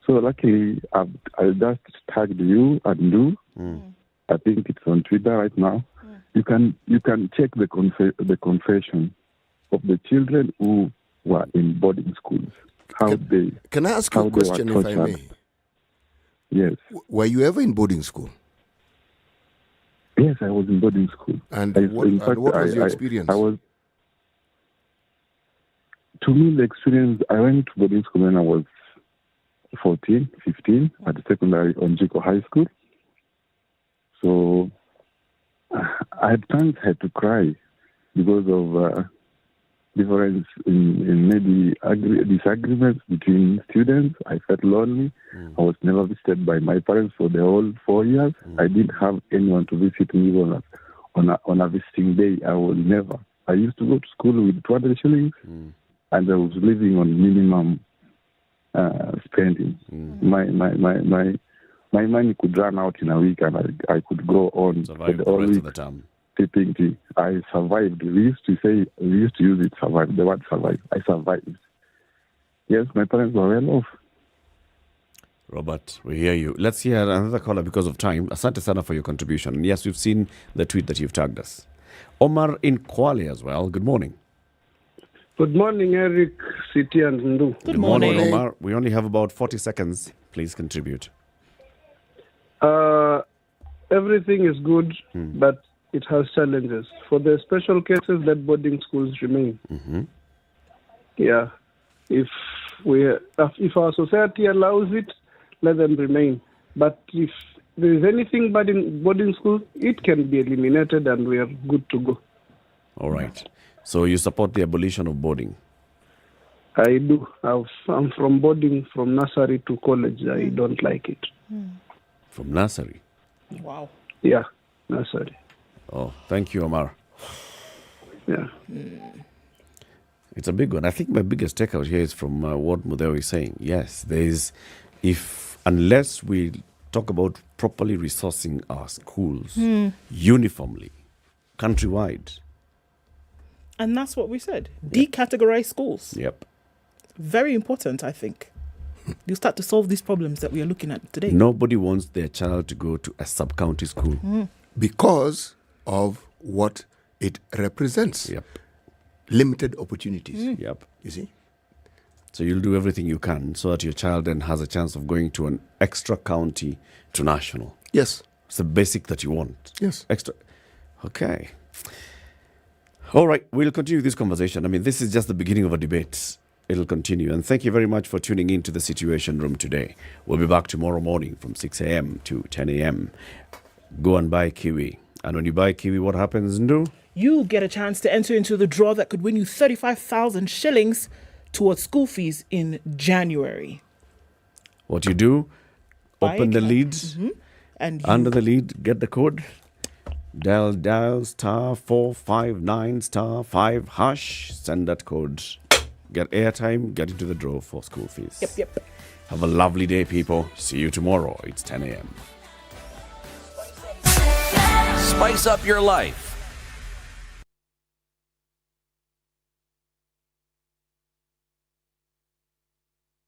So luckily, I just tagged you and Lou. I think it's on Twitter right now. You can check the confession of the children who were in boarding schools. Can I ask you a question, if I may? Yes. Were you ever in boarding school? Yes, I was in boarding school. And what was your experience? To me, the experience, I went to boarding school when I was 14, 15, at the secondary on Jiko High School. So I at times had to cry because of difference in maybe disagreements between students. I felt lonely. I was never visited by my parents for the whole 4 years. I didn't have anyone to visit me on a visiting day. I used to go to school with 200 shillings, and I was living on minimum spending. My money could run out in a week, and I could go on. Survive the rest of the time. Sipping tea. I survived. We used to use it, survive. The word survive. I survived. Yes, my parents were well off. Robert, we hear you. Let's hear another caller because of time. Asante sana for your contribution. And yes, we've seen the tweet that you've tagged us. Omar in Kwale as well. Good morning. Good morning, Eric, City and Ndu. Good morning, Omar. We only have about 40 seconds. Please contribute. Everything is good, but it has challenges. For the special cases, let boarding schools remain. Yeah. If our society allows it, let them remain. But if there is anything bad in boarding schools, it can be eliminated and we are good to go. All right. So you support the abolition of boarding? I do. I'm from boarding from nursery to college. I don't like it. From nursery? Wow. Yeah, nursery. Oh, thank you, Omar. Yeah. It's a big one. I think my biggest takeout here is from what Mudeo is saying. Yes, unless we talk about properly resourcing our schools uniformly, countrywide. And that's what we said. Decategorize schools. Yep. Very important, I think. You start to solve these problems that we are looking at today. Nobody wants their child to go to a sub-county school. Because of what it represents. Yep. Limited opportunities. Yep. You see? So you'll do everything you can so that your child then has a chance of going to an extra county to national. Yes. It's the basic that you want. Yes. Extra. Okay. All right. We'll continue this conversation. I mean, this is just the beginning of a debate. It'll continue. And thank you very much for tuning in to the Situation Room today. We'll be back tomorrow morning from 6 a.m. to 10 a.m. Go and buy Kiwi. And when you buy Kiwi, what happens, Ndu? You get a chance to enter into the draw that could win you 35,000 shillings towards school fees in January. What you do, Buy open the lead, and under the lead, get the code, dial *459*5#, send that code, get airtime, get into the draw for school fees. Yep. Have a lovely day, people. See you tomorrow. It's 10 a.m. Spice up your life